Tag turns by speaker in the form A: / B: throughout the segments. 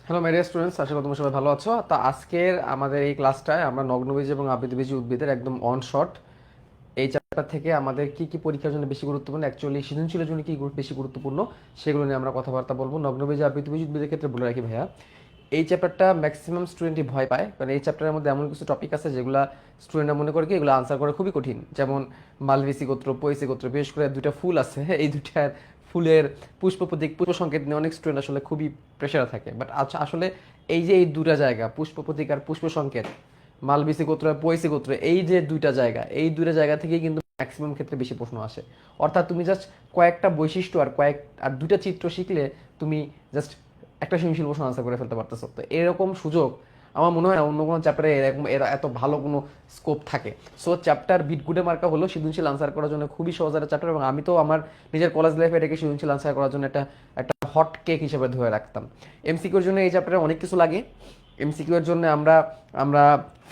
A: Hello my dear students, আশা করি তোমরা সবাই ভালো আছো। তো আজকের আমাদের এই ক্লাসটায় আমরা নগ্নবীজ এবং আবৃতবীজী উদ্ভিদের একদম অন শর্ট এই চ্যাপ্টার থেকে আমাদের কি কি পরীক্ষার জন্য বেশি গুরুত্বপূর্ণ, অ্যাকচুয়ালি সৃজনশীলের জন্য কি বেশি গুরুত্বপূর্ণ সেগুলো নিয়ে আমরা কথাবার্তা বলবো। নগ্নবীজী আবৃতবীজী উদ্ভিদের ক্ষেত্রে বলে রাখি ভাইয়া, এই চ্যাপ্টারটা ম্যাক্সিমাম স্টুডেন্টই ভয় পায়, কারণ এই চ্যাপ্টারের মধ্যে এমন কিছু টপিক আছে যেগুলো স্টুডেন্টরা মনে করে কি এগুলো আনসার করা খুবই কঠিন। যেমন মালবেসি গোত্র, পয়েসি গোত্র, বিশেষ করে দুইটা ফুল আছে, হ্যাঁ, এই দুইটার ফুলের পুষ্প প্রতীক, পুষ্প সংকেত নিয়ে অনেক স্টুডেন্ট আসলে খুবই প্রেশারে থাকে। বাট আচ্ছা, আসলে এই যে এই দুটা জায়গা পুষ্প প্রতীক আর পুষ্প সংকেত, মালবেসি গোত্র আর পয়েসি গোত্র, এই যে দুইটা জায়গা থেকেই কিন্তু ম্যাক্সিমাম ক্ষেত্রে বেশি প্রশ্ন আসে। অর্থাৎ তুমি জাস্ট কয়েকটা বৈশিষ্ট্য আর দুইটা চিত্র শিখলে তুমি জাস্ট একটা সৃজনশীল প্রশ্ন আনসার করে ফেলতে পারতেছো। তো এরকম সুযোগ আমার মনে হয় না অন্য কোনো চ্যাপ্টারে এরকম এত ভালো কোনো স্কোপ থাকে। সো চ্যাপ্টার বিটগুডে মার্কা হলো সৃজনশীল আনসার করার জন্য খুবই সহজ একটা চ্যাপ্টার, এবং আমি তো আমার নিজের কলেজ লাইফে এটাকে সৃজনশীল আনসার করার জন্য একটা একটা হট কেক হিসেবে ধরে রাখতাম। এমসিকিউর জন্য এই চ্যাপ্টারে অনেক কিছু লাগে। এমসিকিউ এর জন্য আমরা আমরা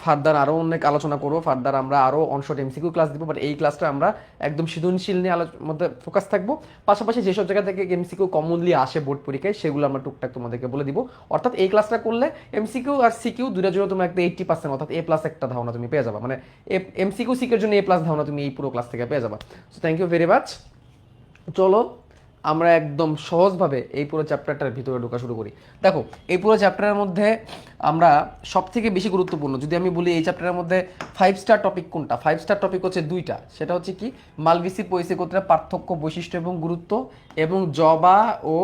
A: ফার্দার আরও অনেক আলোচনা করবো, ফার্দার আমরা আরও অনশর্ট এমসিকিউ ক্লাস দিব। বাট এই ক্লাসটা আমরা একদম সৃজনশীল নিয়ে মধ্যে ফোকাস থাকবো। পাশাপাশি যেসব জায়গা থেকে এমসিকিউ কমনলি আসে বোর্ড পরীক্ষায় সেগুলো আমরা টুকটাক তোমাদেরকে বলে দিব। অর্থাৎ এই ক্লাসটা করলে এমসিকিউ আর সিকিউ দুটার জন্য তুমি একটা 80%, অর্থাৎ A+ একটা ধারণা তুমি পেয়ে যাবা। মানে এমসিকিউ সিকিউর জন্য A+ ধারণা তুমি এই পুরো ক্লাস থেকে পেয়ে যাবা। So thank you very much. চলো আমরা একদম সহজভাবে এই পুরো চ্যাপ্টারটার ভিতরে ঢোকা শুরু করি। দেখো, এই পুরো চ্যাপ্টারের মধ্যে আমরা সব থেকে বেশি গুরুত্বপূর্ণ যদি আমি বলি এই চ্যাপ্টারের মধ্যে 5 স্টার টপিক কোনটা, 5 স্টার টপিক হচ্ছে দুইটা। সেটা হচ্ছে কি, মালবেসি পয়েসি গোত্রের পার্থক্য, বৈশিষ্ট্য এবং গুরুত্ব, এবং জবা ও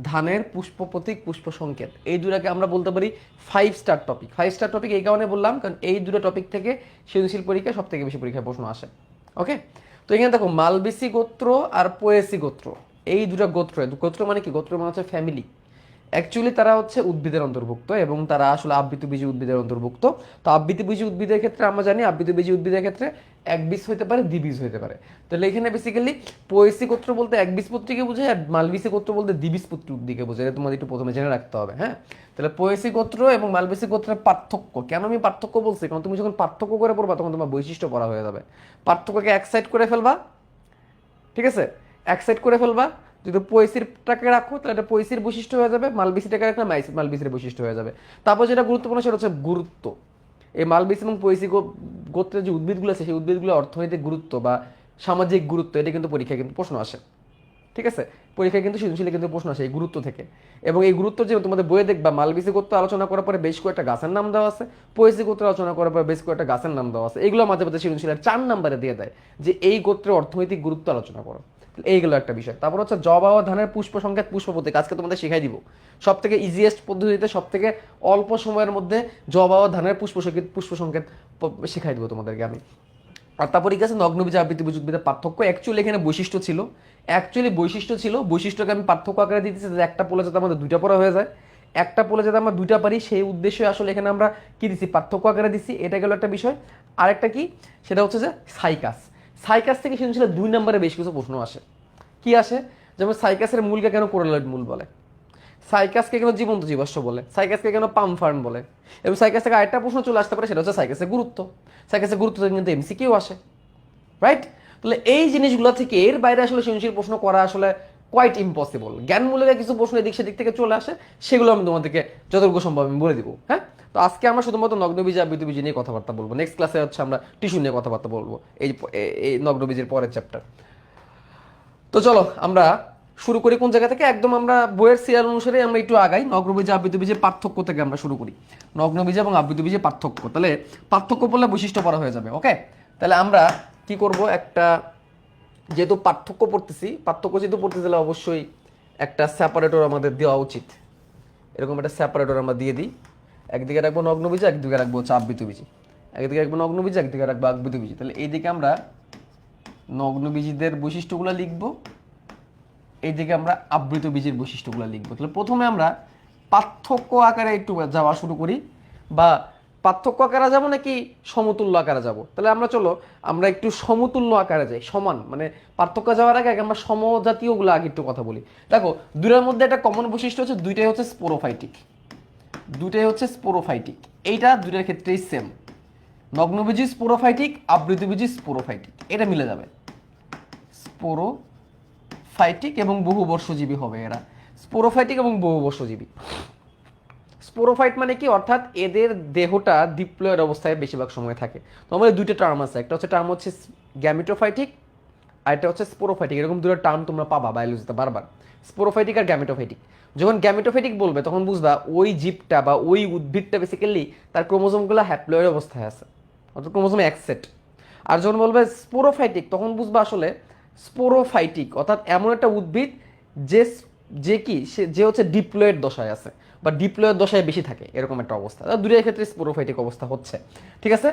A: ধানের পুষ্প প্রতীক, পুষ্প সংকেত। এই দুটাকে আমরা বলতে পারি 5 স্টার টপিক। 5 স্টার টপিক এই কারণে বললাম কারণ এই দুটো টপিক থেকে সৃজনশীল পরীক্ষায় সব থেকে বেশি পরীক্ষায় প্রশ্ন আসে। ওকে, তো এখানে দেখো মালবেসি গোত্র আর পয়েসি গোত্র, এই দুটো গোত্র, গোত্র মানে কি, গোত্র মানে হচ্ছে ফ্যামিলি। অ্যাকচুয়ালি তারা হচ্ছে উদ্ভিদের অন্তর্ভুক্ত এবং তারা আসলে আবৃতবীজী উদ্ভিদের অন্তর্ভুক্ত। তো আবৃতবীজী উদ্ভিদের ক্ষেত্রে আমরা জানি আবৃতবীজী উদ্ভিদের ক্ষেত্রে একবীজ হতে পারে, দ্বিবীজ হতে পারে। তাহলে এখানে বেসিক্যালি পয়েসি গোত্র বলতে একবীজপত্রীকে বোঝায়, আর মালবেসি গোত্র বলতে দ্বিবীজপত্রী উদ্ভিদকে বোঝায়। এটা তোমাদের একটু প্রথমে জেনে রাখতে হবে। হ্যাঁ, তাহলে পয়েসি গোত্র এবং মালবেসি গোত্রের পার্থক্য, কেন আমি পার্থক্য বলছি, কারণ তুমি যখন পার্থক্য করে পড়বা তখন তোমার বৈশিষ্ট্য পড়া হয়ে যাবে। পার্থক্যকে এক সাইড করে ফেলবা, ঠিক আছে, এক সাইড করে ফেলবা। যদি পয়সিরটাকে রাখো তাহলে এটা পয়সির বৈশিষ্ট্য হয়ে যাবে, মালবেসিটাকে রাখলে মালবেসির বৈশিষ্ট্য হয়ে যাবে। তারপর যেটা গুরুত্বপূর্ণ সেটা হচ্ছে গুরুত্ব। এই মালবেসি এবং পয়সি গোত্রের যে উদ্ভিদগুলো আছে সেই উদ্ভিদগুলো অর্থনৈতিক গুরুত্ব বা সামাজিক গুরুত্ব, এটা কিন্তু পরীক্ষায় কিন্তু প্রশ্ন আসে। ঠিক আছে, পরীক্ষায় কিন্তু সৃজনশীলে কিন্তু প্রশ্ন আসে এই গুরুত্ব থেকে। এবং এই গুরুত্ব যে তোমাদের বইয়ে দেখবা, মালবেসি গোত্র আলোচনা করার পরে বেশ কয়েকটা গাছের নাম দেওয়া আছে, পয়েসি গোত্র আলোচনা করার পরে বেশ কয়েকটা গাছের নাম দেওয়া আছে। এগুলো মাঝে মাঝে সৃজনশীলের 4 নম্বরে দিয়ে দেয় যে এই গোত্রের অর্থনৈতিক গুরুত্ব আলোচনা করো। এইগুলো একটা বিষয়। তারপর হচ্ছে জবা ও ধানের পুষ্প সংকেত, পুষ্প প্রতীক, আজকে তোমাদের শিখাই দিব। সব থেকে ইজিয়েস্ট পদ্ধতিতে, সব থেকে অল্প সময়ের মধ্যে জবা ও ধানের পুষ্প সংকেত শিখাই দিব তোমাদেরকে আমি। আর তারপরে কি আছে, নগ্নবীজ আবৃতবীজ উদ্ভিদের পার্থক্য। অ্যাকচুয়ালি এখানে বৈশিষ্ট্য ছিল, বৈশিষ্ট্যকে আমি পার্থক্য আকারে দিতেছি যে একটা পোলে যাতে আমাদের দুইটা পড়া হয়ে যায়, একটা পোলে যাতে আমরা দুইটা পারি সেই উদ্দেশ্যে আসলে এখানে আমরা কি দিছি, পার্থক্য আকারে দিছি। এটা গেল একটা বিষয়। আরেকটা কি, সেটা হচ্ছে যে সাইকাস। সাইকাস থেকে সৃজনশীলের 2 নম্বরে বেশ কিছু প্রশ্ন আসে। কি আসে, যেমন সাইকাসের মূলকে কেন কোরালয়েড মূল বলে, সাইকাসকে কেন জীবন্ত জীবাশ্ম বলে, সাইকাসকে কেন পাম ফার্ন বলে। এবং সাইকাস থেকে আরেকটা প্রশ্ন চলে আসতে পারে, সেটা হচ্ছে সাইকাসের গুরুত্ব। সাইকাসের গুরুত্ব থেকে কিন্তু এমসিকিউ আসে, রাইট? তাহলে এই জিনিসগুলো থেকে এর বাইরে আসলে সৃজনশীল প্রশ্ন করা আসলে কোয়াইট ইম্পসিবল। জ্ঞানমূলক কিছু প্রশ্ন এদিক সেদিক থেকে চলে আসে, সেগুলো আমি তোমাদেরকে যতটুকু সম্ভব আমি বলে দিব। হ্যাঁ, তো আজকে আমরা শুধুমাত্র নগ্নবীজ আবৃতবীজ নিয়ে কথাবার্তা বলবো। নেক্সট ক্লাসে হচ্ছে আমরা টিস্যু নিয়ে কথাবার্তা বলবো, এই নগ্নবীজের পরের চ্যাপ্টার। তো চলো আমরা শুরু করি কোন জায়গা থেকে, একদম আমরা বইয়ের সিরিয়াল অনুসারে আমরা একটু আগাই। নগ্নবীজ আবৃতবীজের পার্থক্য থেকে আমরা শুরু করি। নগ্নবীজ এবং আবৃতবীজের পার্থক্য, তাহলে পার্থক্য বললে বৈশিষ্ট্য পড়া হয়ে যাবে। ওকে, তাহলে আমরা কি করব, একটা যেহেতু পার্থক্য যেহেতু পড়তে গেলে অবশ্যই একটা সেপারেটর আমাদের দেওয়া উচিত। এরকম একটা সেপারেটর আমরা দিয়ে দিই। একদিকে রাখবো নগ্নবীজ, একদিকে রাখবো হচ্ছে আবৃতবীজ। একদিকে রাখবো নগ্নবীজ, একদিকে রাখবো আবৃতবীজ। তাহলে এইদিকে আমরা নগ্নবীজীদের বৈশিষ্ট্যগুলো লিখব, এইদিকে আমরা আবৃতবীজের বৈশিষ্ট্যগুলো লিখবো। তাহলে প্রথমে আমরা পার্থক্য আকারে একটু যাওয়া শুরু করি, বা পার্থক্য আকারে যাব নাকি সমতুল্য আকারে যাব। তাহলে আমরা একটু সমতুল্য আকারে যাই, সমান মানে পার্থক্য যাওয়ার আগে আমরা সমজাতীয়গুলো আগে একটু কথা বলি। দেখো, দুইটার মধ্যে একটা কমন বৈশিষ্ট্য হচ্ছে দুইটাই হচ্ছে স্পোরোফাইটিক। এইটা দুইটার ক্ষেত্রেই সেম, নগ্নবীজি স্পোরোফাইটিক, আবৃতবীজি স্পোরোফাইটিক, এটা মিলে যাবে। স্পোরোফাইটিক এবং বহুবর্ষজীবী হবে এরা, স্পোরোফাইটিক এবং বহুবর্ষজীবী। স্পোরোফাইট মানে কি, অর্থাৎ এদের দেহটা ডিপ্লয়েড অবস্থায় বেশিরভাগ সময় থাকে। তো আমাদের দুইটা টার্ম আছে, একটা হচ্ছে টার্ম হচ্ছে গ্যামেটোফাইটিক, আর এটা হচ্ছে স্পোরোফাইটিক। এরকম দুটো টার্ম তোমরা পাবা বায়োলজিতে বারবার, স্পোরোফাইটিক আর গ্যামেটোফাইটিক। যখন গ্যামেটোফাইটিক বলবে তখন বুঝবা ওই জীবটা বা ওই উদ্ভিদটা বেসিক্যালি তার ক্রোমোজোমগুলো হ্যাপ্লয়েড অবস্থায় আছে, অর্থাৎ ক্রোমোজোম এক সেট। আর যখন বলবে স্পোরোফাইটিক তখন বুঝবা আসলে স্পোরোফাইটিক অর্থাৎ এমন একটা উদ্ভিদ যে যে কি যে হচ্ছে ডিপ্লয়েড দশায় আছে বা ডিপ্লয়েড দশায় বেশি থাকে, এরকম একটা অবস্থা। দুইটার ক্ষেত্রে স্পোরোফাইটিক অবস্থা হচ্ছে। ঠিক আছে,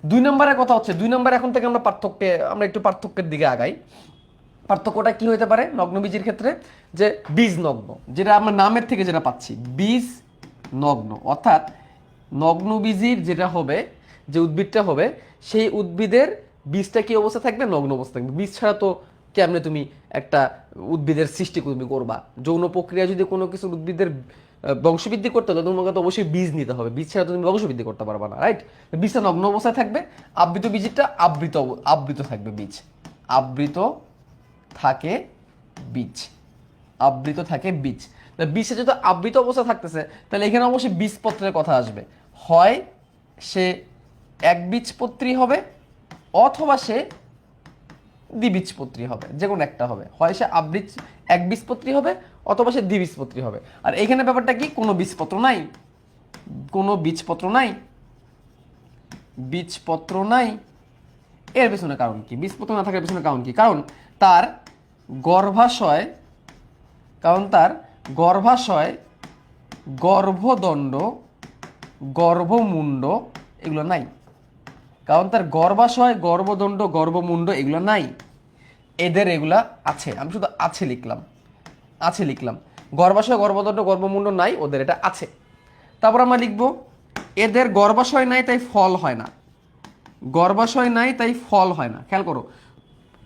A: 2 নম্বরের কথা হচ্ছে 2 নম্বর। এখন থেকে আমরা একটু পার্থক্যের দিকে আগাই। পার্থক্যটা কি হতে পারে নগ্নবীজির ক্ষেত্রে, যে বীজ নগ্ন, যেটা আমরা নামের থেকে যেটা পাচ্ছি বীজ নগ্ন, অর্থাৎ নগ্নবীজির যেটা হবে, যে উদ্ভিদটা হবে সেই উদ্ভিদের বীজটা কি অবস্থা থাকবে, নগ্ন অবস্থা থাকবে। বীজ ছাড়া তো কেমনে তুমি একটা উদ্ভিদের সৃষ্টি তুমি করবা, যৌন প্রক্রিয়া যদি কোনো কিছু উদ্ভিদের বংশবৃদ্ধি করতে হলে তোমাকে তো অবশ্যই বীজ নিতে হবে, বীজ ছাড়া তো তুমি বংশবৃদ্ধি করতে পারবা না, রাইট? বীজটা নগ্ন অবস্থায় থাকবে, আবৃত বীজটা আবৃত থাকবে বীজ, আবৃত থাকে বীজ, আবৃত থাকে বীজ। বীজে যদি আবৃত অবস্থা থাকতেছে তাহলে এখানে অবশ্যই বীজপত্রের কথা আসবে, হয় সে একবীজপত্রী হবে অথবা সে দ্বিবীজপত্রী হবে, যে কোনো একটা হবে, হয় সে একবীজপত্রী হবে অথবা সে দ্বিবীজপত্রী হবে। আর এখানে ব্যাপারটা কি, কোনো বীজপত্র নাই, কোনো বীজপত্র নাই, বীজপত্র নাই। এর পেছনে কারণ কি, বীজপত্র না থাকার পেছনে কারণ কি? কারণ তার গর্ভাশয়, গর্ভদণ্ড, গর্ভমুণ্ড এগুলো নাই। কারণ তার গর্ভাশয়, গর্ভদণ্ড, গর্ভমুণ্ড এগুলো নাই, এদের এগুলা আছে। আমি শুধু আছে লিখলাম, গর্ভাশয়, গর্ভদণ্ড, গর্ভমুণ্ড নাই, ওদের এটা আছে। তারপর আমরা লিখবো এদের গর্ভাশয় নাই তাই ফল হয় না, গর্ভাশয় নাই তাই ফল হয় না। খেয়াল করো,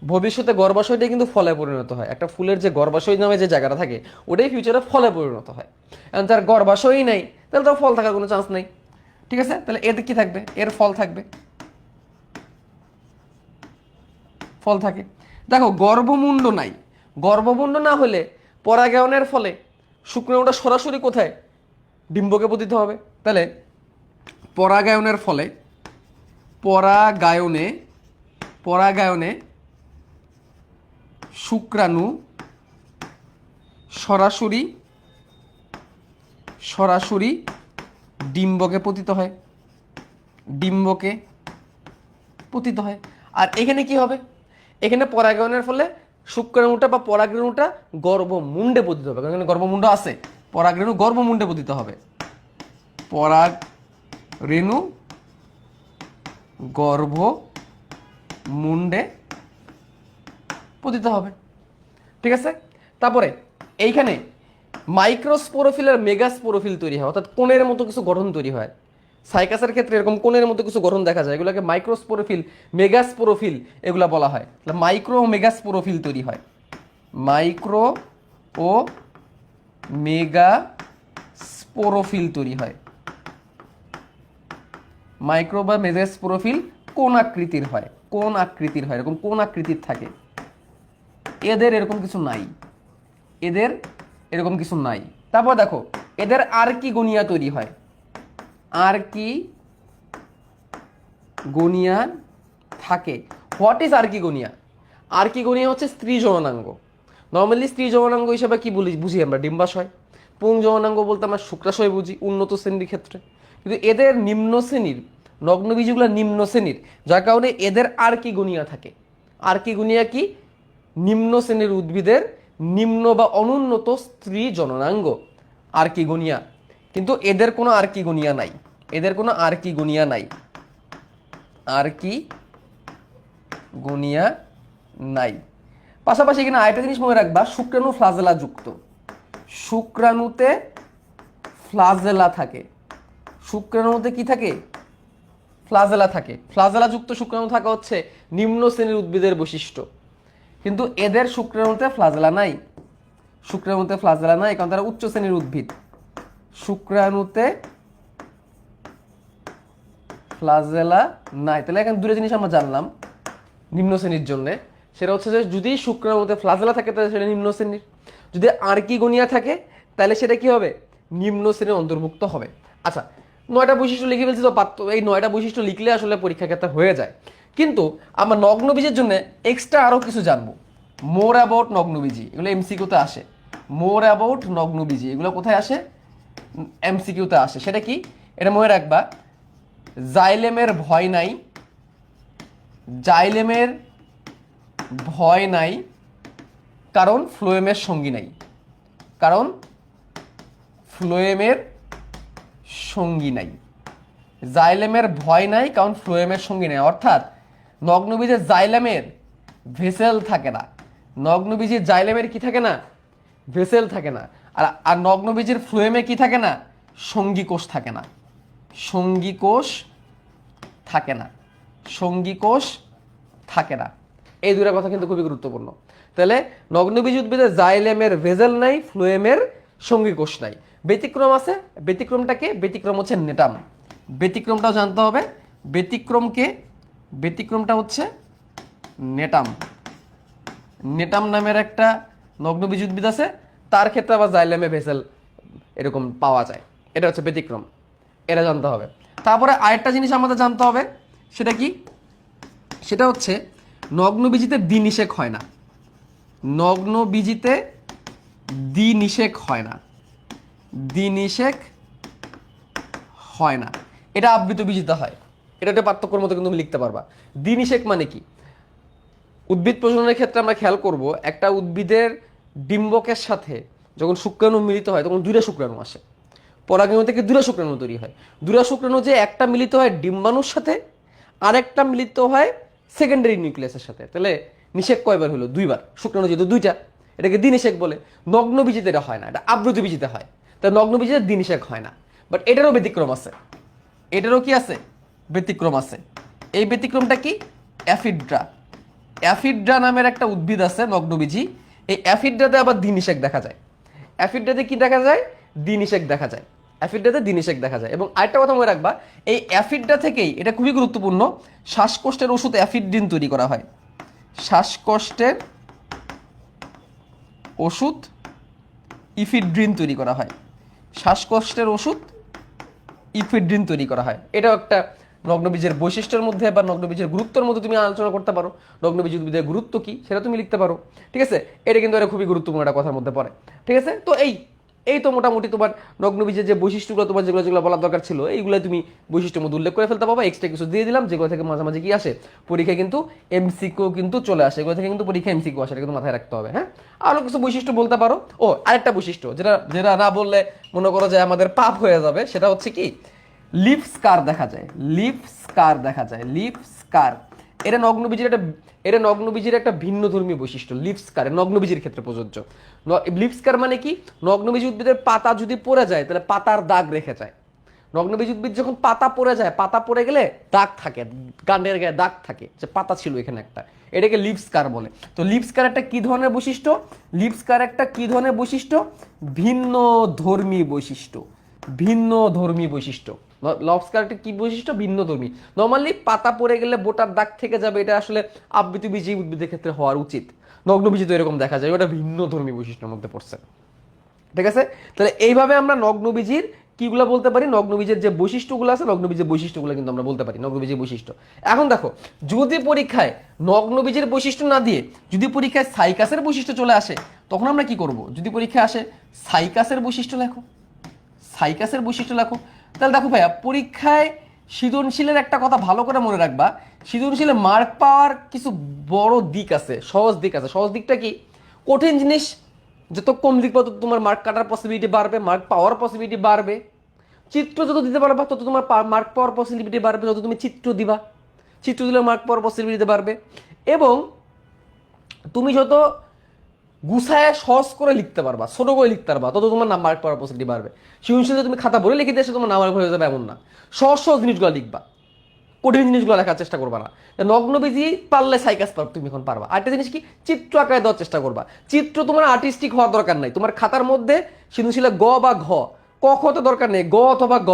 A: ভবিষ্যতে গর্ভাশয়টাই কিন্তু ফলে পরিণত হয়। একটা ফুলের যে গর্ভাশয় নামে যে জায়গাটা থাকে ওটাই ফিউচারে ফলে পরিণত হয়। এখন তার গর্ভাশয়ই নাই তাহলে তো ফল থাকার কোনো চান্স নেই। ঠিক আছে, তাহলে এর কি থাকবে, এর ফল থাকবে, ফল থাকে। দেখো গর্ভমুণ্ড নাই, গর্ভমুণ্ড না হলে পরাগায়নের ফলে শুক্রাণুটা সরাসরি কোথায়, ডিম্বকে পতিত হবে। তাহলে পরাগায়নের ফলে, পরাগায়নে শুক্রাণু সরাসরি ডিম্বকে পতিত হয়, ডিম্বকে পতিত হয়। আর এখানে কি হবে, এখানে পরাগায়নের ফলে শুক্রাণুটা বা পরাগরেণুটা গর্ভমুণ্ডে পতিত হবে, কারণ এখানে গর্ভমুণ্ড আছে, পরাগরেণু গর্ভমুণ্ডে পতিত হবে, পরাগরেণু গর্ভমুণ্ডে পতিত হবে। ঠিক আছে, তারপরে এইখানে মাইক্রোস্পোরোফিল আর মেগাস্পোরোফিল তৈরি হয়, অর্থাৎ কোণের মতো কিছু গঠন তৈরি হয়। সাইকাসের ক্ষেত্রে এরকম কোণের মতো কিছু গঠন দেখা যায়, এগুলোকে মাইক্রোস্পোরোফিল, মেগাস্পোরোফিল এগুলা বলা হয়। মাইক্রো ও মেগাস্পোরোফিল তৈরি হয়, মাইক্রো ও মেগাস্পোরোফিল তৈরি হয়। মাইক্রো বা মেগাস্পোরোফিল কোন আকৃতির হয়, এরকম কোন আকৃতির থাকে। এদের এরকম কিছু নাই, তারপর দেখো এদের আর্কিগোনিয়া তৈরি হয়, আর্কিগোনিয়া থাকে। What is archegonia? আর্কিগোনিয়া হচ্ছে স্ত্রী জননাঙ্গ। নর্মালি স্ত্রী জননাঙ্গ হিসেবে কি বুঝি আমরা, ডিম্বাশয়। পুং জননাঙ্গ বলতে আমরা শুক্রাশয় বুঝি উন্নত শ্রেণীর ক্ষেত্রে, কিন্তু এদের নিম্ন শ্রেণীর, নগ্নবীজগুলো নিম্ন শ্রেণীর, যার কারণে এদের আর্কিগোনিয়া থাকে। আর্কিগোনিয়া কি, নিম্ন শ্রেণীর উদ্ভিদের নিম্ন বা অনুন্নত স্ত্রী জননাঙ্গ, আর্কিগোনিয়া। কিন্তু এদের কোনো আর্কিগোনিয়া নাই, পাশাপাশি এখানে আরেকটা জিনিস মনে রাখবা, শুক্রাণু ফ্লাজেলা যুক্ত, শুক্রাণুতে ফ্লাজেলা থাকে, শুক্রাণুতে কি থাকে, ফ্লাজেলা থাকে। ফ্লাজেলা যুক্ত শুক্রাণু থাকা হচ্ছে নিম্ন শ্রেণীর উদ্ভিদের বৈশিষ্ট্য, কিন্তু এদের শুক্রাণুতে ফ্লাজেলা নাই, কারণ তারা উচ্চ শ্রেণীর উদ্ভিদ। শুক্রাণুতে ফ্লাজেলা নাই, তাহলে এখানে দুটো জিনিস আমরা জানলাম নিম্ন শ্রেণীর জন্য। সেটা হচ্ছে যে যদি শুক্রাণুতে ফ্লাজেলা থাকে তাহলে সেটা নিম্ন শ্রেণীর, যদি আর্কিগোনিয়া থাকে তাহলে সেটা কি হবে, নিম্ন শ্রেণীর অন্তর্ভুক্ত হবে। আচ্ছা, 9টা বৈশিষ্ট্য লিখে ফেলছি, তো এই 9টা বৈশিষ্ট্য লিখলে আসলে পরীক্ষা ক্ষেত্রে হয়ে যায়। কিন্তু আমরা নগ্নবীজের জন্য এক্সট্রা আরও কিছু জানবো। মোর অ্যাবাউট নগ্নবীজি, এগুলো এমসিকিউতে আসে। মোর অ্যাবাউট নগ্নবীজি এগুলো কোথায় আসে? এমসিকিউতে আসে। সেটা কি? এটা মনে রাখবা, জাইলেমের ভয় নাই, জাইলেমের ভয় নাই কারণ ফ্লোয়েমের সঙ্গী নাই, কারণ ফ্লোয়েমের সঙ্গী নাই। জাইলেমের ভয় নাই কারণ ফ্লোয়েমের সঙ্গী নাই, অর্থাৎ নগ্নবীজের জাইলেমের ভেসেল থাকে না। নগ্নবীজের জাইলেমের কি থাকে না? ভেসেল থাকে না। আর নগ্নবীজের ফ্লোয়েমে কি থাকে না? সঙ্গী কোষ থাকে না। সঙ্গী কোষ থাকে না। সঙ্গী কোষ থাকে না। এই দুটো কথা কিন্তু খুবই গুরুত্বপূর্ণ। তাহলে নগ্নবীজ উদ্ভিদের জাইলেমের ভেসেল নাই, ফ্লোয়েমের সঙ্গী কোষ নাই। ব্যতিক্রম আছে। ব্যতিক্রমটাকে? ব্যতিক্রম হচ্ছে নেটাম। ব্যতিক্রমটাও জানতে হবে। ব্যতিক্রমটা হচ্ছে নেটাম। নেটাম নামের একটা নগ্নবীজ উদ্ভিদ আছে, তার ক্ষেত্রে আবার জাইলেমে ভেসেল এরকম পাওয়া যায়। এটা হচ্ছে ব্যতিক্রম, এটা জানতে হবে। তারপরে আরেকটা জিনিস আমাদের জানতে হবে, সেটা কি? সেটা হচ্ছে নগ্নবীজিতে দ্বিনিষেক হয় না। নগ্নবীজিতে দ্বিনিষেক হয় না। দ্বিনিষেক হয় না, এটা আবৃত বীজিতে হয়। এটা একটা পার্থক্যের মতো কিন্তু তুমি লিখতে পারবা। দ্বিনিষেক মানে কি? উদ্ভিদ প্রজননের ক্ষেত্রে আমরা খেয়াল করব, একটা উদ্ভিদের ডিম্বকের সাথে যখন শুক্রাণু মিলিত হয় তখন দুইটা শুক্রাণু আসে। পরাগায়ন থেকে দুইটা শুক্রাণু তৈরি হয়। দুইটা শুক্রাণু যে একটা মিলিত হয় ডিম্বাণুর সাথে, আরেকটা মিলিত হয় সেকেন্ডারি নিউক্লিয়াসের সাথে। তাহলে নিষেক কয়বার হলো? দুইবার। শুক্রাণু যেহেতু দুইটা, এটাকে দ্বিনিষেক বলে। নগ্নবীজিতে এটা হয় না, এটা আবৃত বীজিতে হয়। তাই নগ্নবীজিতে দ্বিনিষেক হয় না। বাট এটারও ব্যতিক্রম আছে। এটারও কি আছে? ব্যতিক্রম আছে। এই ব্যতিক্রমটা কি? অ্যাফিড্রা। অ্যাফিড্রা নামের একটা উদ্ভিদ আছে নগ্নবীজি। এই অ্যাফিড্রাতে আবার দ্বিনিষেক দেখা যায়। অ্যাফিড্রাতে কি দেখা যায়? দ্বিনিষেক দেখা যায়। অ্যাফিড্রাতে দ্বিনিষেক দেখা যায়। এবং আরেকটা কথা মনে রাখবা, এই অ্যাফিড্রা থেকেই, এটা খুবই গুরুত্বপূর্ণ, শ্বাসকষ্টের ওষুধ অ্যাফিড্রিন তৈরি করা হয়। শ্বাসকষ্টের ওষুধ ইফিড্রিন তৈরি করা হয়। শ্বাসকষ্টের ওষুধ ইফিড্রিন তৈরি করা হয়। এটাও একটা নগ্নবীজের বৈশিষ্ট্যের মধ্যে বা নগ্নবীজের গুরুত্বের মধ্যে তুমি আলোচনা করতে পারো। নগ্নবীজ উদ্ভিদের গুরুত্ব কি সেটা তুমি লিখতে পারো। ঠিক আছে, এটা কিন্তু এটা খুবই গুরুত্বপূর্ণ একটা কথার মধ্যে পড়ে। ঠিক আছে, তো এই তো মোটামুটি তোমার নগ্নবীজের যে বৈশিষ্ট্যগুলো, তোমার যেগুলো যেগুলো বলার দরকার ছিল, এইগুলো তুমি বৈশিষ্ট্যের মধ্যে উল্লেখ করে ফেলতে পারবা। এক্সট্রা কিছু দিয়ে দিলাম, যেগুলো থেকে মাঝামাঝি কি আসে, পরীক্ষায় কিন্তু এমসিকিউ কিন্তু চলে আসে। এগুলো থেকে কিন্তু পরীক্ষা এমসিকিউ আসে, এটা কিন্তু মাথায় রাখতে হবে। হ্যাঁ, আরো কিছু বৈশিষ্ট্য বলতে পারো। ও আরেকটা বৈশিষ্ট্য যেটা যেটা না বললে মনে করো যে আমাদের পাপ হয়ে যাবে, সেটা হচ্ছে কি? লিফ স্কার দেখা যায়। লিফ স্কার দেখা যায়। লিফ স্কার এটা নগ্নবীজের একটা ভিন্ন ধর্মী বৈশিষ্ট্য। লিফ স্কার নগ্নবীজের ক্ষেত্রে প্রযোজ্য। লিফ স্কার মানে কি? নগ্নবীজ উদ্ভিদের পাতা যদি পড়ে যায় তাহলে পাতার দাগ রেখে যায়। নগ্নবীজ উদ্ভিদ যখন পাতা পড়ে যায়, পাতা পড়ে গেলে দাগ থাকে, কাণ্ডের গায়ে দাগ থাকে, যে পাতা ছিল এখানে একটা, এটাকে লিফ স্কার বলে। তো লিফ স্কার একটা কি ধরনের বৈশিষ্ট্য? লিফ স্কার একটা কি ধরনের বৈশিষ্ট্য? ভিন্ন ধর্মী বৈশিষ্ট্য। ভিন্ন ধর্মী বৈশিষ্ট্য। লবস্কারটা কি বৈশিষ্ট্য? ভিন্ন ধর্মী। নর্মালি পাতা পড়ে গেলে বোটার দাগ থেকে যাবে, এটা আসলে আবৃতবীজী উদ্ভিদের ক্ষেত্রে হওয়ার উচিত। নগ্নবীজি তো এরকম দেখা যায়, ওটা ভিন্ন ধর্মী বৈশিষ্ট্যের মধ্যে পড়ছে। ঠিক আছে, তাহলে এইভাবে আমরা নগ্নবীজির কিগুলো বলতে পারি, নগ্নবীজের যে বৈশিষ্ট্যগুলো আছে, নগ্নবীজের বৈশিষ্ট্যগুলো কিন্তু আমরা বলতে পারি, নগ্নবীজের বৈশিষ্ট্য। এখন দেখো, যদি পরীক্ষায় নগ্নবীজের বৈশিষ্ট্য না দিয়ে যদি পরীক্ষায় সাইকাসের বৈশিষ্ট্য চলে আসে, তখন আমরা কি করব? যদি পরীক্ষায় আসে সাইকাসের বৈশিষ্ট্য লেখো, সাইকাসের বৈশিষ্ট্য লেখো। তাহলে দেখো ভাইয়া, পরীক্ষায় সৃজনশীলের একটা কথা ভালো করে মনে রাখবা, সৃজনশীলে মার্ক পাওয়ার কিছু বড় দিক আছে, সহজ দিক আছে। সহজ দিকটা কি? কঠিন জিনিস যত কম লিখবা তত তোমার মার্ক কাটার পসিবিলিটি বাড়বে, মার্ক পাওয়ার পসিবিলিটি বাড়বে। চিত্র যত দিতে পারবা তত তোমার মার্ক পাওয়ার পসিবিলিটি বাড়বে, যত তুমি চিত্র দিবা, চিত্র দিলে মার্ক পাওয়ার পসিবিলিটি বাড়বে। এবং তুমি যত গুছায় সহজ করে লিখতে পারবা, ছোট করে লিখতে পারবা, তত তোমার নাম মার্ক পাওয়ার পসিবিলিটি বাড়বে। সৃজনশীল তুমি খাতা ভরে লিখে দিয়ে তোমার নাম মার্ক হয়ে যাবে এমন না। সহজ সহজ জিনিসগুলো লিখবা, কঠিন জিনিসগুলো লেখার চেষ্টা করবা না। নগ্নবীজি পারলে সাইকাস পারবে, তুমি এখন পারবা। আরেকটা জিনিস কি? চিত্র আকারে দেওয়ার চেষ্টা করবা। চিত্র তোমার আর্টিস্টিক হওয়ার দরকার নাই। তোমার খাতার মধ্যে সৃজনশীলে গ বা ঘ, ক খ তো দরকার নেই, গ অথবা গ।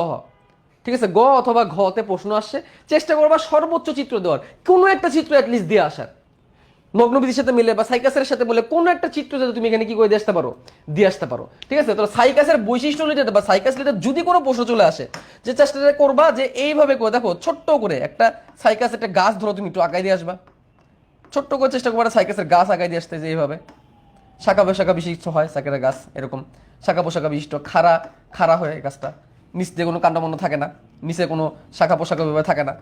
A: ঠিক আছে, গ অথবা ঘতে প্রশ্ন আসছে, চেষ্টা করবা সর্বোচ্চ চিত্র দেওয়ার, কোনো একটা চিত্র অ্যাটলিস্ট দিয়ে আসার। নগ্নবীজির সাথে মিলে বা সাইকাসের সাথে বলে কোন একটা চিত্র যাতে তুমি এখানে কি করে দিয়ে আসতে পারো। ঠিক আছে, তো সাইকাসের বৈশিষ্ট্য নিতে বা সাইকাস নিতে যদি কোনো প্রশ্ন চলে আসে, যে চেষ্টাটা করবা যে এইভাবে করে দেখো ছোট্ট করে একটা সাইকাস একটা গাছ ধরো, তুমি একটু আগায় দিয়ে আসবা, ছোট্ট করে চেষ্টা করবা সাইকাসের গাছ আগায় দিয়ে আসতে, যে এইভাবে শাখা প্রশাখা বিশিষ্ট হয় সাইকেলের গাছ, এরকম শাখা প্রশাখা বিশিষ্ট খাড়া খাড়া হয়ে গাছটা, নিচ দিয়ে কোনো কাণ্ডমণ্ড থাকে না, নিচে কোনো শাখা প্রশাখা ভাবে থাকে না,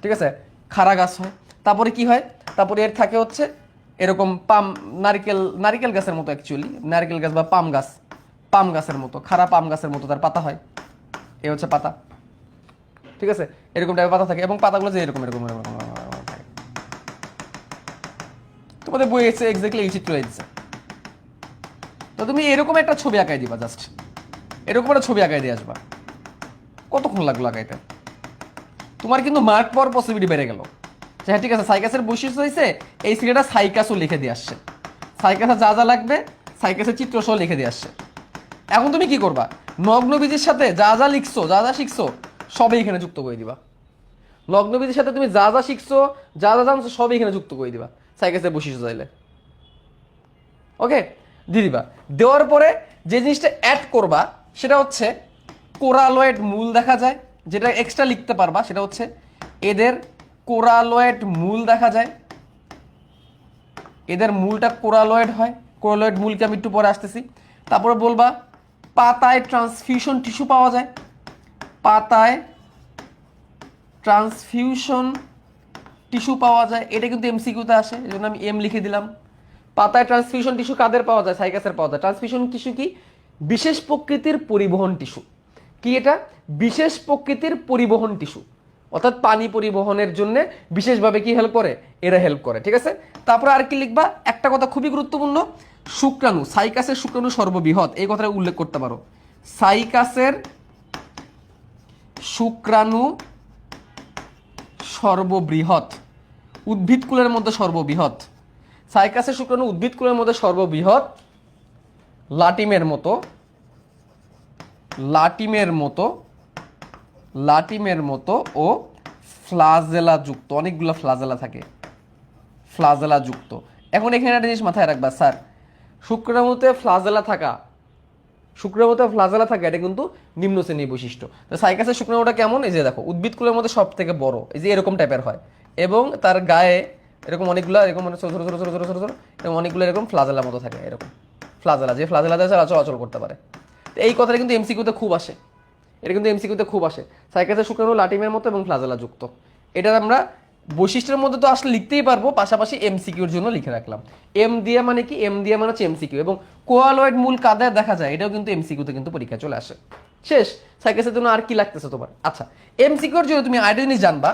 A: ঠিক আছে, খাড়া গাছ হয়। তারপরে কি হয়, তারপরে এর থাকে হচ্ছে এরকম পাম নারিকেল গাছের মতো, অ্যাকচুয়ালি নারিকেল গাছ বা পাম গাছের মতো, খাড়া পাম গাছের মতো তার পাতা হয়, এ হচ্ছে পাতা। ঠিক আছে, এরকম টাইপের পাতা থাকে এবং পাতাগুলো যে এরকম এরকম এরকম থাকে। তোমাদের বই এসে এক্স্যাক্টলি এই চিত্র দিচ্ছে। তো তুমি এরকম একটা ছবি আঁকাই দিবা, জাস্ট এরকম একটা ছবি আঁকাই দিয়ে আসবা। কতক্ষণ লাগলো আঁকাইতে? তোমার কিন্তু মার্ক পাওয়ার পসিবিলিটি বেড়ে গেল। হ্যাঁ ঠিক আছে, সাইকাসের বৈশিষ্ট্য হয়েছে এই সিলেটা সাইকাসও লিখে দিয়ে আসছে, সাইকাসে যা যা লাগবে সাইকাসের চিত্র সহ লিখে দিয়ে আসছে। এখন তুমি কি করবা, নগ্নবীজির সাথে যা যা লিখছো যা যা শিখছো সবই এখানে যুক্ত করে দিবা। নগ্নবীজির সাথে তুমি যা যা শিখছো যা যা জানছো সবই এখানে যুক্ত করে দিবা সাইকাসের বৈশিষ্ট্য চাইলে। ওকে, দিয়ে দিবা। দেওয়ার পরে যে জিনিসটা অ্যাড করবা সেটা হচ্ছে কোরালয়েড মূল দেখা যায়, যেটা এক্সট্রা লিখতে পারবা সেটা হচ্ছে এদের কোরালয়েড মূল দেখা যায়, এদের মূলটা কোরালয়েড হয়, কোরালয়েড মূলকে আমি একটু পরে আসতেছি। তারপরে বলবা পাতায় ট্রান্সফিউশন টিস্যু পাওয়া যায়, পাতায় ট্রান্সফিউশন টিস্যু পাওয়া যায়, এটা কিন্তু এমসিকিউতে আসে, এই জন্য আমি এম লিখে দিলাম। পাতায় ট্রান্সফিউশন টিস্যু কাদের পাওয়া যায়, সাইকাসের পাওয়া যায়। ট্রান্সফিউশন টিস্যু কি, বিশেষ প্রকৃতির পরিবহন টিস্যু। কি এটা, বিশেষ প্রকৃতির পরিবহন টিস্যু, অর্থাৎ পানি পরিবহনের জন্য বিশেষভাবে কি হেল্প করে, এরা হেল্প করে। ঠিক আছে, তারপরে আর কি লিখবা, একটা কথা খুবই গুরুত্বপূর্ণ, শুক্রাণু, সাইকাসের শুক্রাণু সর্ববৃহৎ, এই কথাটা উল্লেখ করতে পারো। সাইকাসের শুক্রাণু সর্ববৃহৎ, উদ্ভিদকুলের মধ্যে সর্ববৃহৎ। সাইকাসের শুক্রাণু উদ্ভিদকুলের মধ্যে সর্ববৃহৎ, লাটিমের মতো লাটিমের মতো ও ফ্লাজেলা যুক্ত, অনেকগুলো ফ্লাজেলা থাকে, ফ্লাজেলা যুক্ত। এখন এখানে একটা জিনিস মাথায় রাখবা, স্যার শুক্রাণুতে ফ্লাজেলা থাকা, এটা কিন্তু নিম্ন শ্রেণীর বৈশিষ্ট্য। তো সাইকাসের শুক্রাণুটা কেমন, এই যে দেখো উদ্ভিদকুলের মধ্যে সব থেকে বড়, এই যে এরকম টাইপের হয় এবং তার গায়ে এরকম অনেকগুলো এরকম মানে ছোট ছোট ছোট ছোট ছোট ছোট ছোট এবং অনেকগুলো এরকম ফ্লাজেলার মতো থাকে, এরকম ফ্লাজেলা, যে ফ্লাজেলাতে চলাচল করতে পারে। তো এই কথাটা কিন্তু এমসিকিউতে খুব আসে, এটা কিন্তু এমসিকিউতে খুব আসে। সাইকাসের শুক্রাণু লাটিমের মতো এবং ফ্লাজেলা যুক্ত, এটা আমরা বৈশিষ্ট্যের মধ্যে তো আসলে লিখতেই পারবো, পাশাপাশি এমসিকিউর জন্য লিখে রাখলাম। এম দিয়ে মানে কি, এম দিয়ে মানে হচ্ছে এমসিকিউ। এবং কোয়ালয়েড মূল কাদের দেখা যায়, এটাও কিন্তু এমসিকিউতে কিন্তু পরীক্ষা চলে আসে। শেষ, সাইকাসের জন্য আর কি লাগতেছে তোমার? আচ্ছা, এমসিকিউর জন্য তুমি আরেকটা জিনিস জানবা,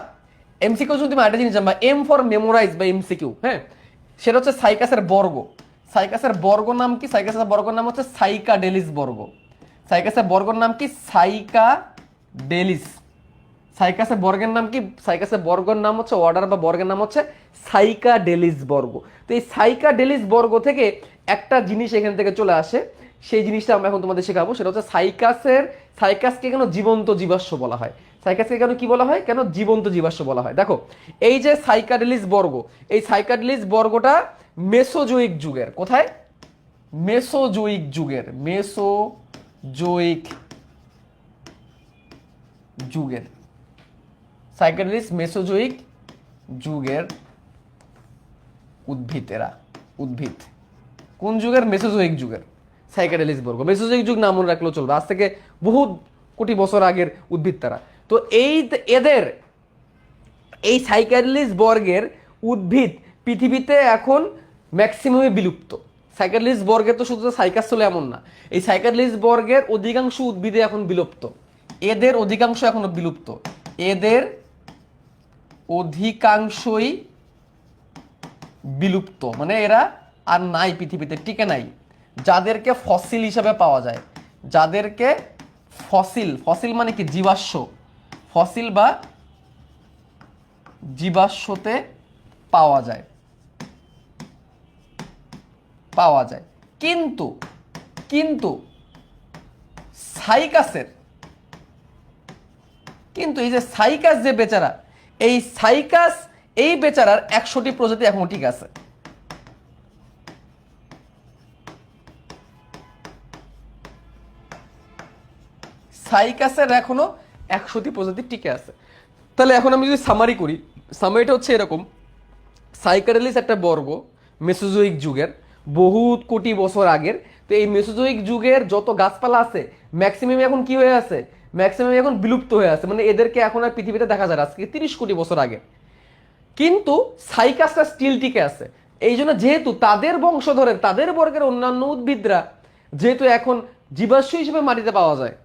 A: এমসিকিউর জন্য তুমি আরেকটা জিনিস জানবা, এম ফর মেমোরাইজ বা এমসিকিউ। হ্যাঁ, সেটা হচ্ছে সাইকাসের বর্গ। সাইকাসের বর্গ নাম কি, সাইকাসের বর্গের নাম হচ্ছে সাইকাডেলিস বর্গ। সাইকাসের বর্গের নাম কি, সাইকাডেলিস। সাইকাসের বর্গের নাম কি, সাইকাসের বর্গের নাম হচ্ছে অর্ডার বা বর্গের নাম হচ্ছে সাইকাডেলিস বর্গ। তো এই সাইকাডেলিস বর্গ থেকে একটা জিনিস এখান থেকে চলে আসে, সেই জিনিসটা আমরা এখন তোমাদের শেখাবো, সেটা হচ্ছে সাইকাসকে কেন জীবন্ত জীবাশ্ম বলা হয়। সাইকাসকে কেন কি বলা হয়, কেন জীবন্ত জীবাশ্ম বলা হয়? দেখো এই যে সাইকাডেলিস বর্গ, এই সাইকাডেলিস বর্গটা মেসোজোইক যুগের, কোথায়, মেসোজোইক যুগের, মেসোজোইক যুগের সাইকাডেলিস মেসোজোইক যুগের উদ্ভিদ। এরা উদ্ভিদ কোন যুগের, মেসোজোইক যুগের সাইকাডেলিস বর্গ। মেসোজোইক যুগ নাম মনে রাখলেও চলবে, আজ থেকে বহু কোটি বছর আগের উদ্ভিদ তারা। তো এদের এই সাইকাডেলিস বর্গের উদ্ভিদ পৃথিবীতে এখন ম্যাক্সিমামই বিলুপ্ত। সাইকাডেলিস বর্গের তো শুধু সাইকাস চলে এমন না, এই সাইকাডেলিস বর্গের অধিকাংশ উদ্ভিদে এখন বিলুপ্ত, এদের অধিকাংশ এখনো বিলুপ্ত, এদের অধিকাংশই বিলুপ্ত, মানে এরা আর নাই, পৃথিবীতে টিকে নাই। যাদেরকে ফসিল হিসাবে পাওয়া যায়, যাদেরকে ফসিল মানে কি, জীবাশ্ম, ফসিল বা জীবাশ্মতে পাওয়া যায়, কিন্তু সাইকাসের, কিন্তু এই যে সাইকাস যে বেচারা, এই সাইকাস এই বেচারার 100টি প্রজাতি এখন ঠিক আছে। সাইকাসের এখনো 100টি প্রজাতি টিকে আছে। তাহলে এখন আমি যদি সামারি করি, সামারিটা হচ্ছে এরকম, সাইকাডেলিস একটা বর্গ মেসোজোইক যুগের, বহুত কোটি বছর আগের। তো এই মেসোজোইক যুগের যত গাছপালা আছে ম্যাক্সিমাম এখন কি হয়ে আছে, ম্যাক্সিমাম এখন বিলুপ্ত হয়ে আছে, মানে এদেরকে এখন আর পৃথিবীতে দেখা যায় না, আজকে 30 কোটি বছর আগে। কিন্তু সাইকাসটা স্টিল টিকে আছে। এই জন্য যেহেতু তাদের বংশধরের, তাদের বর্গের অন্যান্য উদ্ভিদরা যেহেতু এখন জীবাশ্ম হিসেবে মাটিতে পাওয়া যায়,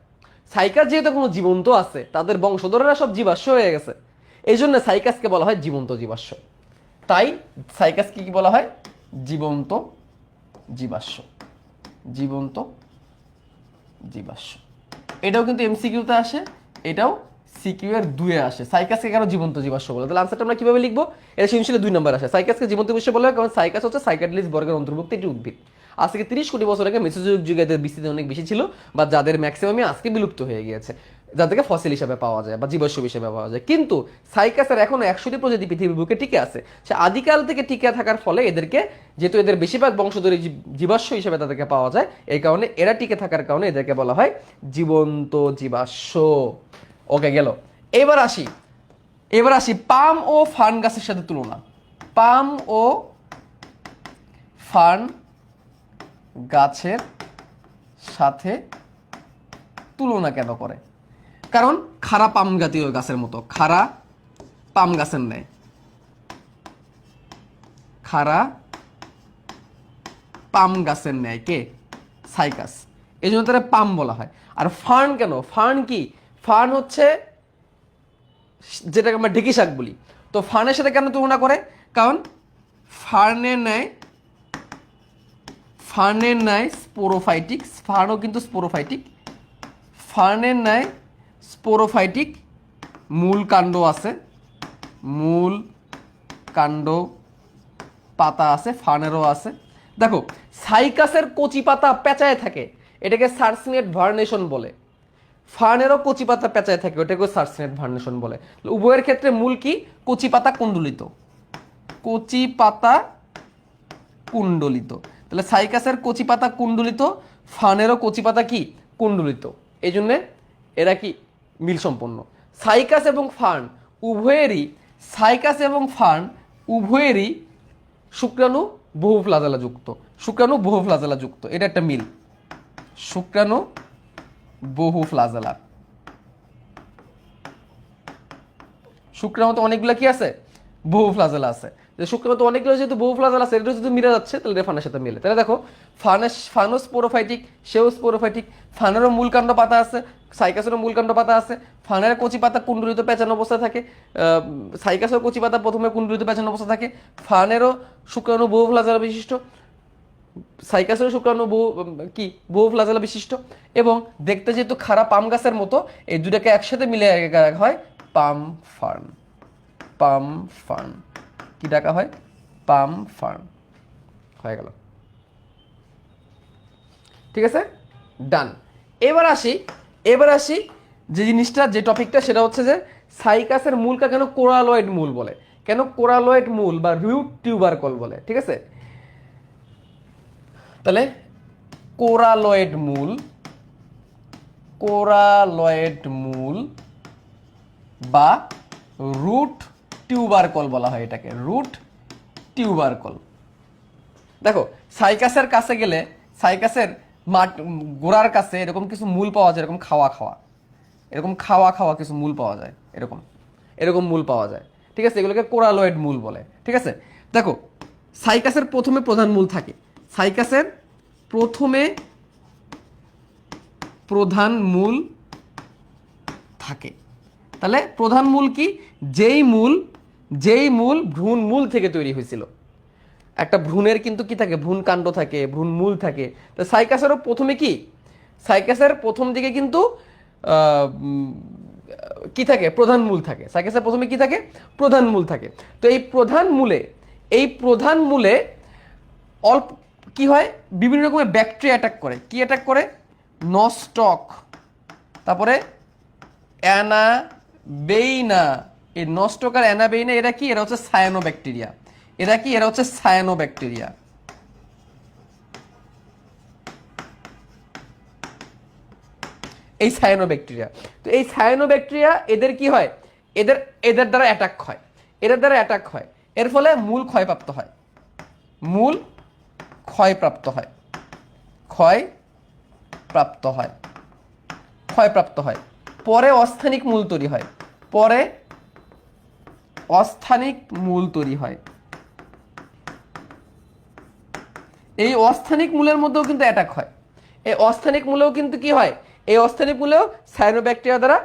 A: সাইকাস যেহেতু কোনো জীবন্ত আছে, তাদের বংশধরেরা সব জীবাশ্ম হয়ে গেছে, এই জন্য সাইকাসকে বলা হয় জীবন্ত জীবাশ্ম। তাই সাইকাসকে কি বলা হয়, জীবন্ত জীবাশ্ম, জীবন্ত জীবাশ্ম। এটাও কিন্তু এমসিকিউতে আসে, এটাও সিকিউ এর 2-এ আসে। সাইকাসকে কেন জীবন্ত জীবাশ্ম বলে, তাহলে আনসারটা আমরা কিভাবে লিখবো, এটা সৃজনশীলে 2 নম্বর আসে। সাইকাসকে জীবন্ত জীবাশ্ম বলে কারণ সাইকাস হচ্ছে সাইকাডেলিস বর্গের অন্তর্ভুক্ত একটি উদ্ভিদ। আজ থেকে 30 কোটি বছর আগে মেসোজোইক যুগে এদের বিস্তৃতি অনেক বেশি ছিল, বা যাদের ম্যাক্সিমামই আজকে বিলুপ্ত হয়ে গিয়েছে, যাদেরকে ফসিল হিসেবে পাওয়া যায় বা জীবাশ্ম হিসেবে পাওয়া যায়। কিন্তু সাইকাসের এখনো 100টি প্রজাতি পৃথিবীর বুকে টিকে আছে। সে আদিকাল থেকে টিকে থাকার ফলে এদেরকে, যেহেতু এদের বেশিরভাগ বংশধরী জীবাশ্ম হিসেবে তাদেরকে পাওয়া যায়, এই কারণে এরা টিকে থাকার কারণে এদেরকে বলা হয় জীবন্ত জীবাশ্ম। ওকে গেল। এবার আসি পাম ও ফার্ন গাছের সাথে তুলনা। পাম ও ফার্ন গাছের সাথে তুলনা কেন করে, কারণ খাড়া পাম জাতীয় গাছের মতো, খাড়া পাম গাছের ন্যায়, খাড়া পাম গাছের ন্যায় কে, সাইকাস, এই জন্য তারা পাম বলা হয়। আর ফার্ন কেন, ফার্ন কি, ফার্ন হচ্ছে যেটাকে আমরা ঢেকি শাক বলি। তো ফার্নের সাথে কেন তুলনা করে, কারণ ফার্নের ন্যায়, ফার্নের ন্যায় স্পোরোফাইটিক, ফার্নও কিন্তু স্পোরোফাইটিক, ফার্নের ন্যায় স্পোরোফাইটিক মূল কাণ্ড আছে, মূল কাণ্ড পাতা আছে, ফার্নেরও আছে। দেখো সাইকাসের কচি পাতা পেঁচায় থাকে, এটাকে সার্সিনেট ভার্নেশন বলে। ফার্নেরও কচি পাতা পেঁচায় থাকে, ওটাকে সার্সিনেট ভার্নেশন বলে। উভয়ের ক্ষেত্রে মূল কি, কচি পাতা কুণ্ডলিত, কচি পাতা কুণ্ডলিত। তাহলে সাইকাসের কচি পাতা কুণ্ডলিত, ফার্নেরও কচি পাতা কি কুণ্ডলিত, এই জন্যে এরা কি মিল সম্পন্ন। সাইকাস এবং ফার্ন উভয়েরই, সাইকাস এবং ফার্ন উভয়েরই শুক্রাণু বহু ফ্লাজেলা যুক্ত, শুক্রাণু বহু ফ্লাজেলা যুক্ত, এটা একটা মিল, শুক্রাণু বহু ফ্লাজেলা। শুক্রাণু তো অনেকগুলো কি আছে, বহু ফ্লাজেলা আছে। যে শুক্রাণু তো অনেকগুলো যেহেতু বহু ফ্লাজেলা আছে, এটা যদি মিলে যাচ্ছে তাহলে ফার্নের সাথে মিলে। তাহলে দেখো ফার্নও স্পোরোফাইটিক, সেও স্পোরোফাইটিক, ফার্নেরও মূলকাণ্ড পাতা আছে, সাইকাসেরও মূলকাণ্ড পাতা আছে। ফার্নের কচি পাতা কুণ্ডলিত পেঁচানো অবস্থায় থাকে, সাইকাসের কচি পাতা প্রথমে কুণ্ডলিত পেঁচানো অবস্থা থাকে। ফার্নেরও শুক্রাণু বহু ফ্লাজেলা বিশিষ্ট, সাইকাসের শুক্রাণু কি বহু ফ্লাজেলা বিশিষ্ট, এবং দেখতে যেহেতু খাড়া পাম গাছের মতো, এই দুটাকে একসাথে মিলে হয় পাম ফার্ন। পাম ফার্ন কি ডাকা হয়, পাম ফার্ন। হয়ে গেল, ঠিক আছে, ডান। এবার আসি যে জিনিসটা, যে টপিকটা, সেটা হচ্ছে যে সাইকাসের মূলকে কেন কোরালয়েড মূল বলে, কেন কোরালয়েড মূল বা রুট টিউবারকল বলে, ঠিক আছে। তাহলে কোরালয়েড মূল, কোরালয়েড মূল বা রুট টিউবারকল বলা হয় এটাকে, রুট টিউবারকল। দেখো সাইকাসের কাছে গেলে, সাইকাসের গোড়ার কাছে এরকম কিছু মূল পাওয়া যায়, এরকম খাওয়া খাওয়া, এরকম খাওয়া খাওয়া কিছু মূল পাওয়া যায়, এরকম এরকম মূল পাওয়া যায়, ঠিক আছে, এগুলোকে কোরালয়েড মূল বলে, ঠিক আছে। দেখো সাইকাসের প্রথমে প্রধান মূল থাকে, সাইকাসের প্রথমে প্রধান মূল থাকে। তাহলে প্রধান মূল কি, যেই মূল ভ্রূণ মূল থেকে তৈরি হয়েছিল। একটা ভ্রূণের কিন্তু কি থাকে, ভ্রূণ কাণ্ড থাকে, ভ্রূণ মূল থাকে। তো সাইকাসেরও প্রথমে কি, সাইকাসের প্রথম দিকে কিন্তু কি থাকে, প্রধান মূল থাকে। সাইকাসের প্রথমে কি থাকে, প্রধান মূল থাকে। তো এই প্রধান মূলে অল্প কি হয়, বিভিন্ন রকমের ব্যাকটেরিয়া অ্যাটাক করে। কি অ্যাটাক করে, নস্টক, তারপরে অ্যানাবেইনা। এই নস্টক আর অ্যানাবেইনা এরা কি, এরা হচ্ছে সায়ানোব্যাকটেরিয়া। এরা কি, এরা হচ্ছে সায়ানোব্যাকটেরিয়া। এই সায়ানোব্যাকটেরিয়া। তো এই সায়ানোব্যাকটেরিয়া এদের কি হয়, এদের এদের দ্বারা অ্যাটাক হয়, এদের দ্বারা অ্যাটাক হয়, এর ফলে মূল ক্ষয়প্রাপ্ত হয়, মূল ক্ষয়প্রাপ্ত হয়, ক্ষয়প্রাপ্ত হয়, ক্ষয়প্রাপ্ত হয়। পরে অস্থানিক মূল তৈরি হয়, পরে অস্থানিক মূল তৈরি হয়। এই অস্থানিক মূলের মধ্যেও কিন্তু অ্যাটাক হয়, এই অস্থানিক মূলেও কিন্তু কি হয়, এই অস্থানিক মূলেও সায়ানোব্যাকটেরিয়া দ্বারা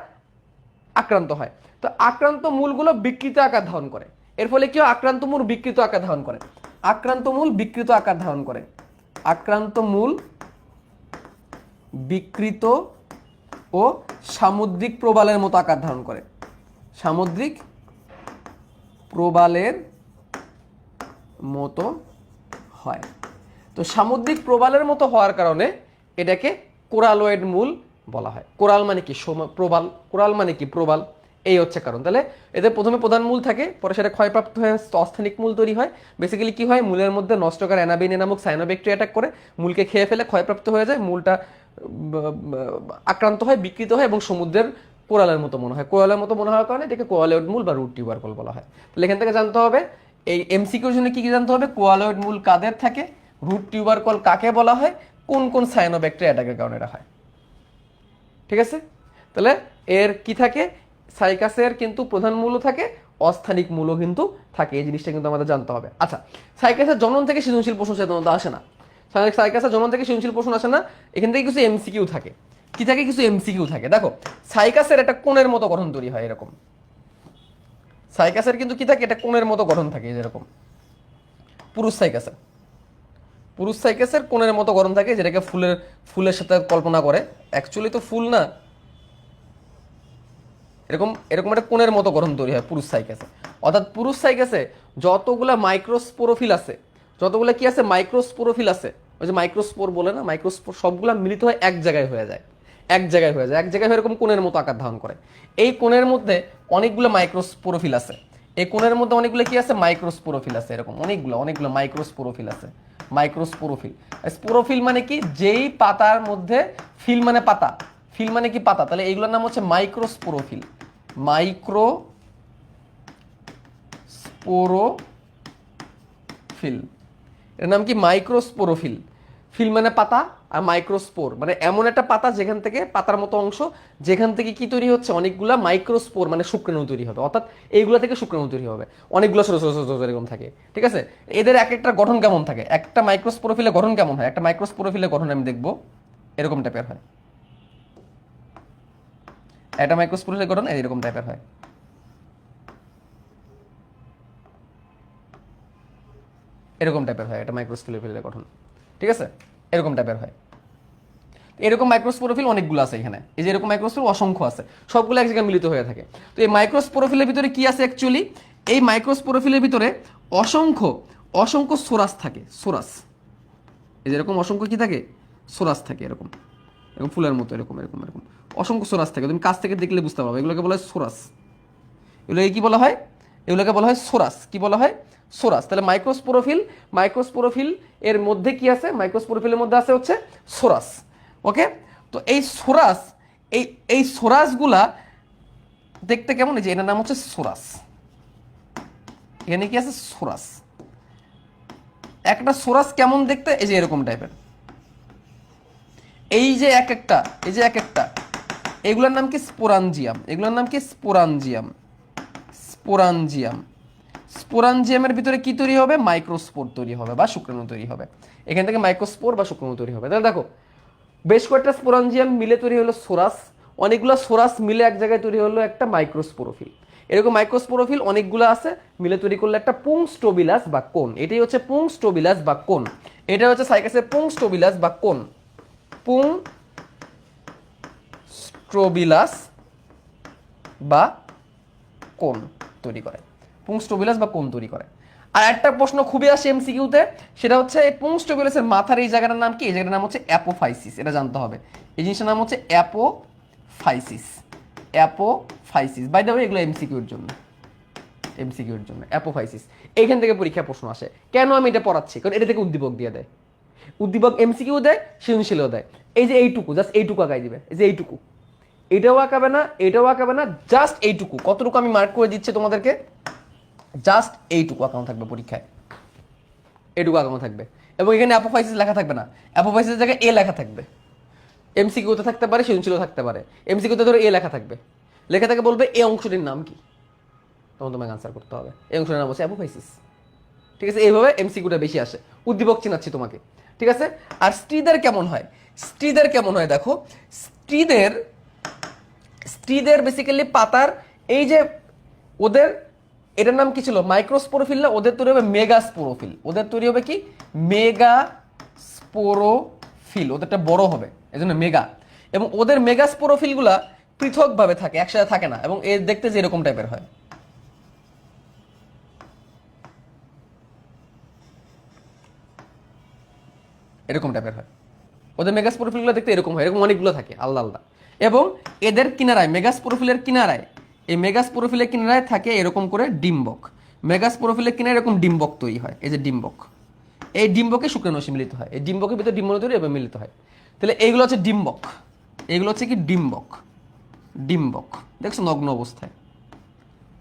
A: আক্রান্ত হয়। তো আক্রান্ত মূলগুলো বিকৃত আকার ধারণ করে, এর ফলে কি হয়, আক্রান্ত মূল বিকৃত আকার ধারণ করে, আক্রান্ত মূল বিকৃত আকার ধারণ করে, আক্রান্ত মূল বিকৃত ও সামুদ্রিক প্রবালের মতো আকার ধারণ করে, সামুদ্রিক প্রবালের মতো হয়। তো সামুদ্রিক প্রবালের মতো হওয়ার কারণে এটাকে কোরালয়েড মূল বলা হয়। কোরাল মানে কি, প্রবাল, কোরাল মানে কি প্রবাল, এই হচ্ছে কারণ। তাহলে এদের প্রথমে প্রধান মূল থাকে, পরে সেটা ক্ষয়প্রাপ্ত হয়ে অস্থানিক মূল তৈরি হয়। বেসিক্যালি কি হয়, মূলের মধ্যে নষ্টকার অ্যানাবিনে নামক সায়ানোব্যাকটেরিয়া অ্যাটাক করে, মূলকে খেয়ে ফেলে, ক্ষয়প্রাপ্ত হয়ে যায়, মূলটা আক্রান্ত হয়, বিকৃত হয় এবং সমুদ্রের কোরালের মতো মনে হয়। কোরালের মতো মনে হওয়ার কারণে এটাকে কোয়ালয়েড মূল বা রুট টিউবারকল বলা হয়। তাহলে এখান থেকে জানতে হবে, এই এমসিকিউর জন্য কি কি জানতে হবে, কোয়ালয়েড মূল কাদের থাকে, রুট টিউবারকল কাকে বলা হয়, কোন কোন সায়ানোব্যাকটেরিয়া অ্যাটাকের কারণে এটা হয়। ঠিক আছে, তাহলে এর কি থাকে, সাইকাসের কিন্তু প্রধান মূলও থাকে, অস্থানিক মূলও কিন্তু থাকে, এই জিনিসটা কিন্তু আমাদের জানতে হবে। আচ্ছা, সাইকাসের জন্ম থেকে সৃজনশীল প্রশ্ন সাধারণত আসে না, সাইকাসের জন্ম থেকে সৃজনশীল প্রশ্ন আসে না, এখান থেকে কিছু এমসিকিউ থাকে। কি থাকে, কিছু এমসিকিউ থাকে। দেখো, সাইকাসের একটা কোণের মতো গঠন তৈরি হয় এরকম, সাইকাসের কিন্তু কি থাকে, এটা কোণের মতো গঠন থাকে যেরকম পুরুষ সাইকাসের, পুরুষ সাইকাসের কোণের মতো গঠন থাকে, যেটাকে ফুলের সাথে কল্পনা করে, অ্যাকচুয়ালি তো ফুল না, এরকম এরকম একটা কোণের মতো গঠন তৈরি হয় পুরুষ সাইকাসে। অর্থাৎ পুরুষ সাইকাসে যতগুলা মাইক্রোস্পোরোফিল আছে, যতগুলা কি আছে, মাইক্রোস্পোরোফিল আছে, ওই যে মাইক্রোস্পোর বলে না, মাইক্রোস্পোর সবগুলা মিলিত হয় এক জায়গায় হয়ে যায়, এক জায়গায় হয়ে যায়, এক জায়গায় হয়ে এরকম কোণের মতো আকার ধারণ করে। এই কোণের মধ্যে অনেকগুলো মাইক্রোস্পোরোফিল আছে, এই কোণের মধ্যে অনেকগুলো কি আছে, মাইক্রোস্পোরোফিল আছে, এরকম অনেকগুলো অনেকগুলো মাইক্রোস্পোরোফিল আছে। মাইক্রোস্পোরোফিল, স্পোরোফিল মানে কি, যেই পাতার মধ্যে, ফিল মানে পাতা, ফিল মানে কি পাতা, তাহলে এইগুলোর নাম হচ্ছে মাইক্রোস্পোরোফিল, মাইক্রোস্পোরোফিল, এর নাম কি, মাইক্রোস্পোরোফিল। ফিল মানে পাতা, আর মাইক্রোস্পোর মানে এমন একটা পাতা যেখান থেকে, পাতার মতো অংশ যেখান থেকে কি তৈরি হচ্ছে, অনেকগুলা মাইক্রোস্পোর মানে শুক্রাণু তৈরি হবে, অর্থাৎ এইগুলো থেকে শুক্রাণু তৈরি হবে, অনেকগুলো ছোট ছোট ছোট এরকম থাকে। ঠিক আছে, এদের এক একটা গঠন কেমন থাকে, একটা মাইক্রোস্পোরোফিলের গঠন কেমন হয়, একটা মাইক্রোস্পোরোফিলের গঠন আমি দেখবো এরকম টাইপের হয়, একটা মাইক্রোস্পোরোফিলের গঠন এরকম টাইপের হয়, এরকম টাইপের হয় একটা মাইক্রোস্পোরোফিলের গঠন। ঠিক আছে, এরকম টাইপের হয়। এরকম মাইক্রোস্পোরোফিল অনেকগুলো আছে এখানে, এই যে এরকম মাইক্রোস্পোর অসংখ্য আছে, সবগুলো এক জায়গায় মিলিত হয়ে থাকে। তো এই মাইক্রোস্পোরোফিলের ভিতরে কি আছে অ্যাকচুয়ালি, এই মাইক্রোস্পোরোফিলের ভিতরে অসংখ্য অসংখ্য সোরাস থাকে, সোরাস, এই যে এরকম অসংখ্য কি থাকে, সোরাস থাকে, এরকম এরকম ফুলের মতো, এরকম এরকম এরকম অসংখ্য সোরাস থাকে, তুমি কাছ থেকে দেখলে বুঝতে পারবে, এগুলোকে বলা হয় সোরাস, এগুলোকে কি বলা হয়, এগুলোকে বলা হয় সোরাস, কি বলা হয়, সোরাস। তাহলে মাইক্রোস্পোরোফিল, মাইক্রোস্পোরোফিল এর মধ্যে কি আছে, মাইক্রোস্পোরোফিলের মধ্যে আছে হচ্ছে সোরাস। ওকে, তো এই সোরাস, এই সোরাসগুলা দেখতে কেমন, এই যে এটার নাম হচ্ছে সোরাস, এখানে কি আছে, সোরাস। একটা সোরাস কেমন দেখতে, এই যে এরকম টাইপের, এই যে এক একটা, এই যে এক একটা, এগুলোর নাম কি, স্পোরাঞ্জিয়াম, এগুলোর নাম কি, স্পোরাঞ্জিয়াম, স্পোরাঞ্জিয়াম। স্পোরাঞ্জিয়ামের ভিতরে কি তৈরি হবে, মাইক্রোস্পোর তৈরি হবে বা শুক্রাণু তৈরি হবে, এখান থেকে মাইক্রোস্পোর বা শুক্রাণু তৈরি হবে। তাহলে দেখো, বেশ কয়েকটা স্পোরাঞ্জিয়াম মিলে তৈরি হলো সোরাস, অনেকগুলো সোরাস মিলে এক জায়গায় তৈরি হলো একটা মাইক্রোস্পোরোফিল, এরকম মাইক্রোস্পোরোফিল অনেকগুলো আছে মিলে তৈরি করলে একটা পুংস্টোবিলাস বা কোন, এটাই হচ্ছে পুংস্টোবিলাস বা কোন, এটা হচ্ছে সাইকাসের পুংস্টোবিলাস বা কোন, পুংস্টোবিলাস বা কোন তৈরি করে, পুংস্টোবিলাস বা কোন তৈরি করে। আর একটা প্রশ্ন খুবই আসে এমসিকিউতে, সেটা হচ্ছে এই পুংস্টোবিলাসের মাথার এই জায়গাটার নাম কি, এই জায়গাটার নাম হচ্ছে অ্যাপোফাইসিস, এটা জানতে হবে, এই জিনিসটার নাম হচ্ছে অ্যাপোফাইসিস, অ্যাপোফাইসিস। বাই দ্য ওয়ে এগুলো এমসিকিউর জন্য, এমসিকিউর জন্য অ্যাপোফাইসিস, এইখান থেকে পরীক্ষা প্রশ্ন আসে। কেন আমি এটা পড়াচ্ছি, কারণ এটা থেকে উদ্দীপক দিয়ে দেয়, উদ্দীপক এমসিকিউ দেয়, সৃজনশীলও দেয়। এই যে এইটুকু, জাস্ট এইটুকু আগাই দিবে, এই যে এইটুকু, এটাও আঁকাবে না, এটাও আঁকাবে না, জাস্ট এইটুকু। কতটুকু আমি মার্ক করে দিচ্ছি তোমাদেরকে, জাস্ট এইটুকু আঁকানো থাকবে পরীক্ষায়, এটুকু আঁকানো থাকবে। এবং এখানে অ্যাপোফাইসিস লেখা থাকবে না, অ্যাপোফাইসিসের জায়গায় এ লেখা থাকবে। এমসিকিউতে থাকতে পারে, সৃজনশীলও থাকতে পারে। এমসিকিউতে ধরো এ লেখা থাকবে, লেখা থাকে বলবে এই অংশটির নাম কি, তখন তোমাকে আনসার করতে হবে। এই অংশটির নাম হচ্ছে অ্যাপোফাইসিস। ঠিক আছে, এইভাবে এমসিকিউটা বেশি আসে। উদ্দীপক চিনাচ্ছি তোমাকে, ঠিক আছে। আর স্ত্রীদের কেমন হয়, স্ত্রীদের কেমন হয় দেখো, স্ত্রীদের স্ত্রীদের বেসিক্যালি পাতার এই যে ওদের, এটার নাম কি ছিল, মাইক্রোস্পোরোফিল না, ওদের তৈরি হবে মেগাস্পোরোফিল। ওদের তৈরি হবে কি, মেগাস্পোরোফিল, ওদেরটা বড় হবে এই জন্য মেগা। এবং ওদের মেগাস্পোরোফিলগুলা পৃথকভাবে থাকে, একসাথে থাকে না, এবং এর দেখতে যে এরকম টাইপের হয়। এরকম টাইপের হয় ওদের মেগাস্পোরোফিলগুলো, দেখতে এরকম হয়, এরকম অনেকগুলো থাকে আলাদা আলাদা। এবং এদের কিনারায়, মেগাস্পোরোফিলের কিনারায়, এই মেগাস্পোরোফিলের কিনারায় থাকে এরকম করে ডিম্বক। মেগাস্পোরোফিলের কিনারে এরকম ডিম্বক তৈরি হয়, এই যে ডিম্বক। এই ডিম্বকে শুক্রাণুরশ্মি মিলিত হয়, এই ডিম্বকের ভিতরে ডিম্বাণু তৈরি এবং মিলিত হয়। তাহলে এইগুলো হচ্ছে ডিম্বক, এইগুলো হচ্ছে কি ডিম্বক। ডিম্বক দেখছো নগ্ন অবস্থায়,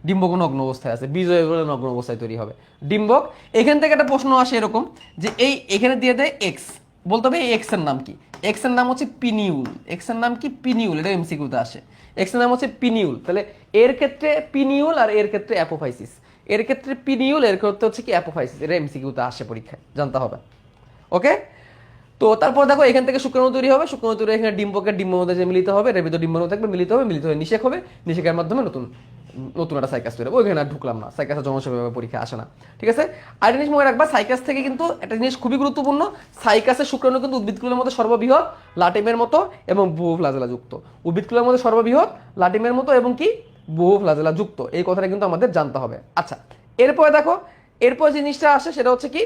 A: ডিম্বক নগ্ন অবস্থায় আছে, বীজ হয়ে গেলে নগ্ন অবস্থায় তৈরি হবে ডিম্বক। এখান থেকে একটা প্রশ্ন আসে এরকম যে এই এখানে দিয়ে দেয় এক্স, বলতে হবে এই এক্স এর নাম কি। এক্স এর নাম হচ্ছে পিনিউল, এক্স এর নাম কি পিনিউল, এটা এমসিকিউতে আসে। এক্স এর নাম হচ্ছে পিনিউল। তাহলে এর ক্ষেত্রে পিনিউল আর এর ক্ষেত্রে অ্যাপোফাইসিস, এর ক্ষেত্রে পিনিউল, এর ক্ষেত্রে হচ্ছে কি অ্যাপোফাইসিস। এটা এমসিকিউতে আসে পরীক্ষায়, জানতে হবে। ওকে, তো তারপর দেখো এখান থেকে শুক্রাণু তৈরি হবে, শুক্রাণু তৈরি এখানে ডিম্বকের ডিম্বের মধ্যে যে মিলিত হবে, এর ভিতরে ডিম্বাণু থাকবে, মিলিত হবে, মিলিত হয়ে নিষেক হবে, নিষেকের মাধ্যমে নতুন নতুন একটা সাইকাস তৈরি হবে। ওইখানে আর ঢুকলাম না, সাইকাসের জনসেভাবে পরীক্ষা আসে না, ঠিক আছে। আর জিনিস মনে রাখবা, সাইকাস থেকে কিন্তু একটা জিনিস খুবই গুরুত্বপূর্ণ, সাইকাসের শুক্রাণু কিন্তু উদ্ভিদকুলের মধ্যে সর্ববৃহৎ, লাটিমের মতো এবং বহু ফ্লাজেলা যুক্ত। উদ্ভিদকুলের মধ্যে সর্ববৃহৎ, লাটিমের মতো এবং কি বহু ফ্লাজেলা যুক্ত, এই কথাটা কিন্তু আমাদের জানতে হবে। আচ্ছা, এরপরে দেখো, এরপর জিনিসটা আসে সেটা হচ্ছে কি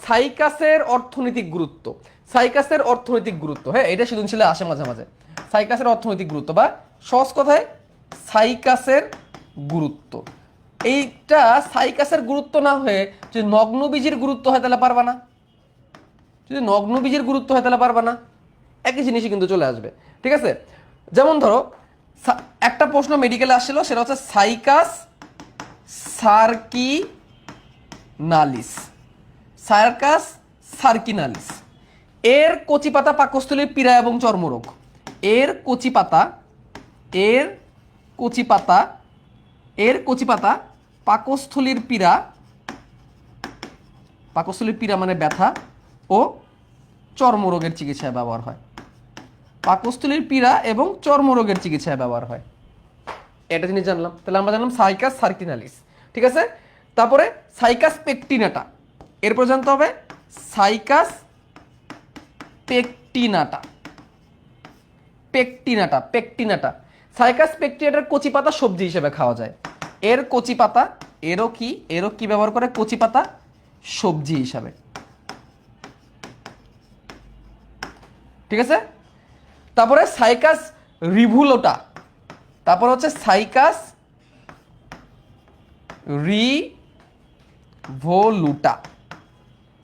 A: সাইকাসের অর্থনৈতিক গুরুত্ব। সাইকাসের অর্থনৈতিক গুরুত্ব, হ্যাঁ এটা সৃজনশীলে আসে মাঝে মাঝে। সাইকাসের অর্থনৈতিক গুরুত্ব বা সহজ কথায় সাইকাসের গুরুত্ব। এইটা সাইকাসের গুরুত্ব না হয়ে যদি নগ্নবীজের গুরুত্ব হয় তাহলে পারবা না, যদি নগ্নবীজের গুরুত্ব হয় তাহলে পারবা না, একই জিনিসই কিন্তু চলে আসবে, ঠিক আছে। যেমন ধরো একটা প্রশ্ন মেডিকেলে আসছিল, সেটা হচ্ছে সাইকাস সার্কিনালিস, সার্কাস সার্কিনালিস এর কচি পাতা পাকস্থলীর পীড়া এবং চর্মরোগ। এর কচি পাতা, এর কচি পাতা, এর কচি পাতা পাকস্থলীর পীড়া, পাকস্থলীর পীড়া মানে ব্যথা ও চর্মরোগের চিকিৎসায় ব্যবহার হয়। পাকস্থলীর পীড়া এবং চর্মরোগের চিকিৎসায় ব্যবহার হয়, এটা জিনিস জানলাম। তাহলে আমরা জানলাম সাইকাস সার্কিনালিস, ঠিক আছে। তারপরে সাইকাস পেকটিনাটা, এরপর জানতে হবে সাইকাস পেকটিনাটা। পেকটিনাটা, পেকটিনাটা, সাইকাস পেকটিনাটার কচি পাতা সবজি হিসেবে খাওয়া যায়। এর কচি পাতা, এরও কি ব্যবহার করে, কচি পাতা সবজি হিসাবে, ঠিক আছে। তারপরে সাইকাস রিভুলোটা, তারপর হচ্ছে সাইকাস রিভোলুটা,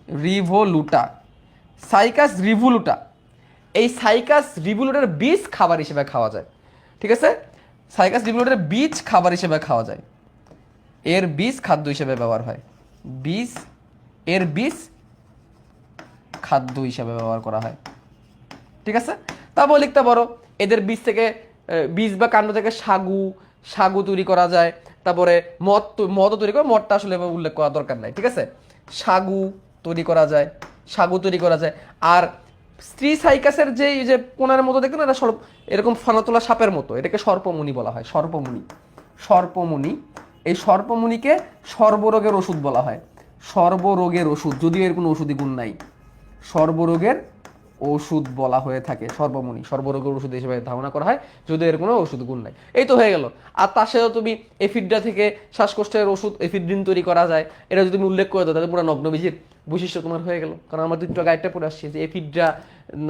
A: রিভোলুটা, সাইকাস রিভোলুটা। এই সাইকাস রিভোলুটার বীজ খাবার হিসেবে খাওয়া যায়, ঠিক আছে। সাইকাস রিভোলুটার বীজ খাবার হিসেবে খাওয়া যায়, এর বীজ খাদ্য হিসেবে ব্যবহার হয়, বীজ, এর বীজ খাদ্য হিসেবে ব্যবহার করা হয়, ঠিক আছে। তারপর লিখতে পারো এদের বীজ থেকে, বীজ বা কাণ্ড থেকে সাগু তৈরি করা যায়। তারপরে মদ তৈরি করে, মদটা আসলে উল্লেখ করা দরকার নাই, ঠিক আছে। সাগু তৈরি করা যায়, সাগু তৈরি করা যায়। আর স্ত্রী সাইকাসের যে এই যে কোনার মতো দেখতে না, এটা এরকম ফানাতোলা সাপের মতো, এটাকে সর্পমুনি বলা হয়, সর্পমুনি, সর্পমুনি। এই সর্পমুনিকে সর্বরোগের ওষুধ বলা হয়, সর্বরোগের ওষুধ, যদিও এর কোনো ওষুধি গুণ নাই, সর্বরোগের ওষুধ বলা হয়ে থাকে সর্বমুনি, সর্বরোগের ওষুধ হিসেবে ধারণা করা হয়, যদি এর কোনো ওষুধ গুণ নাই। এই তো হয়ে গেল। আর তার সাথে তুমি এফিড্রা থেকে শ্বাসকষ্টের ওষুধ এফিড্রিন তৈরি করা যায়, এটা যদি তুমি উল্লেখ করে দাও তাহলে পুরো নগ্নবীজের বৈশিষ্ট্য তোমার হয়ে গেল। কারণ আমরা দুটো গাইডটা পড়ে আসছি যে এফিড্রা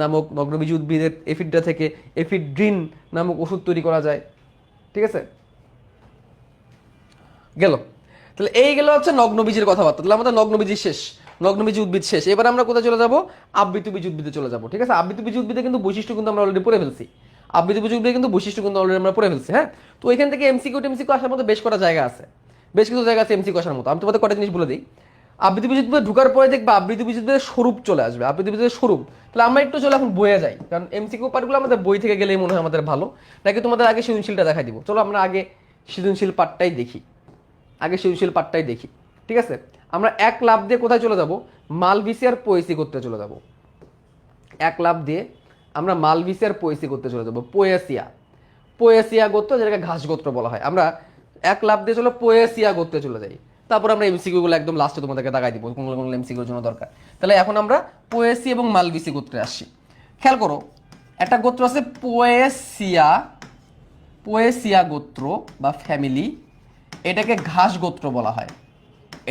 A: নামক নগ্নবীজ উদ্ভিদের এফিড্রা থেকে এফিড্রিন নামক ওষুধ তৈরি করা যায়, ঠিক আছে। গেল, তাহলে এই গেল হচ্ছে নগ্নবীজের কথাবার্তা। তাহলে আমাদের নগ্নবীজ শেষ, নগ্নবীজ উদ্ভিদ শেষ। এবার আমরা কোথায় চলে যাব, আবৃতবীজ উদ্ভিদে চলে যাব, ঠিক আছে। আবৃতবীজ উদ্ভিদে কিন্তু বৈশিষ্ট্য কিন্তু আমরা অলরেডি পড়ে ফেলছি। আবৃত উপযোগী উদ্ভিদের কিন্তু বৈশিষ্ট্য কিন্তু অলরেডি আমরা পড়ে ফেলছি। হ্যাঁ, তো এখান থেকে এমসিকিউ টেমসিকিউ আসার মতো বেশ কটা জায়গা আছে, বেশ কিছু জায়গা আছে এমসিকিউ আসার মতো। আমি তোমাদের কটা জিনিস বলে দিই। আবৃত্তি বিচিত্র ঢুকার পরে দেখবা আবৃত্তি বিচিত্রের স্বরূপ চলে আসবে, আবৃত্তি বিচিত্রের স্বরূপ। তাহলে আমরা একটু চলে এখন বইয়ে যাই, কারণ এমসিকিউ পার্টগুলো আমাদের বই থেকে গেলেই মনে হয় আমাদের ভালো, নাকি তোমাদের আগে সৃজনশীলটা দেখাই দিব। চলো আমরা আগে সৃজনশীল পার্টটাই দেখি, আগে সৃজনশীল পার্টটাই দেখি। ঠিক আছে, আমরা এক লাফ দিয়ে কোথায় চলে যাব? মালভিসি আর পোয়েসি করতে চলে যাব। এক লাফ দিয়ে আমরা মালভিসি আর পোয়েসি করতে চলে যাব। পোয়েসিয়া, পোয়েসিয়া গোত্র, যেটাকে ঘাস গোত্র বলা হয়। আমরা এক লাফ দিয়ে চলো পোয়েসিয়া গোত্রে চলে যাই, তারপর আমরা এমসিকিউ গুলো একদম লাস্টে তোমাদেরকে দেখাই দিব কোন কোন এমসিকিউর জন্য দরকার। তাহলে এখন আমরা পোয়েসি এবং মালভিসি গোত্রে আসছি। খেয়াল করো, একটা গোত্র আছে পোয়েসিয়া, পোয়েসিয়া গোত্র বা ফ্যামিলি, এটাকে ঘাস গোত্র বলা হয়,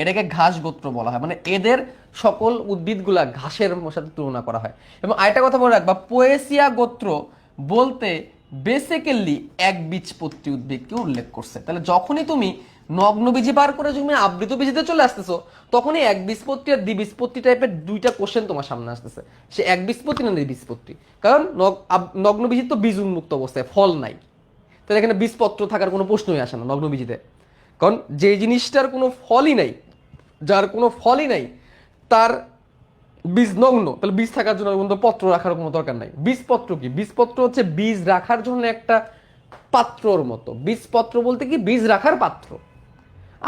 A: এটাকে ঘাস গোত্র বলা হয়, মানে এদের সকল উদ্ভিদগুলা ঘাসের সাথে তুলনা করা হয়। এবং আরেকটা কথা বলে রাখবা, পোয়েসিয়া গোত্র বলতে বেসিক্যালি একবীজপত্রী উদ্ভিদকে উল্লেখ করছে। তাহলে যখনই তুমি নগ্নবীজি পার করে তুমি আবৃত বীজিতে চলে আসতেছো, তখনই একবীজপত্রী আর দ্বিবীজপত্রী টাইপের দুইটা কোশ্চেন তোমার সামনে আসতেছে। সে একবীজপত্রী না দ্বিবীজপত্রী, কারণ নগ্নবীজি তো বীজ উন্মুক্ত অবস্থায়, ফল নাই, তাহলে এখানে বীজপত্র থাকার কোনো প্রশ্নই আসে না নগ্নবীজিতে। কারণ যে জিনিসটার কোনো ফলই নাই, যার কোনো ফলই নাই, তার বীজ নগ্ন, তাহলে বীজ থাকার জন্য কিন্তু পত্র রাখার কোনো দরকার নাই। বীজপত্র কি? বীজপত্র হচ্ছে বীজ রাখার জন্য একটা পাত্রর মতো। বীজপত্র বলতে কি? বীজ রাখার পাত্র।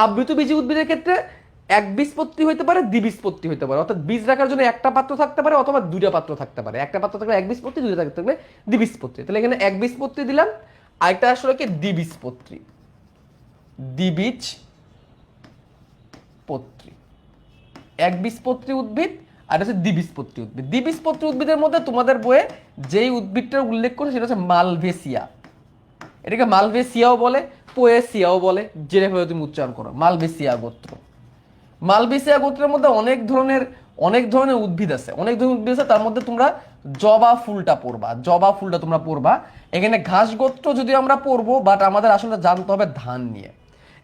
A: আবৃত বীজি উদ্ভিদের ক্ষেত্রে একবীজপত্রী হইতে পারে, দ্বিবীজপত্রী হইতে পারে, অর্থাৎ বীজ রাখার জন্য একটা পাত্র থাকতে পারে অথবা দুইটা পাত্র থাকতে পারে। একটা পাত্র থাকলে একবীজপত্রী, দুইটা থাকলে দ্বিবীজপত্রী। তাহলে এখানে একবীজপত্রী দিলাম, আরেকটা আসলে কি দ্বিবীজপত্রী, দ্বিবীজপত্রী। একবীজপত্রী উদ্ভিদ আর হচ্ছে দ্বিবীজপত্রী উদ্ভিদ। দ্বিবীজপত্রী উদ্ভিদের মধ্যে তোমাদের বইয়ে যেই উদ্ভিদটার উল্লেখ করে সেটা হচ্ছে মালভেসিয়া। এটাকে মালভেসিয়াও বলে, পোয়েসিয়াও বলে, যেভাবে তুমি উচ্চারণ করো, মালভেসিয়া গোত্র। মালভেসিয়া গোত্রের মধ্যে অনেক ধরনের উদ্ভিদ আছে, অনেক ধরনের উদ্ভিদ আছে। তার মধ্যে তোমরা জবা ফুলটা পড়বা, জবা ফুলটা তোমরা পড়বা। এখানে ঘাস গোত্র যদি আমরা পড়বো, বাট আমাদের আসলে জানতে হবে ধান নিয়ে।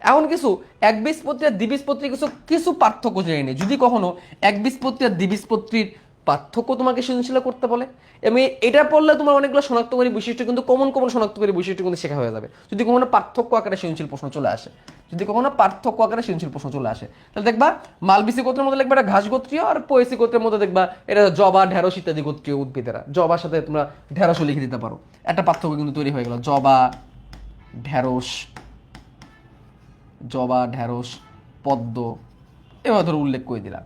A: এমন কিছু একবীজপত্রী আর দ্বিবীজপত্রী কিছু পার্থক্য জেনে নিই। যদি কখনো একবীজপত্রী আর দ্বিবীজপত্রীর পার্থক্য তোমাকে সৃজনশীল করতে বলে, এবং এটা পড়লে তোমার অনেকগুলো শনাক্তকারী বৈশিষ্ট্য কিন্তু কমন শনাক্তকারী বৈশিষ্ট্য কিন্তু শেখা হয়ে যাবে। যদি কখনো পার্থক্য আকারে সৃজনশীল প্রশ্ন চলে আসে, যদি কখনো পার্থক্য আকারে সৃজনশীল প্রশ্ন চলে আসে, তাহলে দেখবা মালবিসি গোত্রের মধ্যে দেখবা এটা ঘাস গোত্রীয়, আর পোয়েসি গোত্রের মধ্যে দেখবা এটা জবা, ঢেঁড়স ইত্যাদি গোত্রীয় উদ্ভিদেরা। জবার সাথে তোমরা ঢেঁড়সও লিখে দিতে পারো, একটা পার্থক্য কিন্তু তৈরি হয়ে গেল। জবা, ঢেঁড়স, জবা, ঢেঁড়স, পদ্ম, এভাবে ধরো উল্লেখ করে দিলাম।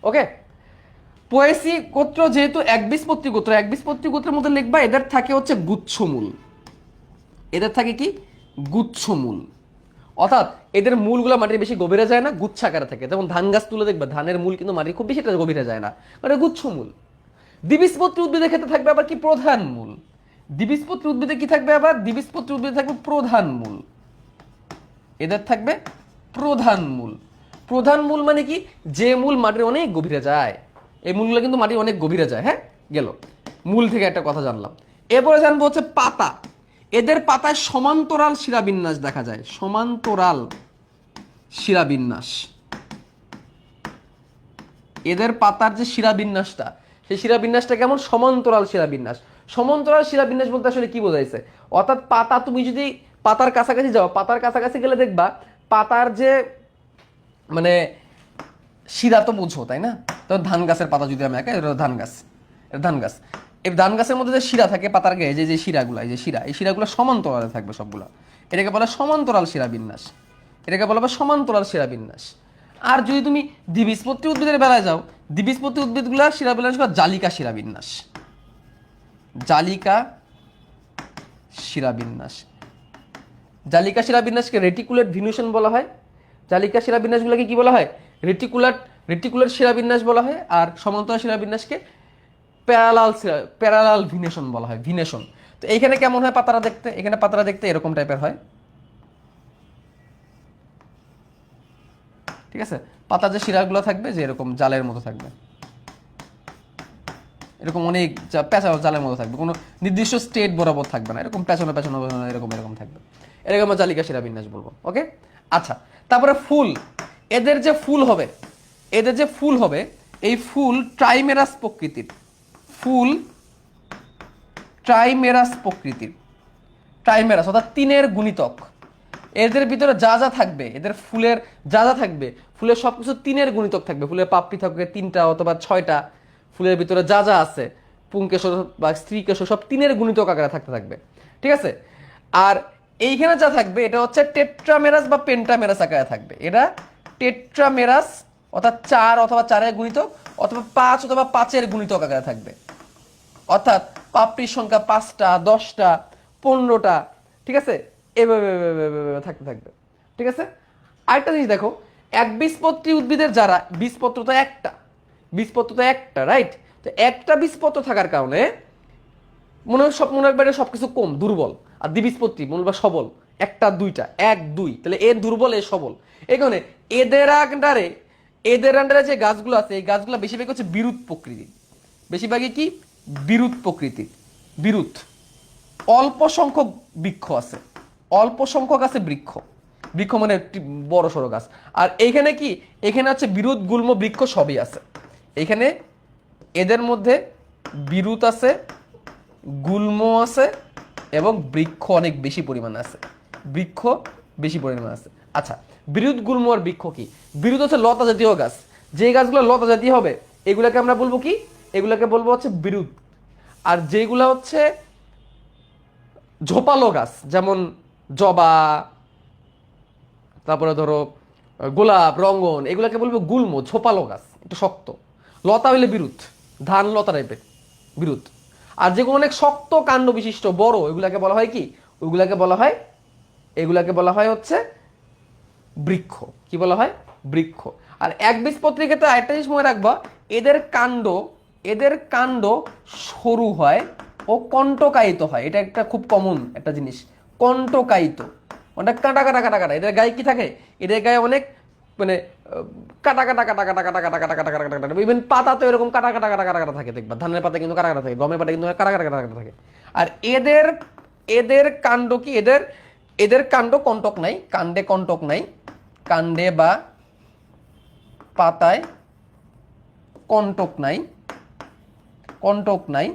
A: ওকে, পোয়েসি গোত্র যেহেতু একবীজপত্রী গোত্র, একবীজপত্রী গোত্রের মধ্যে লিখবা এদের থাকে হচ্ছে গুচ্ছমূল। এদের থাকে কি? গুচ্ছমূল। অর্থাৎ এদের মূলগুলো মাটির বেশি গভীরে যায় না, গুচ্ছাকারে থাকে। যেমন ধান গাছ তুলে দেখবা, ধানের মূল কিন্তু মাটির খুব বেশি গভীরে যায় না, মানে গুচ্ছমূল। দ্বিবীজপত্রী উদ্ভিদের ক্ষেত্রে থাকবে আবার কি? প্রধান মূল। দ্বিবীজপত্রী উদ্ভিদে কি থাকবে আবার? দ্বিবীজপত্রী উদ্ভিদে থাকবে প্রধান মূল। এদের থাকবে প্রধান মূল। প্রধান মূল মানে কি? যে মূল মাটির অনেক গভীরে যায়। এই মূলগুলো কিন্তু মাটির অনেক গভীরে যায়। হ্যাঁ, গেল মূল থেকে একটা কথা জানলাম। এরপরে জানবো হচ্ছে পাতা। এদের পাতায় সমান্তরাল শিরাবিন্যাস দেখা যায়, সমান্তরাল শিরাবিন্যাস। এদের পাতার যে শিরাবিন্যাসটা, সেই শিরাবিন্যাসটা কেমন? সমান্তরাল শিরাবিন্যাস। সমান্তরাল শিরাবিন্যাস বলতে আসলে কি বোঝাইছে? অর্থাৎ পাতা, তুমি যদি পাতার কাছাকাছি যাও, পাতার কাছাকাছি গেলে দেখবা পাতার যে মানে শিরা তো বুঝো, তাই না? তো ধান গাছের পাতা যদি আমি একা, ধান গাছ, ধান গাছ, এই ধান গাছের মধ্যে যে শিরা থাকে পাতার গায়ে, যে শিরাগুলো, এই শিরাগুলো সমান্তরালে থাকবে সবগুলো। এটাকে বলা সমান্তরাল শিরাবিন্যাস, এটাকে বলা সমান্তরাল শিরাবিন্যাস। আর যদি তুমি দ্বিবীজপত্রী উদ্ভিদের বেলায় যাও, দ্বিবীজপত্রী উদ্ভিদগুলোর শিরাবিন্যাস জালিকা শিরাবিন্যাস, জালিকা শিরাবিন্যাস। জালিকা শিরাবিন্যাসকে রেটিকুলেট ভিনেশন বলা হয়। জালিকা শিরাবিন্যাসগুলোকে কি বলা হয়? রেটিকুলার শিরাবিন্যাস বলা হয়। আর সমান্তরাল শিরাবিন্যাসকে প্যারালাল ভিনেশন বলা হয়, ভিনেশন। তো এইখানে কেমন হয় পাতারা দেখতে? এখানে পাতারা দেখতে এরকম টাইপের হয়, ঠিক আছে? পাতার যে শিরাগুলো থাকবে যে এরকম জালের মতো থাকবে, এরকম অনেক পেঁচানো জালের মতো থাকবে, কোনো নির্দিষ্ট স্টেট বরাবর থাকবে না, এরকম পেঁচানো পেঁচানো এরকম এরকম থাকবে। এরকম জালিকা শিরাবিন্যাস বলবো। ওকে, আচ্ছা। তারপরে ফুল। এদের যে ফুল হবে, এদের যে ফুল হবে, এই ফুল ট্রাইমেরাস প্রকৃতির। ফুল ট্রাইমেরাস প্রকৃতির, ট্রাইমেরাস অর্থাৎ তিনের গুণিতক। এদের ভিতরে যা যা থাকবে, এদের ফুলের যা যা থাকবে, ফুলের সবকিছু তিনের গুণিতক থাকবে। ফুলের পাপড়ি থাকবে 3টা অথবা 6টা, ফুলের ভিতরে যা যা আছে পুংকেশর বা স্ত্রীকেশর সব তিনের গুণিতক আকারে থাকতে থাকবে, ঠিক আছে। আর এইখানে যা থাকবে এটা হচ্ছে টেট্রামেরাস বা পেন্টামেরাস আকারে থাকবে। এটা টেট্রামেরাস অর্থাৎ 4 অথবা 4-এর গুণিতক, অথবা 5 অথবা 5-এর গুণিতক আকারে থাকবে। অর্থাৎ পাপড়ির সংখ্যা 5টা, 10টা, 15টা, ঠিক আছে, এভাবে থাকতে থাকবে, ঠিক আছে। আরেকটা জিনিস দেখো, একবীজপত্রী উদ্ভিদের যারা, বীজপত্র তো একটা, বীজপত্র তো একটা, রাইট। তো একটা বীজপত্র থাকার কারণে মনে রাখবে এটা সবকিছু কম, দুর্বল। আর দ্বিবীজপত্রী মনে রাখবা সবল, 1টা 2টা, 1 2, তাহলে এ দুর্বল এ সবল। এই কারণে এদের আন্ডারে যে গাছগুলো আছে এই গাছগুলো বেশিরভাগ হচ্ছে বিরুৎ প্রকৃতি, বেশিরভাগই কি বিরুৎ প্রকৃতির, বিরুৎ। অল্প সংখ্যক বৃক্ষ আছে, অল্প সংখ্যক আছে বৃক্ষ, বৃক্ষ মানে বড় সড়ো গাছ। আর এইখানে কি, এখানে হচ্ছে বিরুৎ গুল্ম বৃক্ষ সবই আছে এখানে। এদের মধ্যে বিরুৎ আছে, গুল্ম আছে এবং বৃক্ষ অনেক বেশি পরিমাণে আছে, বৃক্ষ বেশি পরিমাণে আছে। আচ্ছা, বিরুৎ গুল্ম আর বৃক্ষ কি? বিরুৎ হচ্ছে লতা জাতীয় গাছ, যে গাছগুলো লতা জাতীয় হবে এগুলাকে আমরা বলবো কি, এগুলাকে বলবো হচ্ছে বিরুৎ। আর যেগুলা হচ্ছে ঝোপালো গাছ, যেমন জবা, তারপরে ধরো গোলাপ, রঙ্গন, এগুলাকে বলবো গুল্ম, ঝোপালো গাছ, একটু শক্ত। লতা হইলে বিরুৎ, ধান লতা টাইপের বিরুৎ। আর যেগুলো অনেক শক্ত কাণ্ড বিশিষ্ট বড়, এগুলাকে বলা হয় কি, ওইগুলাকে বলা হয়, এগুলাকে বলা হয় হচ্ছে বৃক্ষ। কি বলা হয়? বৃক্ষ। আর একবীজপত্রীর ক্ষেত্রে আরেকটা জিনিস মনে রাখবা, এদের কাণ্ড সরু হয় ও কণ্টকায়িত হয়। এটা একটা খুব কমন একটা জিনিস, কণ্টকায়িত, অনেক কাটা কাটা কাটা কাটা। এদের গায়ে কি থাকে? এদের গায়ে অনেক মানে কাটা কাটা কাটা কাটা কাটা কাটা কাটা কাটা কাটা কাটা, ইভেন পাতা তো এরকম কাটা কাটা কাটা কাটা কাটা থাকে, দেখবা ধানের পাতা কিন্তু কাটা কাটা থাকে, গমের পাতা কিন্তু কাটা কাটা কাটা কাটা থাকে। আর এদের এদের কাণ্ড কি, এদের কাণ্ড কণ্টক নাই, কাণ্ডে কণ্টক নাই, কাণ্ডে বা পাতায় কণ্টক নাই, কণ্টক নাই।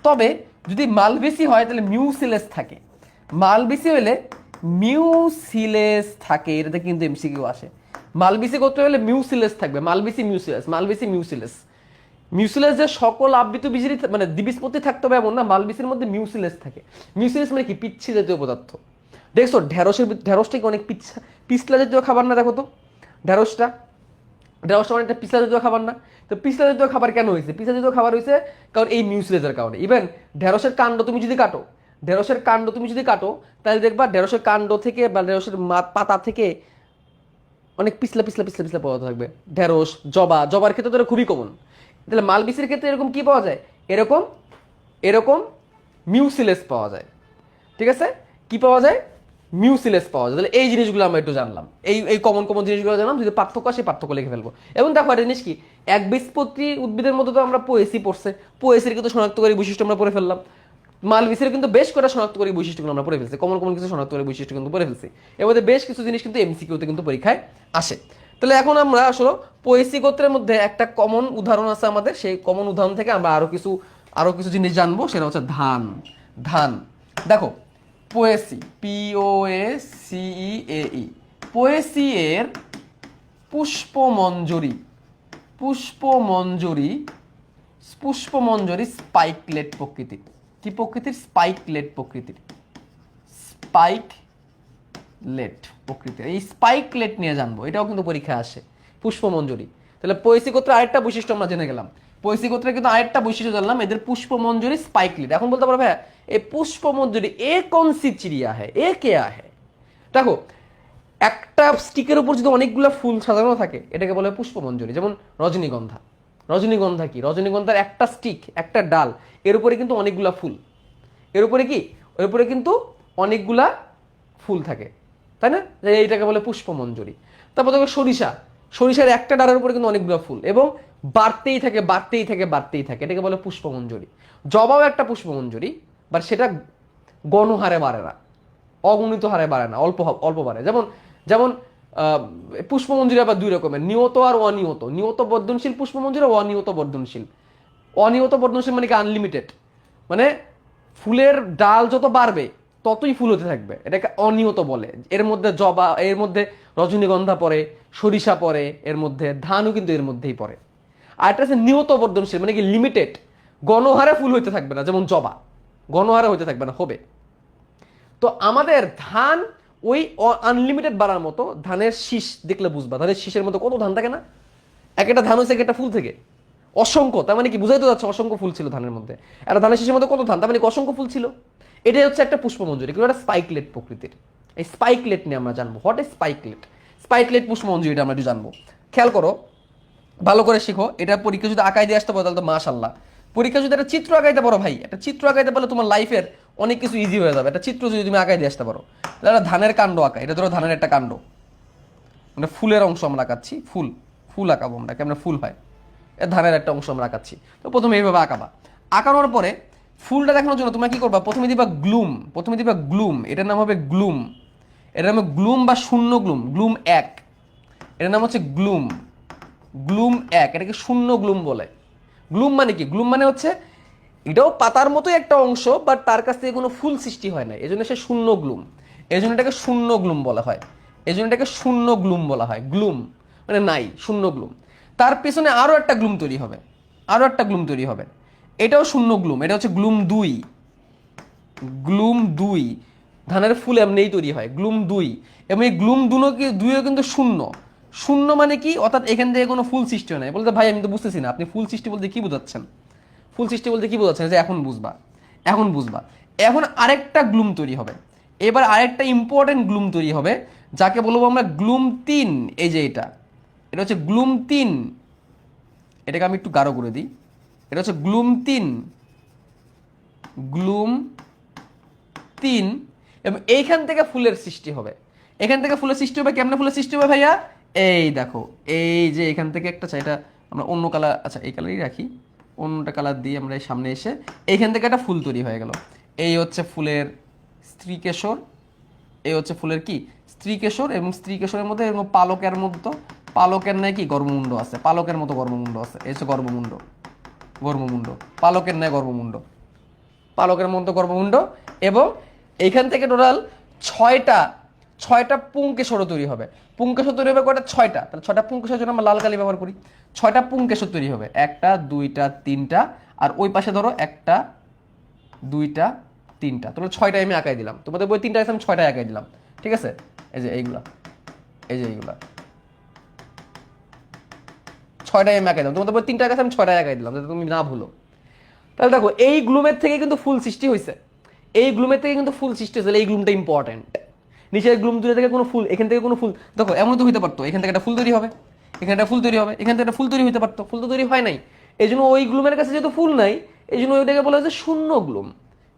A: তবে যদি মালবেসি হয় তাহলে মিউসিলেস থাকে। মালবেসি হলে মিউসিলেস থাকে, এটাতে কিন্তু এমসিকিউ আসে। মালবেসি করতে হলে মিউসিলেস থাকবে, মালবেসি মিউসিলেস, মালবেসি মিউসিলেস। মিউসিলেস যে সকল আবৃত বীজেরই মানে দ্বিবীজপত্রী থাকতে হবে এমন না, মালবেসির মধ্যে মিউসিলেস থাকে। মিউসিলেস মানে কি? পিচ্ছি জাতীয় পদার্থ। দেখছো ঢেঁড়সটা কি অনেক পিছলা জাতীয় খাবার না? দেখো তো ঢেঁড়সটা, ঢেঁড়সটা মানে একটা পিছলা জাতীয় খাবার না? তো পিছলা জাতীয় খাবার কেন হয়েছে? পিছলা জাতীয় খাবার হয়েছে কারণ এই মিউসিলেজের কারণে। ইভেন ঢেঁড়সের কাণ্ড তুমি যদি কাটো, ঢেঁড়সের কাণ্ড তুমি যদি কাটো তাহলে দেখবা ঢেঁড়সের কাণ্ড থেকে বা ঢেঁড়সের পাতা থেকে অনেক পিছলা পিছলা পিছলা পিছলা পদার্থ থাকবে। ঢেঁড়স, জবার ক্ষেত্রে তো খুবই কমন। তাহলে মালবিসির ক্ষেত্রে এরকম কি পাওয়া যায়? এরকম এরকম মিউসিলেস পাওয়া যায়, ঠিক আছে। কি পাওয়া যায়? মিউসিলেস পাওয়া যায়। তাহলে এই জিনিসগুলো আমরা একটু জানলাম, এই কমন কমন জিনিসগুলো জানলাম। যদি পার্থক্য আসে পার্থক্য লিখে ফেলবো। এবং দেখো একটা জিনিস কি, একবীজপত্রী উদ্ভিদের মধ্যে তো আমরা পোয়েসি পড়ছে, পোয়েসির কিন্তু শনাক্তকারী বৈশিষ্ট্য আমরা পড়ে ফেললাম। মালবিসির কিন্তু বেশ কটা শনাক্তকারী বৈশিষ্ট্যগুলো আমরা পড়ে ফেলছি, কমন কমন কিছু শনাক্তকারী বৈশিষ্ট্য কিন্তু পড়ে ফেলছি। এর মধ্যে বেশ কিছু জিনিস কিন্তু এমসিকিউতে কিন্তু পরীক্ষায় আসে। তাহলে এখন আমরা আসলে পোয়েসি গোত্রের মধ্যে একটা কমন উদাহরণ আছে আমাদের, সেই কমন উদাহরণ থেকে আমরা আরো কিছু জিনিস জানবো। সেটা হচ্ছে ধান। ধান দেখো, পোয়েসি, POACEAE, পোয়েসি এর পুষ্পমঞ্জরি, পুষ্পমঞ্জরি, পুষ্পমঞ্জরি স্পাইকলেট প্রকৃতির। কি প্রকৃতির? স্পাইকলেট প্রকৃতির, স্পাইকলেট প্রকৃতির। এই স্পাইকলেট নিয়ে জানবো, এটাও কিন্তু পরীক্ষা আসে, পুষ্পমঞ্জরি। তাহলে পোয়েসি গোত্রের আরেকটা বৈশিষ্ট্য আমরা জেনে গেলাম। পোয়েসি গোত্রের কিন্তু আরেকটা বৈশিষ্ট্য জানলাম, এদের পুষ্পমঞ্জরি স্পাইকলেট। এখন বলতে পারবে ভাইয়া এই পুষ্পমঞ্জরি এ কোন সি চিড়িয়া হ্যাঁ, এ কে আহে? দেখো, একটা স্টিকের উপর যদি অনেকগুলো ফুল সাজানো থাকে এটাকে বলে পুষ্পমঞ্জরি। যেমন রজনীগন্ধা, রজনীগন্ধা কি? রজনীগন্ধার একটা স্টিক, একটা ডাল, এর উপরে কিন্তু অনেকগুলা ফুল, এর উপরে কি, এর উপরে কিন্তু অনেকগুলা ফুল থাকে, তাই না? এইটাকে বলে পুষ্পমঞ্জরি। তারপর দেখো সরিষা, সরিষার একটা ডালের উপরে কিন্তু অনেকগুলো ফুল এবং বাড়তেই থাকে বাড়তেই থাকে বাড়তেই থাকে, এটাকে বলে পুষ্পমঞ্জরি। জবাও একটা পুষ্পমঞ্জরি, বাট সেটা গণহারে বাড়ে না, অগণিত হারে বাড়ে না, অল্প অল্প বাড়ে। যেমন যেমন পুষ্পমঞ্জুরি আবার দুই রকমের, নিয়ত আর অনিয়ত। নিয়ত বর্ধনশীল পুষ্পমঞ্জুরি, অনিয়ত বর্ধনশীল। অনিয়ত বর্ধনশীল মানে কি? আনলিমিটেড, মানে ফুলের ডাল যত বাড়বে ততই ফুল হতে থাকবে, এটাকে অনিয়ত বলে। এর মধ্যে জবা, এর মধ্যে রজনীগন্ধা পড়ে, সরিষা পড়ে, এর মধ্যে ধানও কিন্তু এর মধ্যেই পড়ে। আর এটা হচ্ছে নিয়ত বর্ধনশীল, মানে কি লিমিটেড, গণহারে ফুল হইতে থাকবে না, যেমন জবা গণহারে হইতে থাকবে না, হবে। তো আমাদের ধান ওই আনলিমিটেড বাড়ার মতো, ধানের শীষ দেখলে বুঝবা, ধানের শীষের মতো কত ধান থাকে না, এক একটা ধান হচ্ছে একটা ফুল থেকে অসংখ্য, তার মানে কি বুঝাই তো যাচ্ছে অসংখ্য ফুল ছিল ধানের মধ্যে। একটা ধানের শীষের মধ্যে কত ধান, তার মানে অসংখ্য ফুল ছিল। এটাই হচ্ছে একটা পুষ্পমঞ্জরি, কিন্তু একটা স্পাইকলেট প্রকৃতির। এই স্পাইকলেট নিয়ে আমরা জানবো, হোয়াট ইজ স্পাইকলেট। স্পাইকলেট পুষ্পমঞ্জরি, এটা আমরা একটু জানবো। খেয়াল করো, ভালো করে শিখো। এটা পরীক্ষা যদি আঁকাই দিয়ে আসতে পারো তাহলে তো মাশাল্লাহ। পরীক্ষা যদি একটা চিত্র আঁকাইতে পারো ভাই, একটা চিত্র আঁকাইতে পারলে তোমার লাইফের অনেক কিছু ইজি হয়ে যাবে। একটা চিত্র যদি তুমি আঁকাই দিয়ে আসতে পারো, তাহলে ধানের কাণ্ড আঁকা, এটা ধরো ধানের একটা কাণ্ড, মানে ফুলের অংশ আমরা আঁকাচ্ছি, ফুল ফুল আঁকাবো আমরা, কেমন ফুল হয়, এর ধানের একটা অংশ আমরা আঁকাচ্ছি। তো প্রথমে এইভাবে আঁকাবা। আঁকানোর পরে ফুলটা দেখানোর জন্য তোমরা কি করবা, প্রথমে দিবা গ্লুম, প্রথমে দিবা গ্লুম, এটার নাম হবে গ্লুম। এটার নাম গ্লুম বা শূন্য গ্লুম, গ্লুম এক, এটার নাম হচ্ছে গ্লুম, গ্লুম এক, এটাকে শূন্য গ্লুম বলে। গ্লুম মানে কি, গ্লুম মানে হচ্ছে এটাও পাতার মতোই একটা অংশ, বাট তার কাছ থেকে কোনো ফুল সৃষ্টি হয় না, এই জন্য সে শূন্য গ্লুম, এই জন্য এটাকে শূন্য গ্লুম বলা হয়, এই জন্য এটাকে শূন্য গ্লুম বলা হয়। গ্লুম মানে নাই, শূন্য গ্লুম। তার পেছনে আরও একটা গ্লুম তৈরি হবে, আরও একটা গ্লুম তৈরি হবে, এটাও শূন্য গ্লুম, এটা হচ্ছে গ্লুম দুই, গ্লুম দুই। ধানের ফুল এমনিই তৈরি হয়, গ্লুম দুই। এবং এই গ্লুম দুইও কিন্তু শূন্য, শূন্য মানে কি, অর্থাৎ এখান থেকে কোনো ফুল সৃষ্টি হয় না। বলতে ভাই আমি তো বুঝতেছি না, আপনি ফুল সৃষ্টি বলতে কি বোঝাচ্ছেন, ফুল সৃষ্টি বলতে কি বোঝাচ্ছেন, যে এখন বুঝবা, এখন বুঝবা। এখন আরেকটা গ্লুম তৈরি হবে, এবার আরেকটা ইম্পর্টেন্ট গ্লুম তৈরি হবে, যাকে বলবো আমরা গ্লুম তিন। এই যে এটা, এটা হচ্ছে গ্লুম তিন, এটাকে আমি একটু গাঢ় করে দিই, এটা হচ্ছে গ্লুম তিন, গ্লুম তিন। এবং এইখান থেকে ফুলের সৃষ্টি হবে, এখান থেকে ফুলের সৃষ্টি হবে। কেমনে ফুলের সৃষ্টি হবে ভাইয়া, এই দেখো, এই যে এখান থেকে একটা চাইটা আমরা অন্য কালার, আচ্ছা এই কালারই রাখি, অন্যটা কালার দিয়ে আমরা এই সামনে এসে এইখান থেকে একটা ফুল তৈরি হয়ে গেল। এই হচ্ছে ফুলের স্ত্রীকেশর, এই হচ্ছে ফুলের কি স্ত্রীকেশর। এবং স্ত্রীকেশরের মধ্যে এরকম পালকের মধ্যে, পালকের ন্যায় কি গর্ভমুণ্ড আছে, পালকের মতো গর্ভমুণ্ড আছে, এই হচ্ছে গর্ভমুণ্ড, গর্ভমুণ্ড, পালকের ন্যায় গর্ভমুণ্ড, পালকের মতো গর্ভমুণ্ড। এবং এইখান থেকে টোটাল ছয়টা, ছয়টা পুংকেশর তৈরি হবে। পুংকেশর তৈরি হবে কয়টা, ছয়টা। তাহলে ছয়টা পুংকেশর জন্য আমরা লাল কালি ব্যবহার করি, ছয়টা পুংকেশর তৈরি হবে, একটা দুইটা তিনটা, আর ওই পাশে ধরো একটা দুইটা তিনটা, তোমরা ছয়টায় আমি আঁকাই দিলাম, তোমাদের বই তিনটা আছে আমি ছয়টায় আঁকাই দিলাম, ঠিক আছে। এই যে এইগুলা, এই যে এইগুলা ছয়টায় আমি আঁকাই দিলাম, তোমাদের বই তিনটা কাছে আমি ছয়টায় আঁকাই দিলাম, যাতে তুমি না ভুলো। তাহলে দেখো এই গ্লুমের থেকে কিন্তু ফুল সৃষ্টি হয়েছে, এই গ্লুমের থেকে কিন্তু ফুল সৃষ্টি হয়েছে, এই গ্লুমটা ইম্পর্টেন্ট। নিচের গ্লুম দূরে থেকে কোনো ফুল, এখান থেকে কোনো ফুল, দেখো এমন তো হইতে পারতো এখান থেকে একটা ফুল তৈরি হবে, এখানে একটা ফুল তৈরি হবে, এখান থেকে একটা ফুল তৈরি হতে পারতো, ফুল তো তৈরি হয় নাই। এই জন্য ওই গ্লুমের কাছে যেহেতু ফুল নাই, এই জন্য ওইটাকে বলা হয়েছে শূন্য গ্লুম।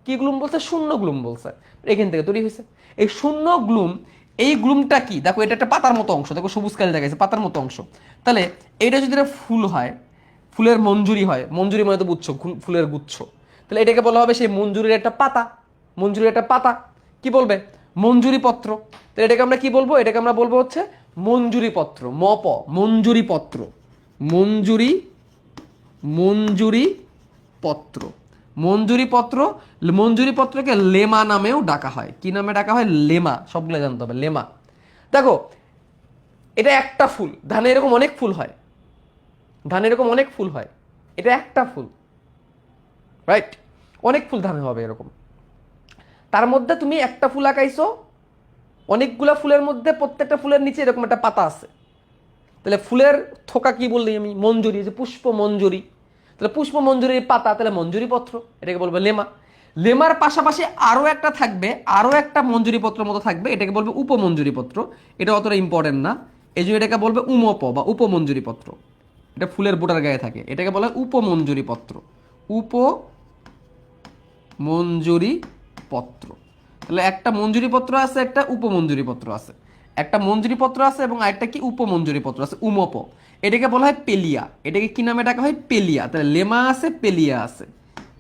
A: কি গ্লুম বলছে, শূন্য গ্লুম বলছে, এখান থেকে তৈরি হয়েছে এই শূন্য গ্লুম। এই গ্লুমটা কি, দেখো এটা একটা পাতার মতো অংশ, দেখো সবুজ কালি দেখাচ্ছে পাতার মতো অংশ। তাহলে এটা যদি একটা ফুল হয়, ফুলের মঞ্জুরি হয়, মঞ্জুরি মানে তো গুচ্ছ, ফুলের গুচ্ছ, তাহলে এটাকে বলা হবে সেই মঞ্জুরির একটা পাতা, মঞ্জুরির একটা পাতা, কি বলবে, মঞ্জুরি পত্র। তাহলে এটাকে আমরা কি বলবো, এটাকে আমরা বলবো হচ্ছে মঞ্জুরি পত্র, মপ, মঞ্জুরি পত্র, মঞ্জুরি, মঞ্জুরি পত্র, মঞ্জুরি পত্র। মঞ্জুরি পত্রকে লেমা নামেও ডাকা হয়, কি নামে ডাকা হয়, লেমা, সবগুলো জানতে হবে, লেমা। দেখো এটা একটা ফুল, ধানে এরকম অনেক ফুল হয়, ধানে এরকম অনেক ফুল হয়, এটা একটা ফুল, রাইট, অনেক ফুল ধানে হবে এরকম। তার মধ্যে তুমি একটা ফুল আঁকাইছো, অনেকগুলা ফুলের মধ্যে প্রত্যেকটা ফুলের নিচে এরকম একটা পাতা আছে, তাহলে ফুলের থোকা কি বললি আমি, মঞ্জুরি, যে পুষ্প মঞ্জুরি, তাহলে পুষ্প মঞ্জুরির পাতা, তাহলে মঞ্জুরি পত্র, এটাকে বলবে লেমা। লেমার পাশাপাশি আরো একটা থাকবে, আরো একটা মঞ্জুরি পত্র মতো থাকবে, এটাকে বলবে উপমঞ্জুরি পত্র। এটা অতটা ইম্পর্টেন্ট না, এই জন্য এটাকে বলবে উমপ বা উপমঞ্জুরি পত্র। এটা ফুলের বুটার গায়ে থাকে, এটাকে বলা হয় উপমঞ্জুরি পত্র, উপমঞ্জুরি পত্র। তাহলে একটা মঞ্জুরি পত্র আছে, একটা উপমঞ্জুরি পত্র আছে, একটা মঞ্জুরি পত্র আছে এবং আরেকটা কি উপমঞ্জুরি পত্র আছে, উমপ। এটাকে বলা হয় পেলিয়া, এটাকে কি নামে ডাকা হয়, পেলিয়া। তাহলে লেমা আছে, পেলিয়া আছে,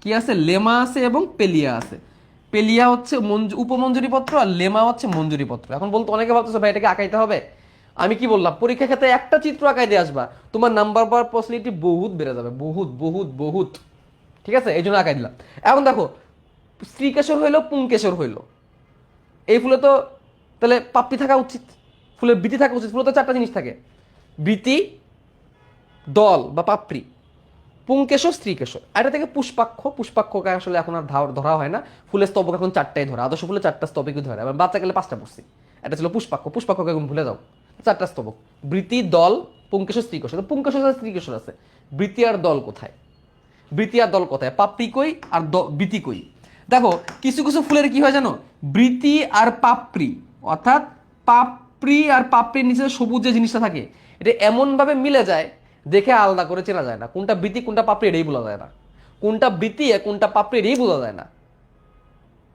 A: কি আছে, লেমা আছে এবং পেলিয়া আছে। পেলিয়া হচ্ছে উপমঞ্জুরি পত্র, আর লেমা হচ্ছে মঞ্জুরি পত্র। এখন বলতো অনেকে ভাবতেছে ভাই এটাকে আঁকাইতে হবে, আমি কি বললাম, পরীক্ষা ক্ষেত্রে একটা চিত্র আঁকাই দিয়ে আসবা, তোমার নাম্বার পাওয়ার পসিবিলিটি বহুত বেড়ে যাবে, বহুত বহুত বহুত, ঠিক আছে, এই জন্য আঁকাই দিলাম। এখন দেখো স্ত্রীকেশর হইলো পুংকেশর হইলো, এই ফুলে তো তাহলে পাপড়ি থাকা উচিত, ফুলের বৃতি থাকা উচিত। ফুলে তো চারটা জিনিস থাকে, বৃতি, দল বা পাপড়ি, পুংকেশর, স্ত্রীকেশর। এটা থেকে পুষ্পাক্ষ, পুষ্পাক্ষকে আসলে এখন আর ধরা হয় না, ফুলের স্তবক এখন চারটাই ধরে, আদর্শ ফুলে চারটা স্তবকই ধরে, আবার বাচ্চা গেলে পাঁচটা পড়ছি। এটা ছিল পুষ্পাক্ষ, পুষ্পাক্ষকে এখন ভুলে যাও, চারটা স্তবক, বৃতি, দল, পুংকেশর, স্ত্রীকেশর। পুংকেশর আর স্ত্রীকেশর আছে, বৃতি আর দল কোথায়? বৃতি আর দল কোথায়? পাপড়ি কই আর বৃতি কই? দেখো কিছু কিছু ফুলের কি হয় জানো, বৃতি আর পাপড়ি, অর্থাৎ পাপড়ি আর পাপড়ির নিচে সবুজ যে জিনিসটা থাকে, এটা এমন ভাবে মিলে যায় দেখে আলাদা করে চেনা যায় না, কোনটা বৃতি কোনটা পাপড়ি এটাই বোঝা যায় না, কোনটা বৃতি কোনটা পাপড়ি এটাই বোঝা যায় না,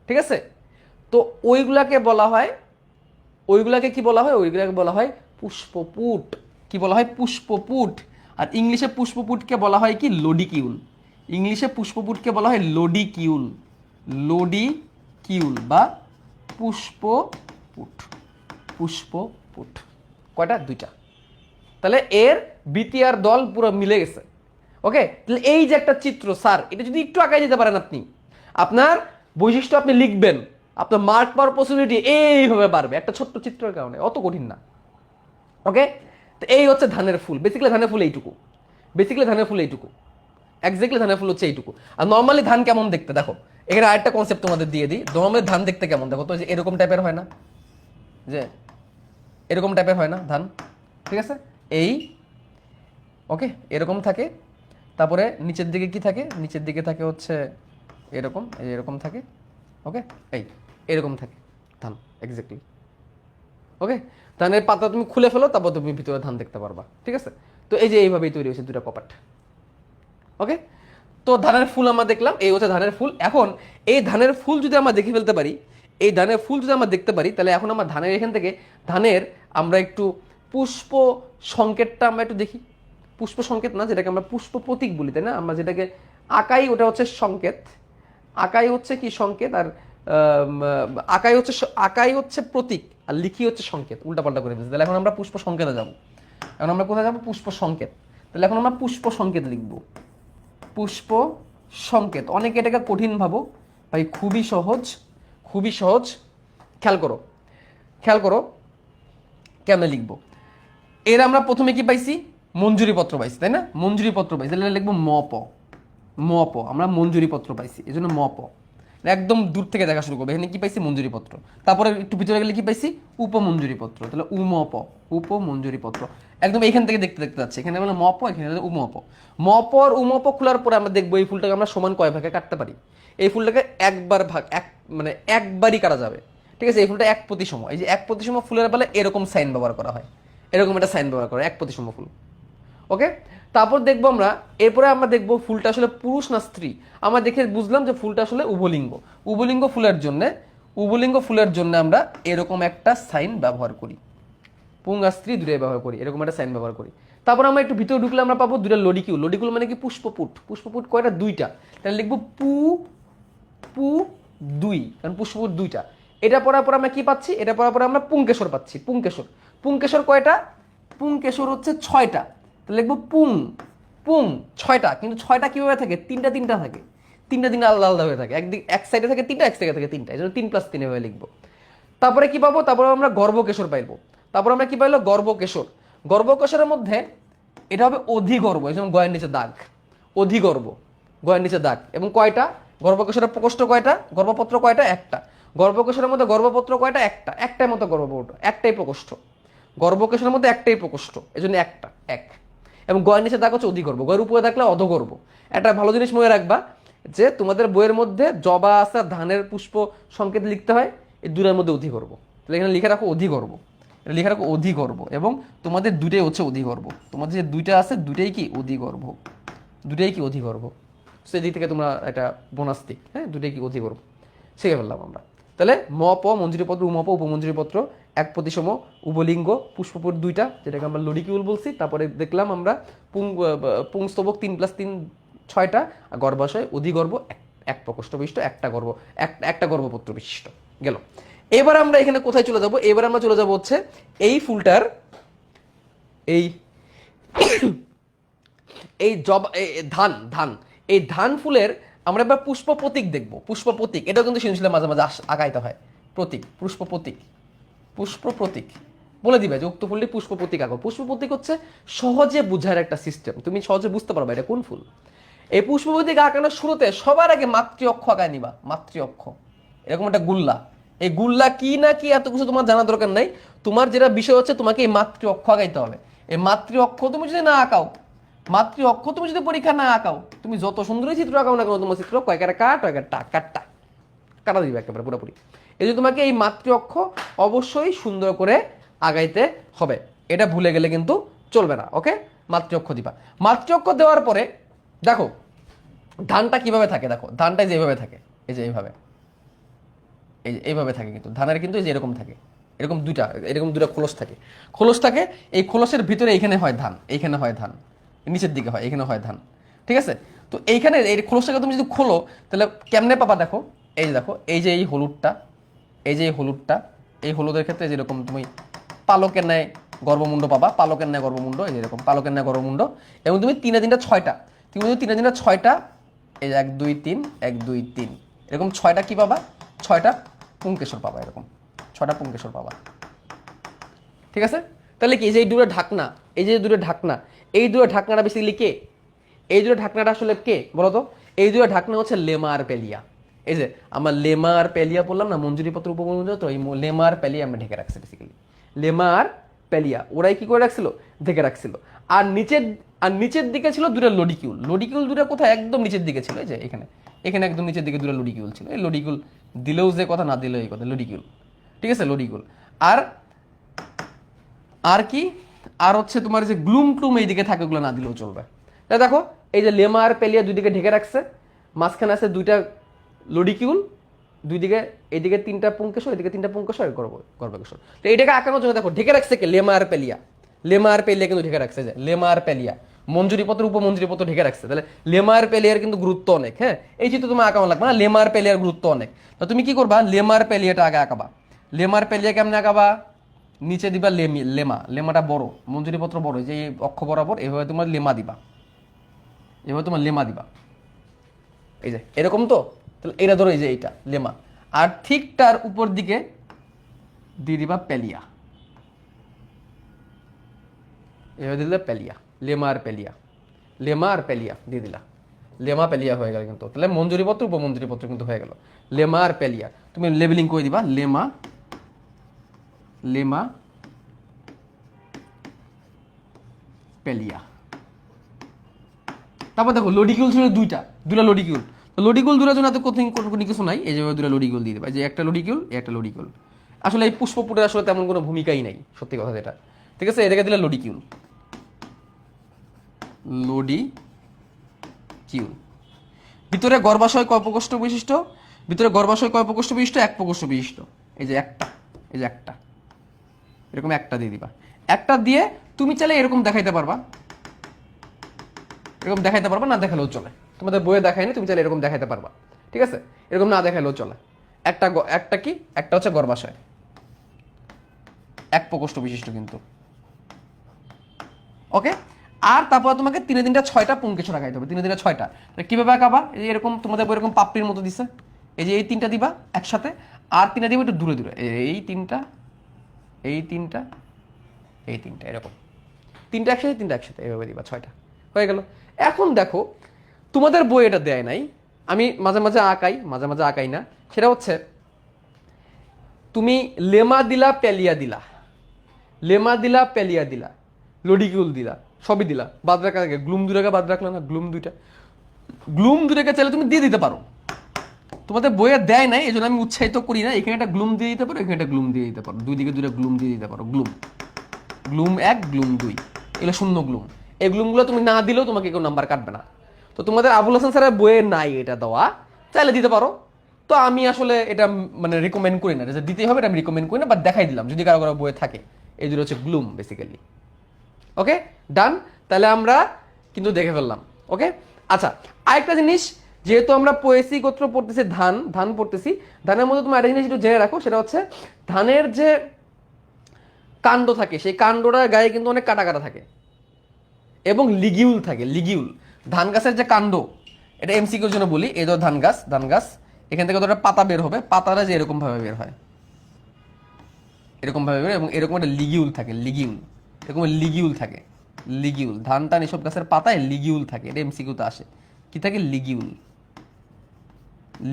A: ঠিক আছে? তো ওইগুলাকে বলা হয়, ওইগুলাকে কি বলা হয়? ওইগুলাকে বলা হয় পুষ্পপুট। কি বলা হয়? পুষ্পপুট। আর ইংলিশে পুষ্পপুটকে বলা হয় কি? লোডিকিউল। ইংলিশে পুষ্পপুটকে বলা হয় লোডিকিউল, লোডিকিউল বা পুষ্পপুট, পুষ্পপুট। কয়টা? দুইটা। তাহলে এর বৃতি আর দল পুরো মিলে গেছে। ওকে, তাহলে এই যে একটা চিত্র স্যার, এটা যদি একটু আগায় যেতে পারেন আপনি, আপনার বৈশিষ্ট্য আপনি লিখবেন, আপনার মার্ক পাওয়ার পসিবিলিটি এইভাবে বাড়বে একটা ছোট্ট চিত্রের কারণে, অত কঠিন না। ওকে, তো এই হচ্ছে ধানের ফুল। বেসিক্যালি ধানের ফুল এইটুকু, বেসিক্যালি ধানের ফুল এইটুকু, এক্স্যাক্টলি ধানের ফুল হচ্ছে এইটুকু। আর নর্মালি ধান কেমন দেখতে দেখো, এখানে আরেকটা কনসেপ্ট তোমাদের দিয়ে দিই। নর্মালি ধান দেখতে কেমন দেখো তো, যে এরকম টাইপের হয় না, যে এরকম টাইপের হয় না ধান, ঠিক আছে? এই ওকে এরকম থাকে, তারপরে নিচের দিকে কি থাকে? নিচের দিকে থাকে হচ্ছে এরকম, এরকম থাকে। ওকে, এই এরকম থাকে ধান এক্স্যাক্টলি। ওকে, ধানের পাতা তুমি খুলে ফেলো, তারপর তুমি ভিতরে ধান দেখতে পারবা, ঠিক আছে? তো এই যে এইভাবেই তৈরি হয়েছে দুটা কপাট। ওকে, তো ধানের ফুল আমরা দেখলাম, এই হচ্ছে ধানের ফুল। এখন এই ধানের ফুল যদি আমরা দেখে ফেলতে পারি, এই ধানের ফুল যদি আমরা দেখতে পারি, তাহলে এখন আমরা ধানের এখান থেকে ধানের আমরা একটু পুষ্প সংকেতটা আমরা একটু দেখি। পুষ্প সংকেত না, যেটাকে আমরা পুষ্প প্রতীক বলি, তাই না? আমরা যেটাকে আকাই, ওটা হচ্ছে সংকেত। আকাই হচ্ছে কি? সংকেত। আর আকাই হচ্ছে প্রতীক, আর লিখি হচ্ছে সংকেত, উল্টাপাল্টা করে দিচ্ছি। তাহলে এখন আমরা পুষ্প সংকেতে যাব। এখন আমরা কোথায় যাবো? পুষ্প সংকেত। তাহলে এখন আমরা পুষ্প সংকেত লিখবো। পুষ্প সংকেত, অনেকে এটাকে কঠিন ভাবো, ভাই খুবই সহজ, খুবই সহজ। খেয়াল করো, খেয়াল করো কেমনে লিখবো। এর আমরা প্রথমে কি পাইছি? মঞ্জুরি পত্র পাইছি, তাই না? মঞ্জুরি পত্র পাইছি, তাহলে লিখবো মপ। মপ, আমরা মঞ্জুরি পত্র পাইছি, এই জন্য মপ। একদম দূর থেকে দেখা শুরু করবে, এখানে কি পাইছি? মঞ্জুরি পত্র। তারপরে একটু ভিতরে গেলে কি পাইছি? উপমঞ্জুরি পত্র, তাহলে উমপ, উপমঞ্জুরি পত্র। একদম এখান থেকে দেখতে দেখতে যাচ্ছে, এখানে মানে মপ, এখানে উমপ। মপ আর উমপ খোলার পরে আমরা দেখবো এই ফুলটাকে আমরা সমান কয় ভাগে কাটতে পারি। এই ফুলটাকে একবার ভাগ, এক মানে একবারই কাটা যাবে, ঠিক আছে? এই ফুলটা এক প্রতিসম, এই যে এক প্রতিসম ফুলের বেলা এরকম সাইন ব্যবহার করা হয়, এরকম একটা সাইন ব্যবহার করা, এক প্রতিসম ফুল। ওকে, তারপর দেখবো আমরা, এরপরে আমরা দেখবো ফুলটা আসলে পুরুষ না স্ত্রী। আমরা দেখে বুঝলাম যে ফুলটা আসলে উভলিঙ্গ। উভলিঙ্গ ফুলের জন্য, উভলিঙ্গ ফুলের জন্য আমরা এরকম একটা সাইন ব্যবহার করি, পুং আর স্ত্রী দুটোই ব্যবহার করি, এরকম একটা সাইন ব্যবহার করি। তারপর আমরা একটু ভিতরে ঢুকলে আমরা পাবো দুটা লডিকিউল। লডিকিউল মানে কি? পুষ্পপুট। পুষ্পপুট কয়টা? দুইটা। তাহলে লিখবো পু, পু দুই, কারণ পুষ্পপুট দুইটা। এটা পড়ার পর আমরা কি পাচ্ছি? এটা পড়ার পর আমরা পুংকেশর পাচ্ছি। পুংকেশর, পুংকেশর কয়টা? পুংকেশর হচ্ছে ছয়টা। তাহলে লিখবো পুং, পুং ছয়টা। কিন্তু ছয়টা কিভাবে থাকে? তিনটা তিনটা থাকে, তিনটা তিনটা আলাদা আলাদা হয়ে থাকে, একদিক এক সাইডে থাকে তিনটা, এক সাইডে থাকে তিনটা, এই জন্য 3+3 এভাবে লিখবো। তারপরে কি পাবো? তারপরে আমরা গর্ভকেশর পাইবো। তারপর আমরা কি পাইলো? গর্ভকেশর। গর্ভকেশরের মধ্যে এটা হবে অধিগর্ভ, এই যেমন গয়ের নিচে দাগ, অধিগর্ভ, গয়ের নিচে দাগ। এবং কয়টা? গর্ভকেশরের প্রকোষ্ঠ কয়টা? গর্ভপত্র কয়টা? একটা। গর্ভকেশরের মধ্যে গর্ভপত্র কয়টা? একটা। একটাই মতো গর্ভপত্র, একটাই প্রকোষ্ঠ। গর্ভকেশরের মধ্যে একটাই প্রকোষ্ঠ, এই জন্য একটা, এক। এবং গয়ের নিচে দাগ হচ্ছে অধিগর্ভ, গয়ের উপরে থাকলে অধগর্ভ। একটা ভালো জিনিস মনে রাখবা, যে তোমাদের বইয়ের মধ্যে জবা আছে, ধানের পুষ্প সংকেত লিখতে হয়, এই দুটার মধ্যে অধিগর্ভ। তাহলে এখানে লিখে রাখো অধিগর্ভ, এটা লিখে রাখো অধিগর্ভ। এবং তোমাদের দুটাই হচ্ছে অধিগর্ভ, তোমাদের যে দুইটা আছে দুটাই কি? অধিগর্ভ, দুটাই কি? অধিগর্ভ। সেদিক থেকে তোমরা একটা বোনাস দিক, হ্যাঁ, দুটাই কি? অধিগর্ভ শিখে ফেললাম আমরা। তাহলে মপ, মঞ্জুরিপত্র, উমপ, উপমঞ্জুরিপত্র, এক প্রতিসম, উভলিঙ্গ, পুষ্পপুট দুইটা, যেটাকে আমরা লডিকিউল বলছি। তারপরে দেখলাম আমরা পুংস্তবক 3+3 ছয়টা, আর গর্ভাশয় অধিগর্ভ এক প্রকোষ্ঠ বিশিষ্ট, একটা গর্ভ, একটা গর্ভপত্র বিশিষ্ট। গেল। এবার আমরা এখানে কোথায় চলে যাব? এবার আমরা চলে যাব হচ্ছে এই ফুলটার, এই এই ধান, ধান, এই ধান ফুলের আমরা এবার পুষ্প প্রতীক দেখবো। পুষ্প প্রতীক এটাও কিন্তু সৃজনশীলে মাঝে মাঝে আগাইতে হয়। প্রতীক, পুষ্প প্রতীক, পুষ্প প্রতীক বলে দিবে যে উক্ত ফুলটি পুষ্প প্রতীক আঁকো। পুষ্প প্রতীক হচ্ছে সহজে বুঝার একটা সিস্টেম, তুমি সহজে বুঝতে পারবে এটা কোন ফুল। এই পুষ্প প্রতীক আঁকানোর শুরুতে সবার আগে মাতৃ অক্ষ আঁকায় নিবা। মাতৃ অক্ষ এরকম একটা গুল্লা, এই গুল্লা কি না কি এত কিছু তোমার জানা দরকার নাই। তোমার যেটা বিষয় হচ্ছে তোমাকে এই মাতৃ অক্ষ আঁকাইতে হবে। এই মাতৃ অক্ষ তুমি যদি না আঁকাও, মাতৃ অক্ষ তুমি যদি পরীক্ষা না আঁকাও, তুমি যত সুন্দরই চিত্র আঁকাও না কেন, তোমার চিত্র কয়েকটা কাটা দিবে একেবারে পুরোপুরি। এই যে তোমাকে এই মাতৃ অক্ষ অবশ্যই সুন্দর করে আগাইতে হবে, এটা ভুলে গেলে কিন্তু চলবে না। ওকে, মাতৃ অক্ষ দিবা। মাতৃ অক্ষ দেওয়ার পরে দেখো ধানটা কিভাবে থাকে, দেখো ধানটা যে এইভাবে থাকে, এই যে এইভাবে, এই যে এইভাবে থাকে কিন্তু ধানের কিন্তু এই যে এরকম থাকে, এরকম দুইটা খোলস থাকে। খোলস থাকে, এই খোলসের ভিতরে এইখানে হয় ধান, এইখানে হয় ধান, নিচের দিকে হয়, এখানে হয় ধান। ঠিক আছে, তো এইখানে এই খোলসটাকে তুমি যদি খোলো তাহলে কেমনে পাবা, দেখো এই যে দেখো এই যে এই হলুদটা, এই যে এই হলুদটা, এই হলুদের ক্ষেত্রে যেরকম তুমি পালকের ন্যায় গর্ভমুণ্ড পাবা, পালকের ন্যায় গর্ভমুণ্ড, এই যেরকম পালকের ন্যায় গর্ভমুণ্ড, এবং তুমি তিনে তিনটা ছয়টা, তুমি যদি তিনে তিনটা ছয়টা, এই যে 1 2 3 1 2 3 এরকম ছয়টা কি পাবা, ছয়টা পুংকেশর পাবা, এরকম ছয়টা পুংকেশর পাবা। ঠিক আছে, তাহলে কি এই যে এই দুটো ঢাকনা, এই যে দুটো ঢাকনা, এই দুটো ঢাকনাটা বেসিক্যালি কে, এই দুটো ঢাকনাটা আসলে কে বলো তো? এই দুটো ঢাকনা হচ্ছে লেমা আর পেলিয়া। এই যে আমরা লেমা আর পেলিয়া বললাম না, মঞ্জুরিপত্র উপমঞ্জুরি, তো এই লেমা আর পেলিয়া আমরা ঢেকে রাখছি বেসিক্যালি। লেমা আর পেলিয়া ওরাই কি করে রাখছিল, ঢেকে রাখছিল। আর নিচের দিকে ছিল দুটো লডিকিউল। লডিকিউল দুটো কোথায়, একদম নিচের দিকে ছিল, এই যে এখানে, এখানে একদম নিচের দিকে দুটো লডিকিউল ছিল। এই লডিকিউল দিলেও যে কথা, না দিলেও এই কথা, লডিকিউল। ঠিক আছে, লডিকিউল। আর আর কি, আর হচ্ছে তোমার যে গ্লুম টুম এইদিকে থাকে, ওগুলো না দিলেও চলবে। তাই দেখো এই যে লেমা আর পেলিয়া দুই দিকে ঢেকে রাখছে, মাঝখানে আছে দুইটা লডিকিউল, দুই দিকে, এইদিকে 3টা পুংকেশর, এদিকে 3টা পুংকেশর, গর্ভকেশর। তো এইটাকে আঁকানোর জন্য দেখো ঢেকে রাখছে কে, লেমা আর পেলিয়া। লেমা আর পেলিয়া কিন্তু ঢেকে রাখছে, যে লেমা আর পেলিয়া মঞ্জুরিপত্র উপমঞ্জুরিপত্র ঢেকে রাখছে। তাহলে লেমা আর পেলিয়ার কিন্তু গুরুত্ব অনেক। হ্যাঁ, এই চিত্র তোমার আঁকানো লাগবে না, লেমা আর পেলিয়ার গুরুত্ব অনেক। তো তুমি কি করবা, লেমা আর পেলিয়াটা আগে আঁকাবা। লেমা আর পেলিয়া কেমনে আঁকাবা, নিচে দিবা লেমা, লেমাটা বড়, মঞ্জুরিপত্র বড়, যে অক্ষ বরাবর এভাবে তোমার লেমা দিবা, এভাবে তোমার লেমা দিবা, এই যে এরকম। তো তাহলে এটা ধরো, এই যে এইটা লেমা, আর ঠিক তার উপর দিকে দিয়ে দিবা পেলিয়া, এভাবে দিলে পেলিয়া, লেমা আর পেলিয়া, লেমা আর পেলিয়া দিয়ে দিলা, লেমা পেলিয়া হয়ে গেল কিন্তু। তাহলে মঞ্জুরিপত্র উপমঞ্জুরিপত্র কিন্তু হয়ে গেল, লেমা আর পেলিয়া। তুমি লেবেলিং করে দিবা, লেমা, লেমা পেলিয়া। তারপর দেখো লডিকিউল ছিল দুটা লডিকিউল। তো লডিকিউল দুটার জন্য এত কোনো কিছু নাই, এই যে দুটা লডিকিউল দিয়ে দেবা, যে একটা লডিকিউল, একটা লডিকিউল। আসলে এই পুষ্পপুরের আসলে তেমন কোনো ভূমিকাই নাই, সত্যি কথা যেটা। ঠিক আছে, এটাকে দিলে লডিকিউল, লডিকিউল। ভিতরে গর্ভাশয় কয় প্রকোষ্ঠ বিশিষ্ট, ভিতরে গর্ভাশয় কয় প্রকোষ্ঠ বিশিষ্ট, 1 প্রকোষ্ঠ বিশিষ্ট। এই যে একটা, এই যে একটা, এরকম একটা দিয়ে দিবা। একটা দিয়ে তুমি চাইলে এরকম দেখাইতে পারবা, এরকম দেখাইতে পারবা, না দেখালেও চলে। তোমাদের বইয়ে দেখায়নি, তুমি চাইলে এরকম দেখাইতে পারবা। ঠিক আছে, এরকম না দেখাইলেও চলে। একটা কি, একটা হচ্ছে গর্ভাশয়, 1 প্রকোষ্ঠ বিশিষ্ট কিন্তু। ওকে, আর তারপর তোমাকে 3 3টা 6টা পুংকেশর আঁকাইতে হবে, 3 3টা 6টা। কিভাবে আঁকাবা, এই যে এরকম তোমাদের বই এরকম পাপড়ির মতো দিছে, এই যে এই 3টা দিবা একসাথে, আর 3টা দিবা একটু দূরে দূরে, এই 3টা, এই 3টা, এই 3টা, এরকম 3টা একসাথে, 3টা একসাথে, এইভাবে দিবা, 6টা হয়ে গেল। এখন দেখো তোমাদের বই এটা দেয় নাই, আমি মাঝে মাঝে আঁকাই, মাঝে মাঝে আঁকাই না। সেটা হচ্ছে তুমি লেমা দিলা, পেলিয়া দিলা, লেমা দিলা, পেলিয়া দিলা, লডিকিউল দিলা, সবই দিলা, বাদ রাখা আগে গ্লুম দুটাকে বাদ রাখলাম না, গ্লুম দুটাকে চাইলে তুমি দিয়ে দিতে পারো। তোমাদের বইয়ে দেয় নাই, এই জন্য আমি উৎসাহিত করি না। এখানে একটা গ্লুম দিয়ে দিতে পারো, এখানে একটা গ্লুম দিয়ে দিতে পারো, দুই দিকে দুটা গ্লুম দিয়ে দিতে পারো। গ্লুম, গ্লুম 1, গ্লুম 2, এগুলো শূন্য গ্লুম। এই গ্লুমগুলো তুমি না দিলেও তোমাকে কেউ নাম্বার কাটবে না। তো তোমাদের আবুল হাসান স্যারের বইয়ে নাই এটা দেওয়া, চাইলে দিতে পারো। তো আমি আসলে এটা মানে রিকমেন্ড করি না, যে দিতেই হবে এটা আমি রিকমেন্ড করি না, বাট দেখাই দিলাম যদি কারো কারো বইয়ে থাকে। এই দুটো হচ্ছে গ্লুম বেসিক্যালি। ওকে, ডান। তাহলে আমরা কিন্তু দেখে ফেললাম। ওকে, আচ্ছা, আরেকটা জিনিস, যেহেতু আমরা পোয়েসি গোত্র পড়তেছি, ধান পড়তেছি, ধানের মধ্যে তুমি আরেকটা জিনিস একটু জেনে রাখো, সেটা হচ্ছে ধানের যে কাণ্ড থাকে, সেই কাণ্ডটার গায়ে কিন্তু অনেক কাটা কাটা থাকে, এবং লিগিউল থাকে। লিগিউল, ধান গাছের যে কাণ্ড, এটা এমসিকিউর জন্য বলি। এই ধর ধান গাছ, ধান গাছ, এখান থেকে ধর পাতা বের হবে, পাতাটা যে এরকম ভাবে বের হয়, এরকম ভাবে বের হয়, এবং এরকম একটা লিগিউল থাকে, লিগিউল, এরকম লিগিউল থাকে, লিগিউল। ধান টান এসব গাছের পাতায় লিগিউল থাকে, এটা এমসিকিউতে আসে। কি থাকে? লিগিউল,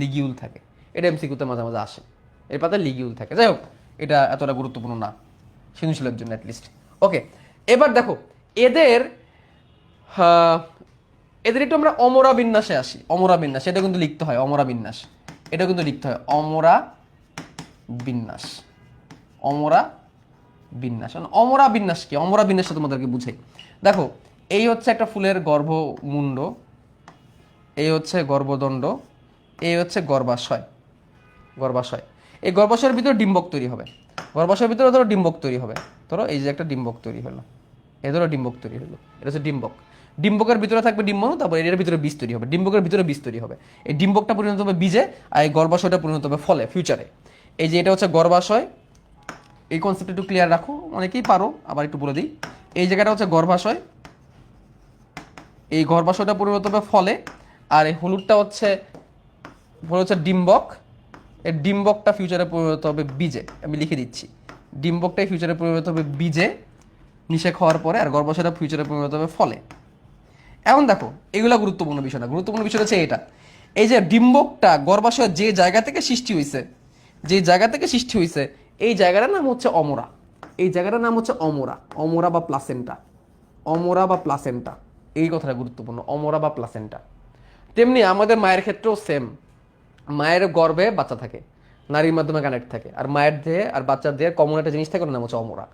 A: লিগিউল থাকে। এটা এমসিকিউতে মাঝে মাঝে আসে, এর পাতায় লিগিউল থাকে। যাই হোক, এটা এতটা গুরুত্বপূর্ণ না সৃজনশীলের জন্য অ্যাটলিস্ট। ওকে, এবার দেখো এদের এদের একটু আমরা অমরা বিন্যাসে আসি। অমরা বিন্যাস, এটা কিন্তু লিখতে হয়, অমরা বিন্যাস, এটা কিন্তু লিখতে হয়, অমরা বিন্যাস, অমরা বিন্যাস। অমরা বিন্যাস কি? অমরা বিন্যাসটা তোমাদেরকে বুঝাই। দেখো, এই হচ্ছে একটা ফুলের গর্ভমুণ্ড, এই হচ্ছে গর্ভদণ্ড, এই হচ্ছে গর্ভাশয়, গর্ভাশয়। এই গর্ভাশয়ের ভিতরে ডিম্বক তৈরি হবে, গর্ভাশয়ের ভিতরে ধরো ডিম্বক তৈরি হবে। ধরো এই যে একটা ডিম্বক তৈরি হলো, এই ধরো ডিম্বক তৈরি হলো, এটা হচ্ছে ডিম্বক। ডিম্বকের ভিতরে থাকবে ডিম্বাণু, তারপর এর ভিতরে বীজ তৈরি হবে, ডিম্বকের ভিতরে বীজ তৈরি হবে। এই ডিম্বকটা পরিণত হবে বীজে, আর এই গর্ভাশয়টা পরিণত হবে ফলে ফিউচারে। এই যে এটা হচ্ছে গর্ভাশয়, এই কনসেপ্ট একটু ক্লিয়ার রাখো, অনেকেই পারো, আবার একটু বলে দিই। এই জায়গাটা হচ্ছে গর্ভাশয়, এই গর্ভাশয়টা পরিণত হবে ফলে, আর এই হলুদটা হচ্ছে ডিম্বক। এই ডিম্বকটা ফিউচারে পরিণত হবে বীজে, আমি লিখে দিচ্ছি। ডিম্বকটাই ফিউচারে পরিণত হবে বীজে নিষেক হওয়ার পরে, আর গর্ভাশয়টা ফিউচারে পরিণত হবে ফলে। এখন দেখো, এগুলো গুরুত্বপূর্ণ বিষয় না, গুরুত্বপূর্ণ বিষয় হচ্ছে এটা, এই যে ডিম্বকটা গর্ভাশয় যে জায়গা থেকে সৃষ্টি হয়েছে, যে জায়গা থেকে সৃষ্টি হয়েছে, এই জায়গাটার নাম হচ্ছে অমরা। এই জায়গাটার নাম হচ্ছে অমরা, অমরা বা প্লাসেন্টা, অমরা বা প্লাসেন্টা। এই কথাটা গুরুত্বপূর্ণ, অমরা বা প্লাসেন্টা। তেমনি আমাদের মায়ের ক্ষেত্রেও সেম, মায়ের গর্ভে বাচ্চা থাকে, নারীর মাধ্যমে কানেক্ট থাকে, আর মায়ের দেহে আর বাচ্চার দেহে কমন একটা জিনিস থাকে, ওর নাম হচ্ছে অমরা।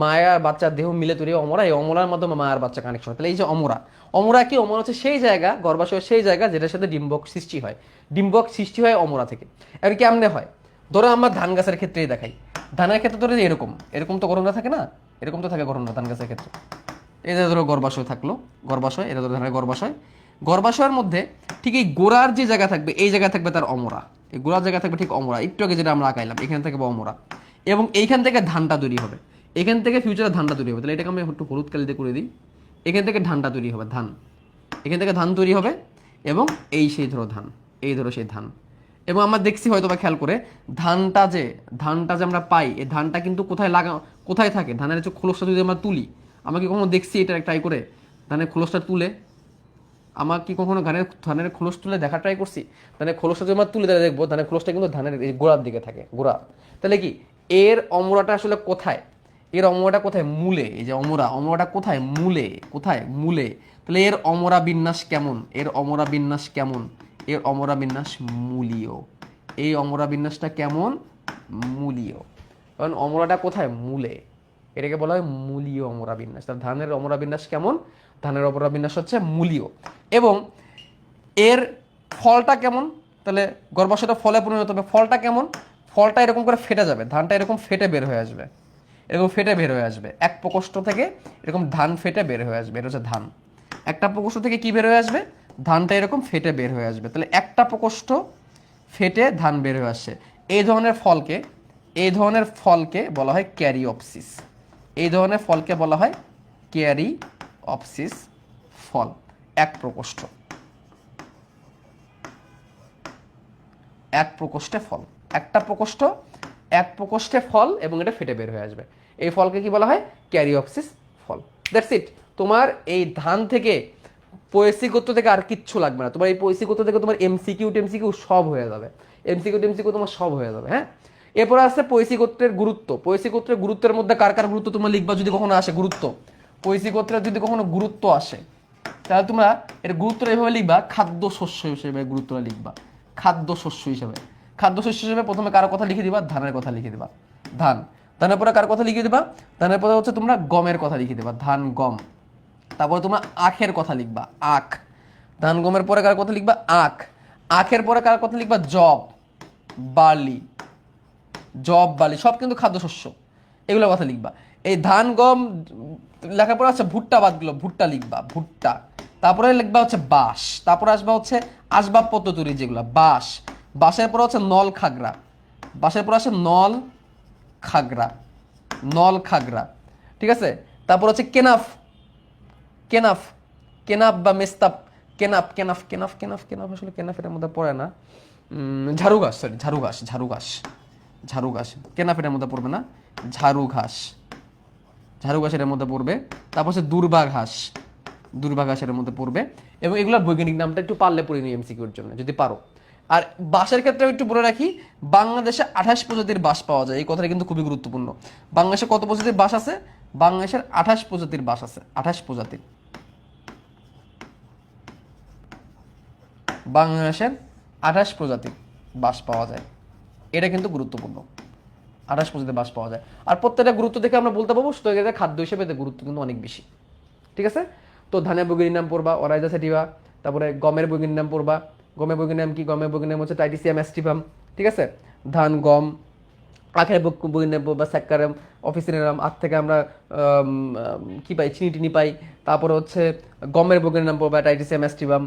A: মায়ের আর বাচ্চার দেহ মিলে তৈরি অমরা, এই অমরার মাধ্যমে মা আর বাচ্চা কানেকশন। তাহলে এই যে অমরা, অমরা কি? অমরা হচ্ছে সেই জায়গা, গর্ভাশয় সেই জায়গা যেটার সাথে ডিম্বক সৃষ্টি হয়। ডিম্বক সৃষ্টি হয় অমরা থেকে। এবার কেমনে হয়? ধরো আমরা ধান গাছের ক্ষেত্রেই দেখাই, ধানের ক্ষেত্রে ধরো এরকম, এরকম তো গরমটা থাকে না, এরকম তো থাকে গরমটা ধান গাছের ক্ষেত্রে। এই যে ধরো গর্ভাশয় থাকলো, গর্ভাশয়, এটা ধরো ধানের গর্ভাশয়। গর্ভাশয়ের মধ্যে ঠিক এই গোড়ার যে জায়গা থাকবে, এই জায়গা থাকবে তার অমরা, এই গোড়ার জায়গা থাকবে ঠিক অমরা, একটু আগে যেটা আমরা আঁকাইলাম, এখানে থাকবে অমরা। এবং এইখান থেকে ধানটা তৈরি হবে, এখান থেকে ফিউচারে ধানটা তৈরি হবে। তাহলে এটাকে আমি একটু হলুদ কালিতে করে দিই। এখান থেকে ধানটা তৈরি হবে, ধান, এখান থেকে ধান তৈরি হবে। এবং এই সেই ধরো ধান, এই ধরো সেই ধান। এবং আমরা দেখছি হয়তো বা খেয়াল করে, ধানটা যে আমরা পাই, এই ধানটা কিন্তু কোথায় কোথায় থাকে? ধানের যে খোলসটা যদি আমরা তুলি, আমরা কি কখনো দেখছি এটা ট্রাই করে ধানের খোলসটা তুলে? আমার কি কখনো ধানের খোলস তুলে দেখা ট্রাই করছি? ধানের খোলসটা যদি আমরা তুলে তাহলে দেখবো ধানের খোলসটা কিন্তু ধানের এই গোড়ার দিকে থাকে, গোড়া। তাহলে কি এর অমরাটা আসলে কোথায়? এর অমরাটা কোথায়? মূলে। এই যে অমরা, অমরাটা কোথায়? মূলে। কোথায়? মূলে। তাহলে এর অমরা বিন্যাস কেমন? এর অমরা বিন্যাস কেমন? এর অমরা বিন্যাস মূলীয়। এই অমরা বিন্যাসটা কেমন? মূলীয়। কারণ অমরাটা কোথায়? মূলে। এটাকে বলা হয় মূলীয় অমরা বিন্যাস। তার ধানের অমরা বিন্যাস কেমন? ধানের অমরা বিন্যাস হচ্ছে মূলীয়। এবং এর ফলটা কেমন? তাহলে গর্ভাশয়টা ফলে পরিণত হবে, ফলটা কেমন? ফলটা এরকম করে ফেটে যাবে, ধানটা এরকম ফেটে বের হয়ে আসবে, এরকম ফেটে বের হয়ে আসবে, এক প্রকোষ্ঠ থেকে এরকম ধান ফেটে বের হয়ে আসবে। এটা হচ্ছে ধান। একটা প্রকোষ্ঠ থেকে কি বের হয়ে আসবে? ধানটা এরকম ফেটে বের হয়ে আসবে। তাহলে একটা প্রকোষ্ঠ ফেটে ধান বের হয়ে আসছে। এই ধরনের ফলকে, এই ধরনের ফলকে বলা হয় ক্যারিওপসিস। এই ধরনের ফলকে বলা হয় ক্যারিওপসিস ফল। এক প্রকোষ্ঠ, এক প্রকোষ্ঠে ফল, একটা প্রকোষ্ঠ, এক প্রকোষ্ঠে ফল, এবং এটা ফেটে বের হয়ে আসবে। এই ফলকে কি বলা হয়? ক্যারিওপসিস ফল। That's it. তোমার এই ধান থেকে পয়সি গোত্র থেকে আর কিচ্ছু লাগবে না। তোমার এই পয়সি গোত্র থেকে তোমার এমসিকিউ টেমসিকিউ সব হয়ে যাবে, এমসিকিউ টেমসিকিউ তোমার সব হয়ে যাবে। হ্যাঁ, এরপরে আসছে পয়সি গোত্রের গুরুত্ব। পয়সি গোত্রের গুরুত্বের মধ্যে কার কার গুরুত্ব তোমরা লিখবা যদি কখনো আসে গুরুত্ব। পয়সি গোত্রের যদি কখনো গুরুত্ব আসে, তাহলে তোমরা এর গুরুত্ব এভাবে লিখবা, খাদ্য শস্য হিসেবে গুরুত্বটা লিখবা, খাদ্য শস্য হিসেবে। খাদ্য শস্য হিসেবে প্রথমে কার কথা লিখে দিবা? ধানের কথা লিখে দিবা, ধান। ধানের পরে কার কথা লিখে দিবা? ধানের পরে হচ্ছে তোমরা গমের কথা লিখে দিবা, ধান গম। তারপরে তোমরা আখের কথা লিখবা, আখ। ধান গমের পরে কার কথা লিখবা? আখ। আখের পরে কার কথা লিখবা? জব, বার্লি, জব বার্লি সব কিন্তু খাদ্যশস্য, এগুলোর কথা লিখবা। এই ধান গম লেখার পরে হচ্ছে ভুট্টা বাদ গেল, ভুট্টা লিখবা, ভুট্টা। তারপরে লিখবা হচ্ছে বাঁশ, তারপরে আসবা হচ্ছে আসবাবপত্র তৈরি যেগুলো, বাঁশ। বাঁশের পরে হচ্ছে নল খাগড়া, বাঁশের পরে আছে নল খাগড়া, নল খাগড়া, ঠিক আছে। তারপর হচ্ছে কেনাফ, কেনাফ, কেনাফ বা মেস্তাপ, কেনাফ কেনাফ কেনাফ কেনাফ কেনাফ আসলে কেনাফ এটার মধ্যে পড়ে না। ঝাড়ু ঘাস, সরি ঝাড়ু ঘাস, ঝাড়ু ঘাস, ঝাড়ু ঘাস, কেনাফ এটার মধ্যে পড়বে না, ঝাড়ু ঘাস, ঝাড়ু ঘাস এটার মধ্যে পড়বে। তারপর হচ্ছে দুর্বা ঘাস, দুর্বা ঘাস এর মধ্যে পড়বে। এবং এগুলোর বৈজ্ঞানিক নামটা একটু পারলে পড়ে নিই এমসিকিউর জন্য যদি পারো। আর বাঁশের ক্ষেত্রে একটু বলে রাখি, বাংলাদেশে 28 প্রজাতির বাঁশ পাওয়া যায়, এই কথাটা কিন্তু খুবই গুরুত্বপূর্ণ। বাংলাদেশে কত প্রজাতির বাঁশ আছে? বাংলাদেশের 28 প্রজাতির বাঁশ আছে, 28 প্রজাতির। বাংলাদেশের 28 প্রজাতির বাঁশ পাওয়া যায়, এটা কিন্তু গুরুত্বপূর্ণ। 28 প্রজাতির বাঁশ পাওয়া যায়। আর প্রত্যেকটা গুরুত্ব দেখে আমরা বলতে পারবো সুতরাং এদের খাদ্য হিসেবে এদের গুরুত্ব কিন্তু অনেক বেশি। ঠিক আছে? তো ধানের বৈজ্ঞানিক নাম পড়বা অরাইজা সেটিভা। তারপরে গমের বৈজ্ঞানিক নাম পড়বা। গমের বৈজ্ঞানিক নাম কি? গমের বৈজ্ঞানিক নাম হচ্ছে টাইটিসিয়াম অ্যাস্টিভাম। ঠিক আছে? ধান, গম। আখের বৈজ্ঞানিক নাম পড়বা স্যাক্কারাম অফিসিনারাম। আখ থেকে আমরা কি পাই? চিনি টিনি পাই। তারপরে হচ্ছে গমের বৈজ্ঞানিক নাম পড়বা টাইটিসিয়াম অ্যাস্টিভাম।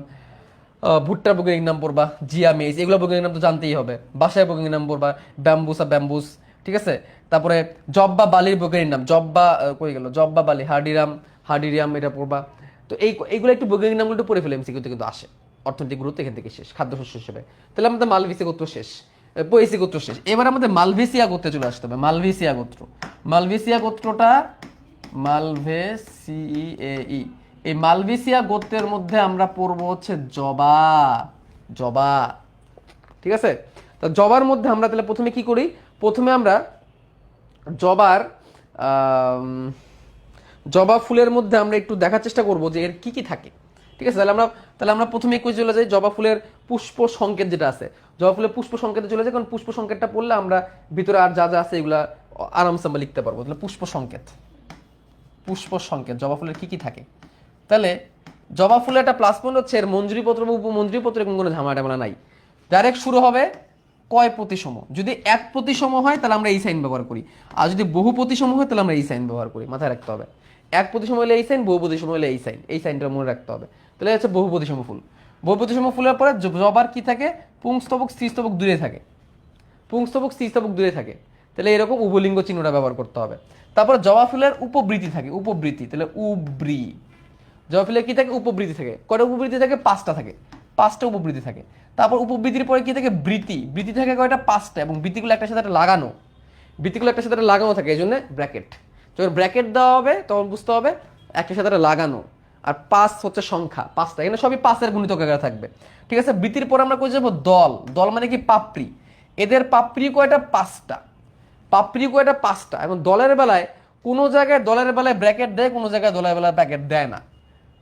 A: ভুট্টার বৈজ্ঞানিক নাম পড়বা জিয়া মেজ, এগুলো বৈজ্ঞানিক নাম তো জানতেই হবে। বাসায় বৈজ্ঞানিক নাম পড়বা ব্যাম্বুসা ব্যাম্বুস। ঠিক আছে? তারপরে জব্বা বালির বৈজ্ঞানিক নাম, জব্বা কই গেল, জব্বা বালি, হার্ডিরাম, হার্ডিরিয়াম এটা পড়বা। তো এইগুলো একটু বৈজ্ঞানিক নামগুলো একটু পড়ে ফেলে এমসিকিউতে কিন্তু আসে। অর্থনৈতিক গুরুত্ব এখান থেকে শেষ, খাদ্যশস্য হিসেবে। তাহলে আমাদের মালভেসিয়া গোত্র শেষ, পয়েসি গোত্র শেষ। এবার আমাদের মালভেসিয়া গোত্রে চলে আসতে হবে। মালভেসিয়া গোত্র, মালভেসিয়া গোত্রটা মালভেসিএই, এই মালভেসিয়া গোত্রের মধ্যে আমরা পড়বো হচ্ছে জবা, জবা। ঠিক আছে? তো জবার মধ্যে আমরা তাহলে প্রথমে কি করি? প্রথমে আমরা জবার জবা ফুলের মধ্যে আমরা একটু দেখার চেষ্টা করবো যে এর কি কি থাকে। ঠিক আছে? তাহলে আমরা প্রথমে কই চলে যাই, জবা ফুলের পুষ্প সংকেত যেটা আছে, জবা ফুলের পুষ্প সংকেতে চলে যাই। কারণ পুষ্প সংকেতটা পড়লে আমরা ভিতরে আর যা যা আছে এগুলা আরামসে আমরা লিখতে পারবো। তাহলে পুষ্প সংকেত, পুষ্প সংকেত জবা ফুলের কি কি থাকে। তাহলে জবা ফুলের একটা প্লাস পয়েন্ট হচ্ছে এর মঞ্জুরি পত্র বা উপমঞ্জুরি পত্র কোনো ঝামেলা টামেলা নাই। ডাইরেক্ট শুরু হবে কয় প্রতিসম। যদি এক প্রতিসম হয় তাহলে আমরা এই সাইন ব্যবহার করি, আর যদি বহু প্রতিসম হয় তাহলে আমরা এই সাইন ব্যবহার করি। মাথায় রাখতে হবে, এক প্রতিসম হলে এই সাইন, বহু প্রতিসম হলে এই সাইন, এই সাইনটা মনে রাখতে হবে। তাহলে হচ্ছে বহু প্রতিসম ফুল। বহু প্রতিসম ফুলের পরে জবার কি থাকে? পুংস্তবক স্ত্রীস্তবক দূরে থাকে, পুংস্তবক স্ত্রীস্তবক দূরে থাকে। তাহলে এরকম উভলিঙ্গ চিহ্নটা ব্যবহার করতে হবে। তারপর জবা ফুলের উপবৃত্তি থাকে, উপবৃত্তি, তাহলে উব্রি। জবা ফুলের কি থাকে? উপবৃত্তি থাকে। কয়টা উপবৃত্তি থাকে? 5টা থাকে, 5টা উপবৃত্তি থাকে। তারপর উপবৃত্তির পরে কি থাকে? বৃত্তি, বৃত্তি থাকে কয়টা? 5টা। এবং বৃত্তিগুলো একটা সাথে লাগানো, বৃত্তিগুলো একটা সাথে লাগানো থাকে, এই জন্য ব্র্যাকেট। যখন ব্র্যাকেট দেওয়া হবে তখন বুঝতে হবে একটা সাথে লাগানো। আর 5 হচ্ছে সংখ্যা, 5টা, এখানে সবই 5-এর গুণিতক আকারে থাকবে। ঠিক আছে? বৃত্তির পর আমরা কই যাবো? দল, দল মানে কি? পাপড়ি। এদের পাপড়ি কয়টা? 5টা, পাপড়ি কয়টা? 5টা। এবং দলের বেলায় কোনো জায়গায় দলের বেলায় ব্র্যাকেট দেয়, কোনো জায়গায় দলের বেলায় ব্র্যাকেট দেয় না।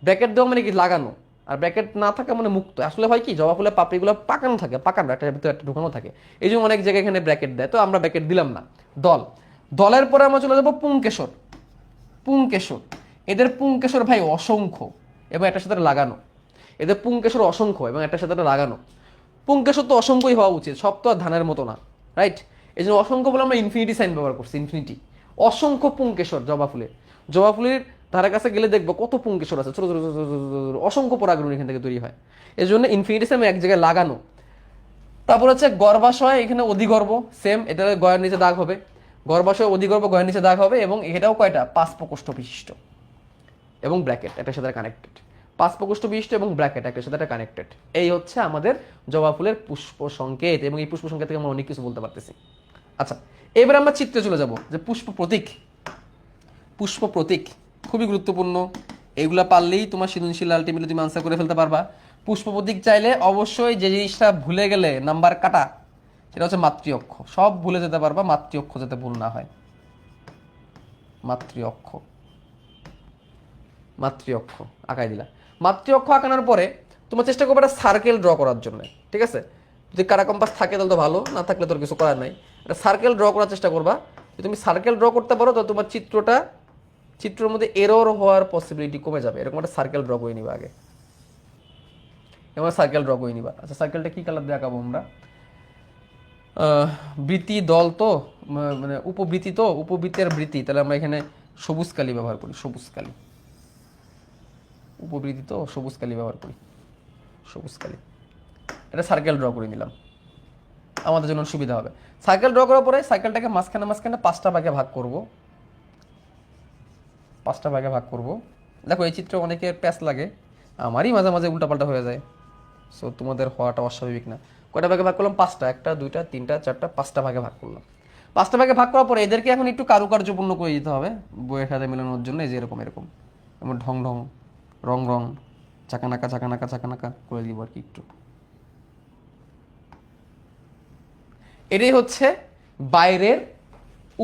A: ব্র্যাকেট দেওয়া মানে কি? লাগানো। আর ব্র্যাকেট না থাকা মানে মুক্ত। আসলে হয় কি, জবা ফুলের পাপড়িগুলো পাকানো থাকে, পাকানো একটা ভিতরে একটা ঢুকানো থাকে, এই জন্য অনেক জায়গায় এখানে ব্র্যাকেট দেয়, তো আমরা ব্র্যাকেট দিলাম না। দল, দলের পরে আমরা চলে যাবো পুংকেশর, পুংকেশর। এদের পুংকেশর ভাই অসংখ্য এবং একটা সাথে লাগানো, এদের পুংকেশর অসংখ্য এবং একটা সাথে লাগানো। পুংকেশর তো অসংখ্যই হওয়া উচিত, সব তো আর ধানের মতো না, রাইট? এই জন্য অসংখ্য বলে আমরা ইনফিনিটি সাইন ব্যবহার করছি, ইনফিনিটি। অসংখ্য পুংকেশর জবা ফুলের, জবা ফুলের ধারে কাছে গেলে দেখবো কত পুংকেশর আছে, ছোট ছোট ছোট ছোট ছোট অসংখ্য পরাগরেণু এখান থেকে তৈরি হয়। এই জন্য ইনফিনিটি সাইন এক জায়গায় লাগানো। তারপর হচ্ছে গর্ভাশয়, এখানে অধিগর্ভ, সেম, এটা গয়ের নিচে দাগ হবে। গর্ভাশয় অধিগর্ভ গয়ের নিচে দাগ হবে এবং এটাও কয়টা? 5 প্রকোষ্ঠ বিশিষ্ট এবং ব্র্যাকেট একটা সাথে কানেক্টেড। 5 প্রকোষ্ঠ বিশিষ্ট এবং ব্র্যাকেট একটা সাথে কানেক্টেড। এই হচ্ছে আমাদের জবা ফুলের পুষ্প সংকেত, এবং এই পুষ্প সংকেত থেকে আমরা অনেক কিছু বলতে পারতেছি। আচ্ছা, এবার আমরা চিত্রে চলে যাব যে পুষ্প প্রতীক। পুষ্প প্রতীক খুবই গুরুত্বপূর্ণ, এগুলা পারলেই তোমার সৃজনশীল আলটিমেটলি তুমি আনসার করে ফেলতে পারবা। পুষ্প প্রতীক চাইলে অবশ্যই যে জিনিসটা ভুলে গেলে নাম্বার কাটা, সেটা হচ্ছে মাতৃ অক্ষ। সব ভুলে যেতে পারবা, মাতৃ অক্ষ যাতে ভুল না হয়। মাতৃ অক্ষ, মাতৃ অক্ষ আঁকাই দিলা। মাতৃ অক্ষ আঁকানোর পরে তোমার চেষ্টা করবে একটা সার্কেল ড্র করার জন্য। ঠিক আছে? যদি কারা কম্পাস থাকে তাহলে তো ভালো, না থাকলে তোর কিছু করার নাই। একটা সার্কেল ড্র করার চেষ্টা করবা। যদি তুমি সার্কেল ড্র করতে পারো তো তোমার চিত্রের মধ্যে এরর হওয়ার পসিবিলিটি কমে যাবে। এরকম একটা সার্কেল ড্র করে নিবা আগে, এবার সার্কেল ড্র করে নিবা। আচ্ছা, সার্কেলটা কি কালার দিয়ে আঁকাবো আমরা? বৃত্তি দল তো, মানে উপবৃত্তি তো, উপবৃত্তের বৃত্তি, তাহলে আমরা এখানে সবুজ কালি ব্যবহার করি, সবুজ কালি। উপবৃত্তি তো সবুজ কালি ব্যবহার করি, সবুজ কালি। এটা সার্কেল ড্র করে নিলাম, আমাদের জন্য সুবিধা হবে। সার্কেল ড্র করার পরে সার্কেলটাকে মাঝখানে মাঝখানে 5টা ভাগে ভাগ করব, 5টা ভাগে ভাগ করব। দেখো এই চিত্রে অনেকের প্যাচ লাগে, আমারই মাঝে মাঝে উল্টাপাল্টা হয়ে যায়, সো তোমাদের হওয়াটা অস্বাভাবিক না। কয়টা ভাগে ভাগ করলাম? 5টা। 1টা 2টা 3টা 4টা 5টা ভাগে ভাগ করলাম। 5টা ভাগে ভাগ করার পরে এদেরকে এখন একটু কারুকার্যপূর্ণ করে দিতে হবে বইয়ের সাথে মেলানোর জন্য। এই যে এরকম এরকম এমন ঢং ঢং, রং রং, চাকানাকা চাকানাকা চাকানাকা করে দিব আর কি একটু। এটাই হচ্ছে বাইরের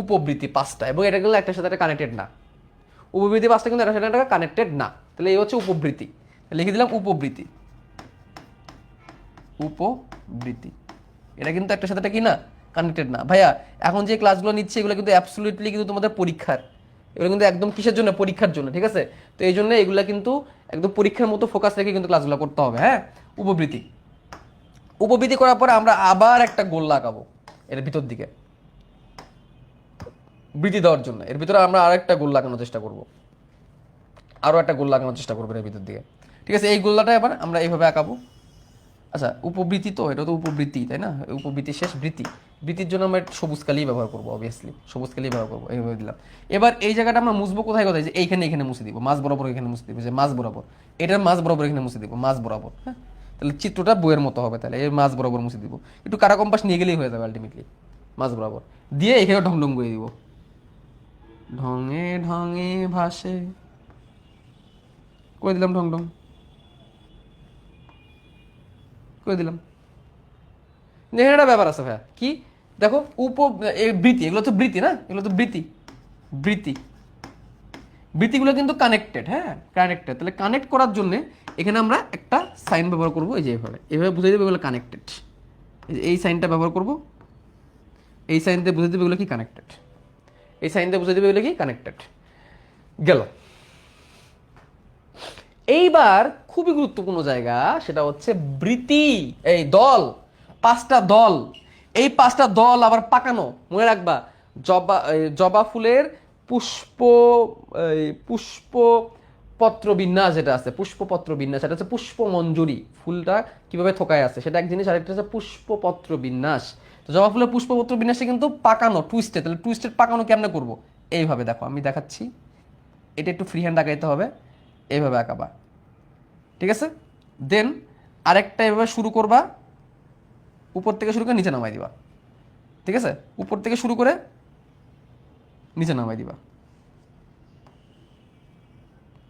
A: উপবৃত্তি 5টা, এবং এটা কিন্তু একটার সাথে কানেক্টেড না। উপবৃত্তি 5টা কিন্তু একটার সাথে কানেক্টেড না। তাহলে এই হচ্ছে উপবৃত্তি, লিখে দিলাম উপবৃত্তি। উপবৃত্তি এটা কিন্তু একটার সাথে কি না, কানেক্টেড না। ভাইয়া এখন যে ক্লাসগুলো নিচ্ছে এগুলো কিন্তু অ্যাবসলিউটলি কিন্তু তোমাদের পরীক্ষার, এগুলো কিন্তু একদম কিসের জন্য, পরীক্ষার জন্য, ঠিক আছে? তো এই জন্য এগুলো কিন্তু একদম পরীক্ষার মতো ফোকাস রেখে কিন্তু ক্লাসগুলো করতে হবে। হ্যাঁ, উপবৃত্তি। উপবৃত্তি করার পরে আমরা আবার একটা গোল লাগাবো এর ভিতর দিকে বৃদ্ধি দেওয়ার জন্য। এর ভিতরে আমরা আরো একটা গোল লাগানোর চেষ্টা করব, আরো একটা গোল লাগানোর চেষ্টা করবো এর ভিতর দিকে, ঠিক আছে? এই গোলটা এবার আমরা এইভাবে আঁকাবো। আচ্ছা, উপবৃত্তি তো, এটা তো উপবৃত্তি, তাই না? উপবৃত্তি শেষ বৃত্তি, বৃত্তির জন্য আমরা সবুজ কালি ব্যবহার করবো, অবভিয়াসলি সবুজ কালি ব্যবহার করবো। এইভাবে দিলাম। এবার এই জায়গাটা আমরা মুছবো কোথায় কোথায়, যে এইখানে এখানে মুছে দিব, মাছ বরাবর এখানে মুছে দিব, যে মাছ বরাবর, এটার মাছ বরাবর এখানে মুছে দিব, মাছ বরাবর। হ্যাঁ, তাহলে চিত্রটা বইয়ের মতো হবে। তাহলে এই মাছ বরাবর মুছে দিব, একটু কারা কম্পাস নিয়ে গেলেই হয়ে যাবে আলটিমেটলি। মাছ বরাবর দিয়ে এখানে ঢং ঢং করে দিব, ঢঙে ঢঙে ভাসে করে দিলাম, ঢং ঢং করে দিলাম। এখানে একটা ব্যাপার আছে ভাইয়া, কি দেখো, বৃত্তি, এগুলো তো বৃত্তি না, এগুলো তো বৃত্তি, বৃত্তি, বৃত্তিগুলো কিন্তু কানেক্টেড। হ্যাঁ, কানেক্টেড। তাহলে কানেক্ট করার জন্য এখানে আমরা একটা সাইন ব্যবহার করবো, এই যে এভাবে, এভাবে বুঝে দেবে এগুলো কানেক্টেড। এই সাইনটা ব্যবহার করব, এই সাইন দিয়ে বুঝে দেবে এগুলো কি কানেক্টেড, এই সাইন দিয়ে বুঝে দেবে এগুলো কি কানেক্টেড। গেল। এইবার খুবই গুরুত্বপূর্ণ জায়গা, সেটা হচ্ছে বৃত্তি, এই দল, 5টা দল। এই 5টা দল আবার পাকানো, মনে রাখবা। জবা ফুলের পুষ্প, পুষ্প পত্র বিন্যাস যেটা আছে, পুষ্পপত্র বিন্যাস, সেটা হচ্ছে পুষ্পমঞ্জুরি, ফুলটা কিভাবে থোকায় আছে সেটা এক জিনিস, আরেকটা হচ্ছে পুষ্পপত্র বিন্যাস। তো জবা ফুলের পুষ্পপত্র বিন্যাসে কিন্তু পাকানো, টুইস্টেড। তাহলে টুইস্টেড পাকানো কেমনে করবো? এইভাবে দেখো, আমি দেখাচ্ছি। এটা একটু ফ্রি হ্যান্ড আঁকাইতে হবে, এইভাবে আঁকাবা, ঠিক আছে? দেন আরেকটা এভাবে শুরু করবা, উপর থেকে শুরু করে নিচে নামাই দিবা, ঠিক আছে? উপর থেকে শুরু করে নিচে নামাই দিবা,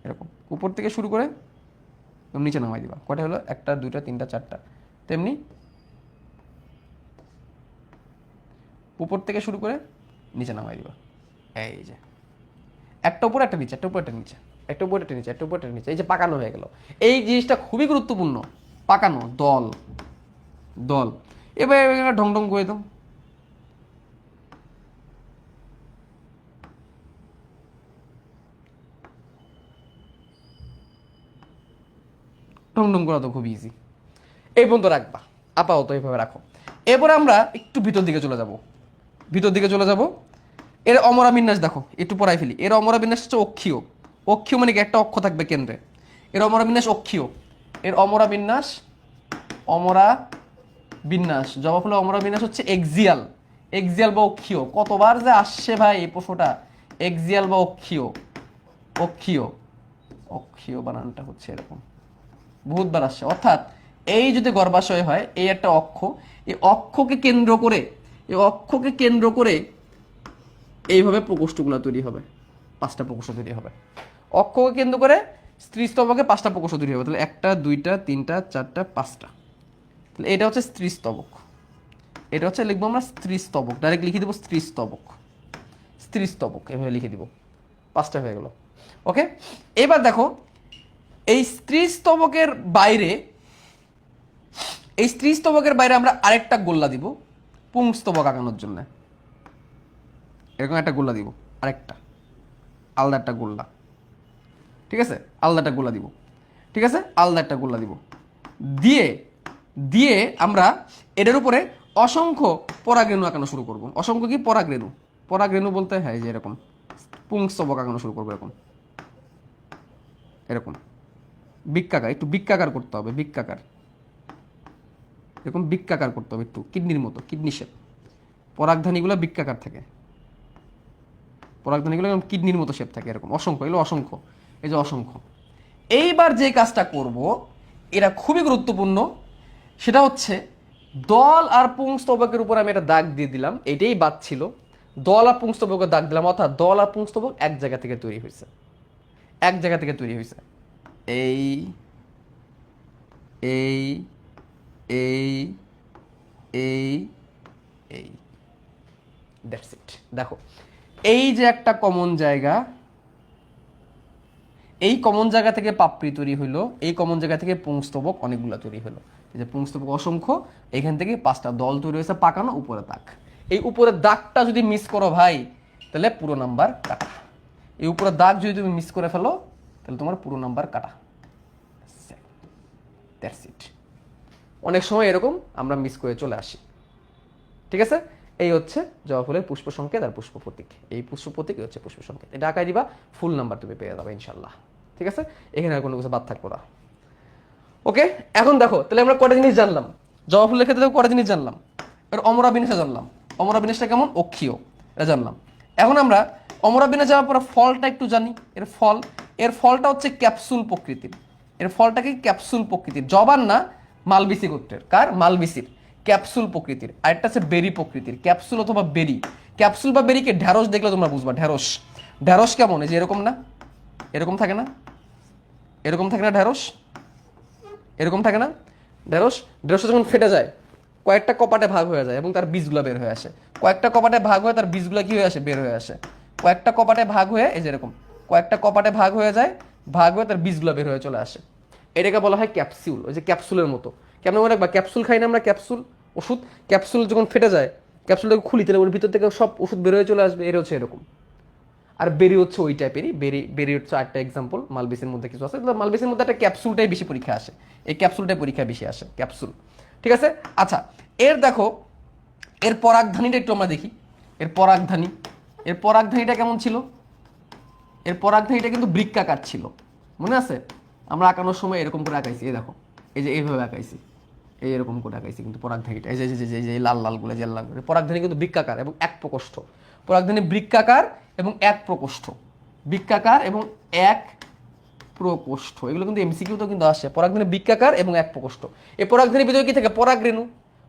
A: এরকম উপর থেকে শুরু করে নিচে নামাই দিবা। কয়টা হলো? 1টা 2টা 3টা 4টা। তেমনি উপর থেকে শুরু করে নিচে নামাই দিবা, এই যে একটা উপর একটা নিচে, একটা উপর একটা নিচে, একটা উপর একটা নিচে, একটা উপর একটা নিচে, এই যে পাকানো হয়ে গেল। এই জিনিসটা খুবই গুরুত্বপূর্ণ, পাকানো দল, দল। এবার ঢং ঢং করে দাও, ঢং ঢং করা তো খুব ইজি। এই পর্যন্ত রাখবা, আপাতত এইভাবে রাখো। এরপর আমরা একটু ভিতর দিকে চলে যাব, ভিতর দিকে চলে যাব। এর অমরা বিন্যাস দেখো, একটু পড়াই ফেলি। এর অমরা বিন্যাস হচ্ছে অক্ষীয়। অক্ষীয় মানে কি, একটা অক্ষ থাকবে কেন্দ্রে। এর অমরা বিন্যাস অক্ষীয়। এর অমরা বিন্যাস, অমরা বিন্যাস, জবা ফুলের অমরা বিন্যাস হচ্ছে এক্সিয়াল। এক্সিয়াল বা অক্ষীয়, কতবার যে আসছে ভাই এই প্রশ্নটা, এক্সিয়াল বা অক্ষীয়, অক্ষীয়, অক্ষীয় বানানটা হচ্ছে এরকম, বহুতবার আসছে। অর্থাৎ এই যদি গর্ভাশয় হয়, এই একটা অক্ষ, এই অক্ষকে কেন্দ্র করে, এই অক্ষকে কেন্দ্র করে এইভাবে প্রকোষ্ঠগুলো তৈরি হবে, 5টা প্রকোষ্ঠ তৈরি হবে। অক্ষকে কেন্দ্র করে স্ত্রীস্তবকে 5টা প্রকোষ্ঠ তৈরি হবে। তাহলে 1টা 2টা 3টা 4টা 5টা। তাহলে এটা হচ্ছে স্ত্রীস্তবক, এটা হচ্ছে লিখবো আমরা স্ত্রীস্তবক, ডাইরেক্ট লিখে দেবো স্ত্রীস্তবক, স্ত্রীস্তবক এভাবে লিখে দিব। 5টা হয়ে গেল। ওকে, এবার দেখো, এই স্ত্রীস্তবকের বাইরে, এই স্ত্রীস্তবকের বাইরে আমরা আরেকটা গোল্লা দিব পুংস্তবক আঁকানোর জন্য। এরকম একটা গোল্লা দিব, আরেকটা আলাদা একটা গোল্লা, ঠিক আছে? আলাদা একটা গোল্লা দিব, ঠিক আছে? আলাদা একটা গোল্লা দিব, দিয়ে দিয়ে আমরা এটার উপরে অসংখ্য পরাগরেণু আঁকানো শুরু করব। অসংখ্য কি, পরাগরেণু। পরাগরেণু বলতে হয় যে এরকম পুংস্তবক আঁকানো শুরু করবো, এরকম, এরকম বৃক্কাকার, একটু বৃক্কাকার করতে হবে, বৃক্কাকার, এরকম বৃক্কাকার করতে হবে, একটু কিডনির মতো, কিডনি শেপ। পরাগধানীগুলো বৃক্কাকার থাকে, পরাগধানীগুলো এরকম কিডনির মতো শেপ থাকে, এরকম অসংখ্য, এগুলো অসংখ্য, এই যে অসংখ্য। এইবার যে কাজটা করব এটা খুবই গুরুত্বপূর্ণ, সেটা হচ্ছে দল আর পুংস্তবকের উপর আমি একটা দাগ দিয়ে দিলাম, এটাই বাদ ছিল। দল আর পুংস্তবকের দাগ দিলাম, অর্থাৎ দল আর পুংস্তবক এক জায়গা থেকে তৈরি হয়েছে, এক জায়গা থেকে তৈরি হয়েছে। এই এই এই এই এই দ্যাটস ইট। দেখো এই যে একটা কমন জায়গা, এই কমন জায়গা থেকে পাপড়ি তৈরি হইলো, এই কমন জায়গা থেকে পুংস্তবক অনেকগুলো তৈরি হলো। এই যে পুংস্তবক অসংখ্য, এখান থেকে 5টা দল তৈরি হয়েছে পাকানো, উপরে দাগ। এই উপরের দাগটা যদি মিস করো ভাই, তাহলে পুরো নাম্বার কাটা। এই উপরের দাগ যদি তুমি মিস করে ফেলো, তাহলে তোমার পুরো নাম্বার কাটা। That's it. অনেক সময় এরকম আমরা মিস করে চলে আসি। ঠিক আছে, এই হচ্ছে জবা ফুলের পুষ্প সংকেত আর পুষ্প প্রতীক। এই পুষ্প প্রতীক হচ্ছে পুষ্প সংকেত, এটা আঁকাই দিবা, ফুল নাম্বার তুমি পেয়ে যাবে ইনশাল্লাহ। ঠিক আছে, এখানে আর কোনো কিছু বাদ থাকবো না। ওকে, এখন দেখো তাহলে আমরা কটা জিনিস জানলাম, জবা ফুলের ক্ষেত্রে কটা জিনিস জানলাম। এর অমরা বিন্যাসটা জানলাম, অমরা বিন্যাসটা কেমন, অক্ষীয়, এটা জানলাম। এখন আমরা অমরা বিন্যাস যাওয়ার পরে ফলটা একটু জানি। এর ফল, এর ফলটা হচ্ছে ক্যাপসুল প্রকৃতির। এর ফলটা কি ক্যাপসুল প্রকৃতির, জবার না, মালবিসি গোত্রের। কার, মালবিসির, ক্যাপসুল প্রকৃতির। আরেকটা আছে বেরি প্রকৃতির, ক্যাপসুল অথবা বেরি। ক্যাপসুল বা বেরিকে ঢ্যাঁড়স দেখলে তোমরা বুঝবা, ঢ্যাঁড়স। ঢ্যাঁড়স কেমন, এই যে এরকম না, এরকম থাকে না, এরকম থাকে না ঢ্যাঁড়স, এরকম থাকে না ঢেঁড়স। ঢেঁড়সটা যখন ফেটে যায়, কয়েকটা কপাটে ভাগ হয়ে যায় এবং তার বীজগুলো বের হয়ে আসে। কয়েকটা কপাটে ভাগ হয়ে তার বীজগুলো কি হয়ে আসে, বের হয়ে আসে। কয়েকটা কপাটে ভাগ হয়ে, এই যে এরকম কয়েকটা কপাটে ভাগ হয়ে যায়, ভাগ হয়ে তার বীজগুলো বের হয়ে চলে আসে। এটাকে বলা হয় ক্যাপসুল। ওই যে ক্যাপসুলের মতো, কেমন মনে রাখবা, ক্যাপসুল খাই না আমরা, ক্যাপসুল ওষুধ। ক্যাপসুল যখন ফেটে যায়, ক্যাপসুলটাকে খুলি, তাহলে ওর ভিতর থেকে সব ওষুধ বের হয়ে চলে আসবে। এর হচ্ছে এরকম। আর বেরি হচ্ছে ওই টাইপেরই, বেরি বেরি হচ্ছে একটা এক্সাম্পল। মালবেসির মধ্যে কিছু আছে, মালবেসির মধ্যে একটা ক্যাপসুলটাই বেশি পরীক্ষা আসে, এই ক্যাপসুলটাই পরীক্ষা বেশি আসে, ক্যাপসুল। ঠিক আছে, আচ্ছা এর দেখো, এর পরাগধানীটা একটু আমরা দেখি। এর পরাগধানী, এর পরাগধানীটা কেমন ছিল, এর পরাগধানীটা কিন্তু বৃক্কাকার ছিল, মনে আছে? আমরা আঁকানোর সময় এরকম করে আঁকাইছি, এই দেখো, এই যে এইভাবে আঁকাইছি, এই এরকম করে আঁকাইছি কিন্তু পরাগধানীটা, এই যে যে লাল লালগুলো, যে লাল পরাগধানী কিন্তু বৃক্কাকার এবং এক প্রকোষ্ঠ। পরাগধানী বৃক্কাকার এবং এক প্রকোষ্ঠ, বৃক্কাকার এবং এক প্রকোষ্ঠ, এগুলো কিন্তু এমসিকিউতে কিন্তু আসে। পরাগধানী বৃক্কাকার এবং এক প্রকোষ্ঠ। এই পরাগধানীর ভিতরে কি থাকে, পরাগরেণু।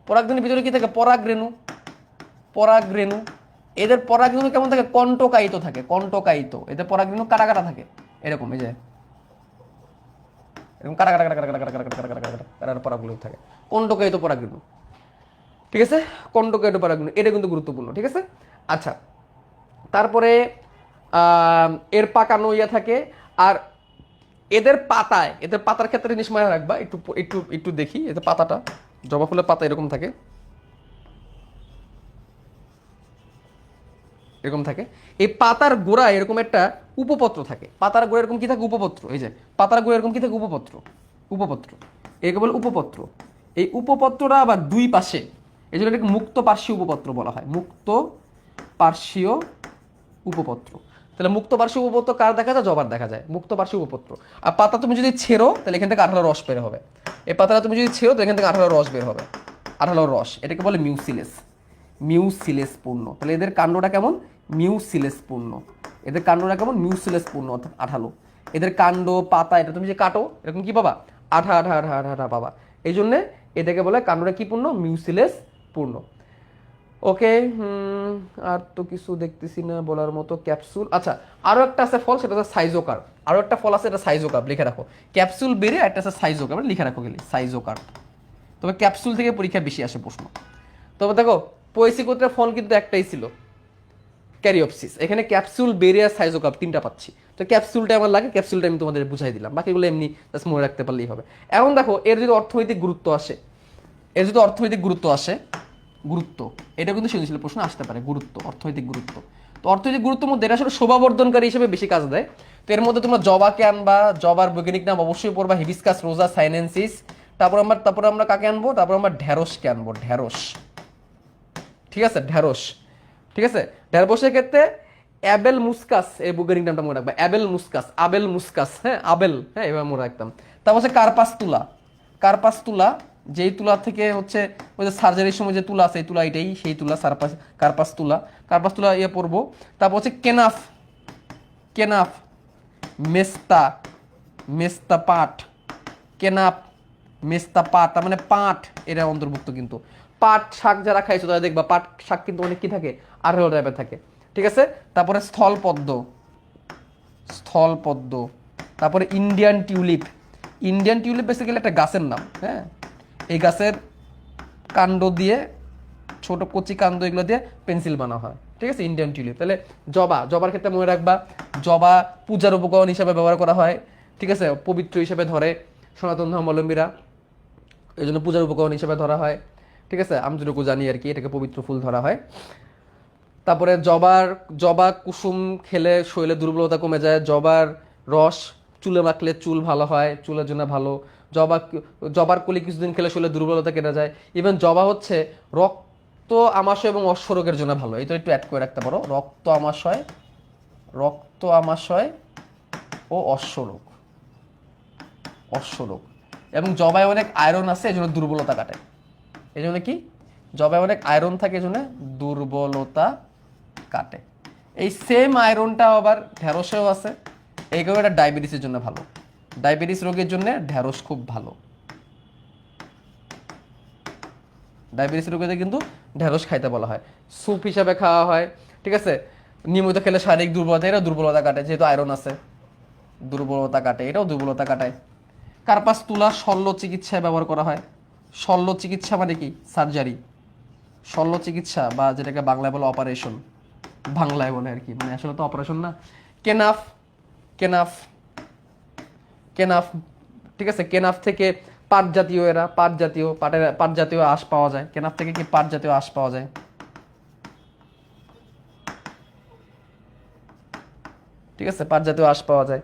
A: পরাগধানীর ভিতরে কি থাকে, পরাগরেণু, পরাগরেণু। এদের পরাগরেণু কেমন থাকে, কণ্টকায়িত থাকে, কণ্টকায়িত। এদের পরাগরেণু কাটা কাটা থাকে, এরকম, এই যে এরকম কাটা কাটা কাটা কাটা কাটা কাটা কাটা কাটা কাটা কাটা পরাগগুলো থাকে, কণ্টকায়িত পরাগরেণু। ঠিক আছে, কণ্টকায়িত পরাগরেণু, এটা কিন্তু গুরুত্বপূর্ণ। ঠিক আছে, আচ্ছা তারপরে এর পাকানো ইয়া থাকে। আর এদের পাতায়, এদের পাতার ক্ষেত্রে জিনিস মনে রাখবা, একটু একটু একটু দেখি। এদের পাতাটা, জবা ফুলের পাতা এরকম থাকে, এরকম থাকে। এই পাতার গোড়া এরকম একটা উপপত্র থাকে, পাতার গোড়া এরকম কি থাকে, উপপত্র। এই যে পাতার গোড়া এরকম কি থাকে, উপপত্র, উপপত্র, একে বলে উপপত্র। এই উপপত্রটা আবার দুই পাশে, এই জন্য এটাকে মুক্ত পার্শ্বীয় উপপত্র বলা হয়, মুক্ত পার্শ্বীয় উপপত্র। তাহলে মুক্ত পার্শ্বীয় উপপত্র কার দেখা যায়, জবার দেখা যায়, মুক্ত পার্শ্বীয় উপপত্র। আর পাতা তুমি যদি ছেড়ো, তাহলে এখান থেকে 18 রস বের হবে। এই পাতাটা তুমি যদি ছেড়ো, তাহলে এখান থেকে 18 রস বের হবে, 18 রস। এটাকে বলে মিউসিলেস, মিউসিলেস পূর্ণ। তাহলে এদের কাণ্ডটা কেমন, মিউসিলেস পূর্ণ। এদের কাণ্ডটা কেমন, মিউসিলেস পূর্ণ, অর্থাৎ 18। এদের কাণ্ড পাতা, এটা তুমি যে কাটো, এরকম কি পাবা, আঠা আঠা আঠা আঠা আঠা পাবা। এই জন্যে এটাকে বলে কাণ্ডটা কি পূর্ণ, মিউসিলেস পূর্ণ। ওকে, আর তো কিছু দেখতেছি না বলার মতো। ক্যাপসুল, আচ্ছা আরো একটা আছে ফল, সেটা হচ্ছে সাইজোকার। আরো একটা ফল আছে, এটা সাইজোকার, লিখে রাখো। ক্যাপসুল বেরে একটা আছে সাইজোকার, লিখে রাখো গেলে সাইজোকার। তবে ক্যাপসুল থেকে পরীক্ষা বেশি আসে প্রশ্ন। তবে দেখো পোয়েসি গোত্রের ফল কিন্তু একটাই ছিল, ক্যারিওপসিস। এখানে ক্যাপসুল, বেরে আর সাইজোকার তিনটা পাচ্ছি। তো ক্যাপসুলটা আমার লাগে, ক্যাপসুলটা আমি তোমাদের বুঝাই দিলাম, বাকিগুলো এমনি জাস্ট মনে রাখতে পারলেই হবে। এখন দেখো এর যদি অর্থনৈতিক গুরুত্ব আসে, এর যদি অর্থনৈতিক গুরুত্ব আসে, গুরুত্ব, এটা কিন্তু সৃজনশীল প্রশ্ন আসতে পারে, গুরুত্ব, অর্থনৈতিক গুরুত্ব। তো অর্থনৈতিক গুরুত্বের মধ্যে এটা আসলে শোভাবর্ধনকারী হিসেবে বেশি কাজ দেয়। তো এর মধ্যে তোমরা জবাকে আনবা, জবার বৈজ্ঞানিক নাম অবশ্যই পড়বা, হিবিস্কাস রোজা সাইনেন্সিস। তারপর আমরা কাকে আনবো, তারপর আমরা ঢ্যাঁড়সকে আনবো, ঢ্যাঁড়স। ঠিক আছে, ঢ্যাঁড়স। ঠিক আছে, ঢ্যাঁড়সের ক্ষেত্রে অ্যাবেল মুস্কাস, এই বৈজ্ঞানিক নামটা মনে রাখবা, অ্যাবেল মুস্কাস, আবেল মুস্কাস, হ্যাঁ আবেল, হ্যাঁ এবার মনে রাখতাম। তারপর হচ্ছে কার্পাস তুলা, কার্পাস তুলা, যেই তুলা থেকে হচ্ছে ওই যে সার্জারির সময় যে তুলা আছে, এই তুলা এটাই সেই তুলা, কার্পাস তুলা, কার্পাস তুলা ইয়ে পড়বো। তারপর হচ্ছে কেনাফ, কেনাফ, মেস্তা, মেস্তা পাট, কেনাপ, মেস্তা পাট, তার মানে পাট এটা অন্তর্ভুক্ত। কিন্তু পাট শাক যারা খাইছো তারা দেখবা পাট শাক কিন্তু অনেক কি থাকে, আরো টাইপের থাকে, ঠিক আছে। তারপরে স্থলপদ্ম, স্থলপদ্ম। তারপরে Indian tulip, Indian tulip basically একটা গাছের নাম, হ্যাঁ। এই গাছের কাণ্ড দিয়ে, ছোট কচি কাণ্ড এগুলো দিয়ে পেন্সিল বানা হয়, ঠিক আছে, ইন্ডিয়ান টিউলিপ। তাহলে জবা, জবার ক্ষেত্রে মনে রাখবা জবা পূজার উপকরণ হিসেবে ব্যবহার করা হয়, ঠিক আছে, পবিত্র হিসেবে ধরে সনাতন ধর্মাবলম্বীরা, এই জন্য পূজার উপকরণ হিসেবে ধরা হয়, ঠিক আছে, আমি যেটুকু জানি আর কি, এটাকে পবিত্র ফুল ধরা হয়। তারপরে জবা কুসুম খেলে শরীরে দুর্বলতা কমে যায়, জবার রস চুলে মাখলে চুল ভালো হয়, চুলের জন্য ভালো। জবার কলি কিছুদিন খেলে শরীরে দুর্বলতা কেটে যায়। ইভেন জবা হচ্ছে রক্ত আমাশয় এবং অশ্বরোগের জন্য ভালো, এই তো একটু অ্যাড করে রাখতে পারো, রক্ত আমাশয় ও অশ্বরোগ, অশ্বরোগ। এবং জবায় অনেক আয়রন আছে, এই জন্য দুর্বলতা কাটে। এই জন্য কি, জবায় অনেক আয়রন থাকে, এই জন্য দুর্বলতা কাটে। এই সেম আয়রনটা আবার ঢেঁড়সেও আছে, এই কারণে এটা ডায়াবেটিসের জন্য ভালো, ডায়াবেটিস রোগের জন্য ঢেঁড়স খুব ভালো, ডায়াবেটিস রোগীদের কিন্তু ঢেঁড়স খাইতে বলা হয়, স্যুপ হিসাবে খাওয়া হয়, ঠিক আছে। নিয়মিত খেলে শারীরিক দুর্বলতা, এটা দুর্বলতা কাটে, যেহেতু আয়রন আছে দুর্বলতা কাটে, এটাও দুর্বলতা কাটায়। কার্পাস তুলা শল্য চিকিৎসায় ব্যবহার করা হয়। শল্য চিকিৎসা মানে কি, সার্জারি, শল্য চিকিৎসা বা যেটাকে বাংলায় বলে অপারেশন, বাংলায় বলে আর কি, মানে আসলে তো অপারেশন না। কেনাফ, কেনাফ, কেনাফ, ঠিক আছে, কেনাফ থেকে পাট জাতীয়, এরা পাট জাতীয়, পাট জাতীয় আঁশ পাওয়া যায়, কেনাফ থেকে কি পাট জাতীয় আঁশ পাওয়া যায়, ঠিক আছে, পাট জাতীয় আঁশ পাওয়া যায়।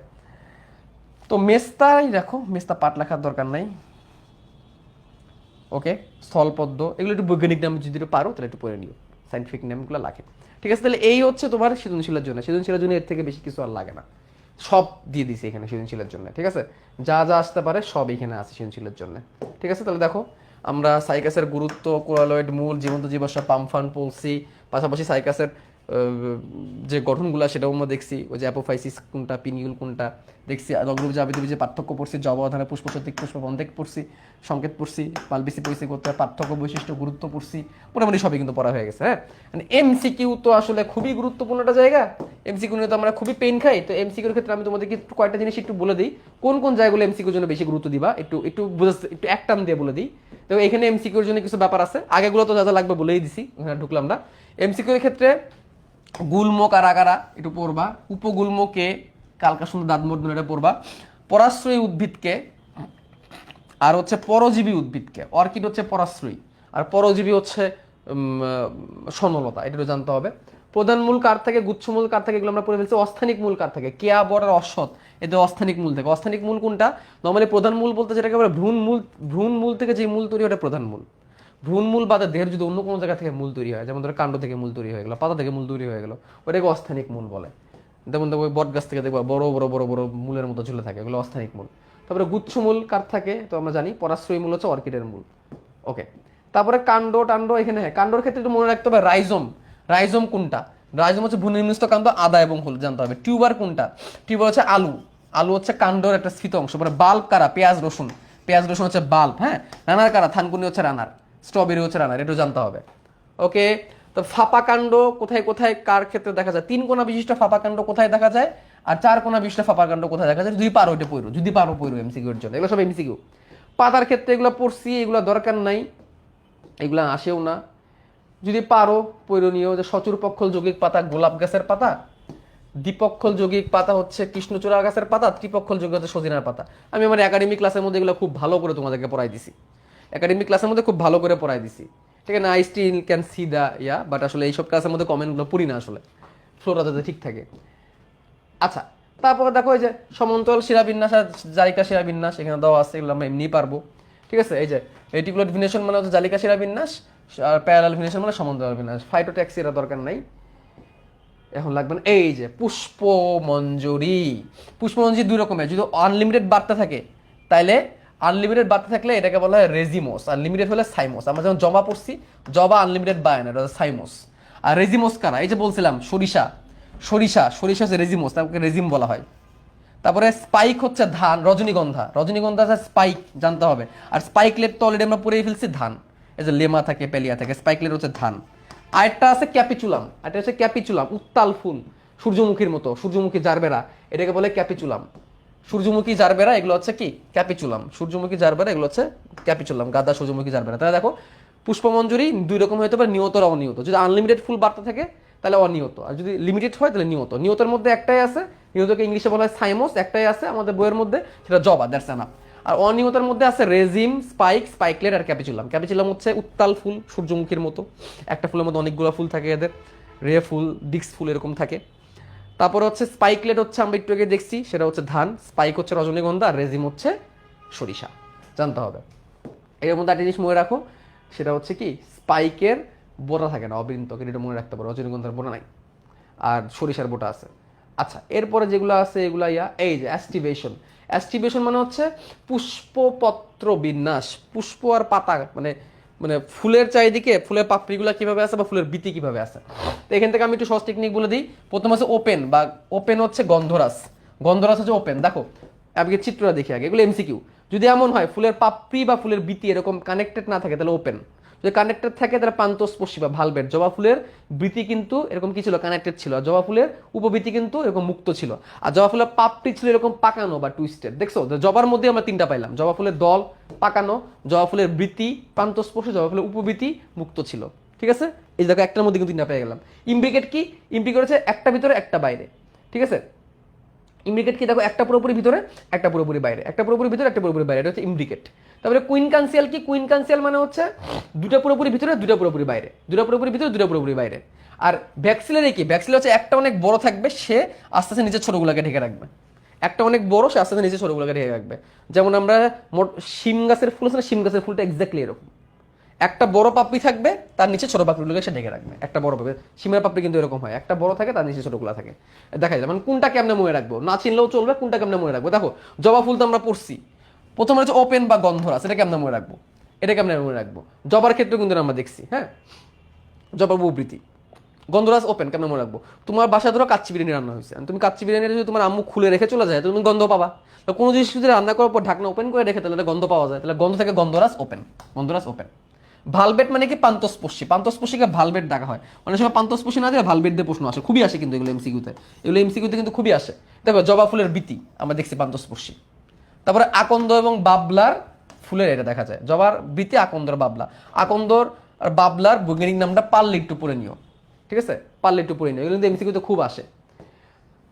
A: তো মেস্তাই রাখো, মেস্তা পাট লেখার দরকার নাই, ওকে। স্থলপদ্ম এগুলো একটু বৈজ্ঞানিক নাম যদি একটু পারো তাহলে একটু পড়ে নিও, সাইন্টিফিক নেমগুলো লাগে, ঠিক আছে। তাহলে এই হচ্ছে তোমার সৃজনশীলের জন্য, সৃজনশীলের জন্য এর থেকে বেশি কিছু আর লাগে না, সব দিয়ে দিছি এখানে সৃজনশীলের জন্য, ঠিক আছে। যা যা আসতে পারে সব এখানে আছে সৃজনশীলের জন্য, ঠিক আছে। তাহলে দেখো আমরা সাইকাসের গুরুত্ব, কোরালয়েড মূল, জীবন্ত জীবাশ্ম, পামফান পলসি, পাশাপাশি সাইকাসের যে গঠনগুলো সেটাও আমরা দেখছি, ওই যে অ্যাপোফাইসিস কোনটা, পিনিউল কোনটা দেখছি, নগ্নবীজ আবির্বীজ যে পার্থক্য পড়ছি, জবাধানে পুষ্পসতিক পুষ্পবন্ধক পড়ছি, সংকেত পড়ছি, পালবিসি পরিস্থিতি করতে পার্থক্য বৈশিষ্ট্য গুরুত্ব পড়ছি, মোটামুটি সবই কিন্তু পড়া হয়ে গেছে, হ্যাঁ। এমসিকিউ তো আসলে খুবই গুরুত্বপূর্ণ একটা জায়গা, এমসিকিউ নিয়ে তো আমরা খুবই পেন খাই। তো এমসিকিউর ক্ষেত্রে আমি তোমাদেরকে একটু কয়েকটা জিনিস একটু বলে দিই, কোন কোন জায়গাগুলো এমসিকিউর জন্য বেশি গুরুত্ব দিবা, একটু একটু একটু এক টার্ম দিয়ে বলে দিই। তো এখানে এমসিকিউর জন্য কিছু ব্যাপার আছে, আগেগুলো তো যা যা লাগবে বলেই দিছি, ঢুকলাম না। এমসিকিউর ক্ষেত্রে গুল্ম কারা কারা একটু পড়বা, উপগুল্মকে, কালকা সুন্দর দাঁত মর্দন এটা পড়বা, পরাশ্রয়ী উদ্ভিদকে, আর হচ্ছে পরজীবী উদ্ভিদকে। অর্কিড হচ্ছে পরাশ্রয়ী আর পরজীবী হচ্ছে সনলতা, এটা জানতে হবে। প্রধান মূল কার থেকে, গুচ্ছমূল কার থেকে, এগুলো আমরা পড়ে ফেলছি। অস্থানিক মূল কার থেকে, কেয়া বর আর অশ্বত, এদের অস্থানিক মূল থেকে। অস্থানিক মূল কোনটা, নর্মালি প্রধান মূল বলতে যেটাকে আমরা ভ্রূণ মূল, ভ্রূণ মূল থেকে যে মূল তৈরি হয় ওটা প্রধান মূল। ভ্রূণ মূল বাদে দেহের যদি অন্য কোনো জায়গা থেকে মূল তৈরি হয়, যেমন ধরো কাণ্ড থেকে মূল তৈরি হয়ে গেলো, পাতা থেকে মূল তৈরি হয়ে গেলো, ওটাকে অস্থানিক মূল বলে। যেমন দেখো বট গাছ থেকে দেখবো বড় বড় বড় বড় মূলের মতো ঝুলে থাকে, এগুলো অস্থানিক মূল। তারপরে গুচ্ছমূল কার থাকে, তো আমরা জানি পরাশ্রয়ী মূল হচ্ছে অর্কিডের মূল, ওকে। তারপরে কাণ্ড টাণ্ড, এখানে হ্যাঁ কাণ্ডর ক্ষেত্রে একটু মনে রাখতে হবে রাইজোম, রাইজোম কোনটা, রাইজোম হচ্ছে ভূনির্মিষ্ট কাণ্ড, আদা এবং হলুদ জানতে হবে। টিউবার কোনটা, টিউবার হচ্ছে আলু, আলু হচ্ছে কাণ্ডর একটা স্থিত অংশ। মানে বাল্ব কারা, পেঁয়াজ রসুন, পেঁয়াজ রসুন হচ্ছে বাল্ব, হ্যাঁ। রানার কারা, থানকুনি হচ্ছে রানার, স্ট্রবেরি হচ্ছে রানার, এটা জানতে হবে, ওকে। তো ফাঁপা কাণ্ড কোথায় কোথায় কার ক্ষেত্রে দেখা যায়, তিন কোণা বিশিষ্ট ফাঁপা কাণ্ড কোথায় দেখা যায়, আর চার কোণা বিশিষ্ট ফাঁপা কাণ্ড কোথায় দেখা যায়, যদি পারো এটা পড়ো, যদি পারো পড়ো এমসিকিউর জন্য, এগুলো সব এমসিকিউ। পাতার ক্ষেত্রে এগুলো পড়ছি, এগুলো দরকার নাই, এগুলো আসেও না, যদি পারো পড়ে নিও। যে সচুরপক্ষল যৌগিক পাতা গোলাপ গাছের পাতা, দ্বিপক্ষল যৌগিক পাতা হচ্ছে কৃষ্ণচূড়া গাছের পাতা, ত্রিপক্ষল যৌগিক হচ্ছে সজিনার পাতা। আমি আমার একাডেমিক ক্লাসের মধ্যে এগুলো খুব ভালো করে তোমাদেরকে পড়াই দিছি, একাডেমিক ক্লাসের মধ্যে খুব ভালো করে পড়াই দিছি, ঠিক আছে। I still can see the yeah, but আসলে এইসব ক্লাসের মধ্যে কমেন্টগুলো পড়ি না আসলে, ফ্লোরা যাতে ঠিক থাকে। আচ্ছা, তারপরে দেখো এই যে সমান্তরাল শিরাবিন্যাস আর জালিকা শিরাবিন্যাস এখানে দেওয়া আছে, এগুলো আমরা এমনি পারবো, ঠিক আছে। এই যে রেটিকুলার ভিনেশন মানে হচ্ছে জালিকা শিরাবিন্যাস, আর প্যারালাল ভিনেশন মানে সমান্তরাল বিন্যাস। ফাইটোট্যাক্সি এর দরকার নাই, এখন লাগবে না। এই যে পুষ্পমঞ্জরি, পুষ্পমঞ্জরি দুই রকমের, যদি আনলিমিটেড বার্তা থাকে তাইলে, আনলিমিটেড বার্তা থাকলে এটাকে বলা হয় রেজিমোস, আর লিমিটেড হলে সাইমোস। আমরা যেমন জবা পড়ছি, জবা আনলিমিটেড বায় না, এটা সাইমোস। আর রেজিমোস কারা, এই যে বলছিলাম সরিষা, সরিষা, সরিষা হচ্ছে রেজিমোস, তাকে রেজিম বলা হয়। তারপরে স্পাইক হচ্ছে ধান, রজনীগন্ধা, রজনীগন্ধা আছে স্পাইক জানতে হবে। আর স্পাইকলেট তো অলরেডি আমরা পড়েই ফেলছি ধান, এই যে লেমা থাকে পেলিয়া থাকে, স্পাইকলেট হচ্ছে ধান। আরেকটা আছে ক্যাপিচুলাম, এটা হচ্ছে ক্যাপিচুলাম, উত্তাল ফুল সূর্যমুখীর মতো, সূর্যমুখী জারবেরা, এটাকে বলে ক্যাপিচুলাম। সূর্যমুখী জারবেরা এগুলো হচ্ছে কি ক্যাপিচুলাম, সূর্যমুখী জারবেরা এগুলো হচ্ছে ক্যাপিচুলাম, গাদা সূর্যমুখী জারবেরা। তাহলে দেখো পুষ্পমঞ্জুরি দুই রকম হতে পারে, নিয়ত আর অনিয়ত। যদি আনলিমিটেড ফুল বাড়তে থাকে তাহলে অনিয়ত, আর যদি লিমিটেড হয় তাহলে নিয়ত। নিয়তের মধ্যে একটাই আছে, নিয়তকে ইংলিশে বলা হয় সাইমোস, একটাই আছে আমাদের বইয়ের মধ্যে, সেটা জবা, দ্যাটস এনাফ। আর অনিয়তের মধ্যে আছে রেজিম, স্পাইক, স্পাইকলেট আর ক্যাপিচুলাম। ক্যাপিচুলাম হচ্ছে উত্তাল ফুল সূর্যমুখীর মতো, একটা ফুলের মধ্যে অনেকগুলো ফুল থাকে এদের, রে ফুল, ডিক্স ফুল এরকম থাকে। তারপরে হচ্ছে স্পাইকলেট হচ্ছে আমরা একটু আগে দেখছি, সেটা হচ্ছে ধান, স্পাইক হচ্ছে রজনীগন্ধা, আর রেজিম হচ্ছে সরিষা, জানতে হবে। এর মধ্যে একটা জিনিস মনে রাখো, সেটা হচ্ছে কি স্পাইকের বোটা থাকে না, অবৃন্ত, এটা মনে রাখতে পারো, রজনীগন্ধার বোটা নাই, আর সরিষার বোটা আছে। আচ্ছা, এরপরে যেগুলো আছে এগুলা এই যে অ্যাস্টিভেশন। অ্যাস্টিভেশন মানে হচ্ছে পুষ্পপত্র বিন্যাস, পুষ্প আর পাতা, মানে মানে ফুলের চারিদিকে ফুলের পাপড়িগুলো কিভাবে আছে বা ফুলের বিতি কিভাবে আছে। তো এখান থেকে আমি একটু সহজ টেকনিক বলে দিই। প্রথম আছে ওপেন, বা ওপেন হচ্ছে গন্ধরাস, গন্ধরাস হচ্ছে ওপেন। দেখো আমি চিত্রটা দেখি আগে, এগুলো এমসিকিউ। যদি এমন হয় ফুলের পাপড়ি বা ফুলের বিতি এরকম কানেক্টেড না থাকে তাহলে ওপেন, যদি কানেক্টেড থাকে তাহলে প্রান্তস্পর্শী বা ভালভেট। জবা ফুলের বৃতি কিন্তু এরকম কি ছিল, কানেক্টেড ছিল। জবা ফুলের উপবৃতি কিন্তু এরকম মুক্ত ছিল। আর জবা ফুলের পাপড়ি ছিল এরকম পাকানো বা টুইস্টেড। দেখছো জবার মধ্যে আমরা তিনটা পাইলাম, জবা ফুলের দল পাকানো, জবা ফুলের বৃতি প্রান্তস্পর্শী, জবা ফুলের উপবৃতি মুক্ত ছিল। ঠিক আছে, এই দেখো একটার মধ্যে কিন্তু তিনটা পেয়ে গেলাম। ইমব্রিকেট কি, ইমব্রিকেট হচ্ছে একটা ভিতরে একটা বাইরে। ঠিক আছে, ইমব্রিকেট কি দেখো একটা পুরোপুরি ভিতরে একটা পুরোপুরি বাইরে, একটা পুরোপুরি ভিতরে একটা পুরোপুরি বাইরে, এটা হচ্ছে ইমব্রিকেট। তারপরে কুইন কানসিয়াল কি, কুইন কানসিয়াল মানে হচ্ছে দুটা পুরোপুরি ভিতরে দুটা পুরোপুরি বাইরে, দুটা পুরোপুরি ভিতরে দুটা পুরোপুরি বাইরে। আর ভ্যাক্সিলারি কি, ভ্যাক্সিলারি হচ্ছে একটা অনেক বড় থাকবে, সে আস্তে আস্তে নিচের ছোটগুলোকে ঢেকে রাখবে। একটা অনেক বড়, সে আস্তে আস্তে নিচের ছোটগুলোকে ঢেকে রাখবে। যেমন আমরা শিম গাছের ফুল আছে না, শিম গাছের ফুলটা এক্স্যাক্টলি এরকম, একটা বড় পাপড়ি থাকবে, তার নিচে ছোট পাপড়িগুলোকে সে ঢেকে রাখবে। একটা বড় পাপড়ি, সিমের পাপড়ি কিন্তু এরকম হয়, একটা বড় থাকে তার নিচে ছোটগুলো থাকে। দেখা যায় মানে কোনটা কেমনে মনে রাখবো, না চিনলেও চলবে, কোনটা কেমনে মনে রাখবো। দেখো জবা ফুল তো আমরা পড়ছি, প্রথমে হচ্ছে ওপেন বা গন্ধরাস, এটা কেমনে মনে রাখবো, এটা কেমনে মনে রাখবো। জবার ক্ষেত্রে কিন্তু আমরা দেখছি, হ্যাঁ, জবার উপবৃতি, গন্ধরাজ ওপেন কেমন মনে রাখবো। তোমার বাসায় ধরো কাচ্চি বিরিয়ানি রান্না হয়েছে, তুমি কাচ্চি বিরিয়ানি যদি তোমার আম্মু খুলে রেখে চলে যায় তুমি গন্ধ পাবা। তো কোনো জিনিস যদি রান্না করার পর ঢাকনা ওপেন করে রেখে তাহলে গন্ধ পাওয়া যায়, তাহলে গন্ধ থেকে গন্ধরাজ ওপেন, গন্ধরাজ ওপেন। ভালভেট মানে কি প্রান্তস্পর্শী, প্রান্তস্পর্শীকে ভালভেট ডাকা হয়। অনেক সময় প্রান্তস্পর্শী না দিয়ে ভালভেট দিয়ে প্রশ্ন আসে, খুবই আসে কিন্তু এগুলো এমসিকিউতে, এগুলো এমসিকিউতে কিন্তু খুবই আসে। দেখো জবা ফুলের বিতি আমরা দেখছি প্রান্তস্পর্শী। তারপরে আকন্দ এবং বাবলার ফুলের এটা দেখা যায়, জবার বৃতি, আকন্দর বাবলা। আকন্দর আর বাবলার বৈজ্ঞানিক নামটা পারলে একটু পড়ে নিও, ঠিক আছে, পারলে একটু পড়ে নিও, এগুলো কিন্তু এমসিকিউতে খুব আসে।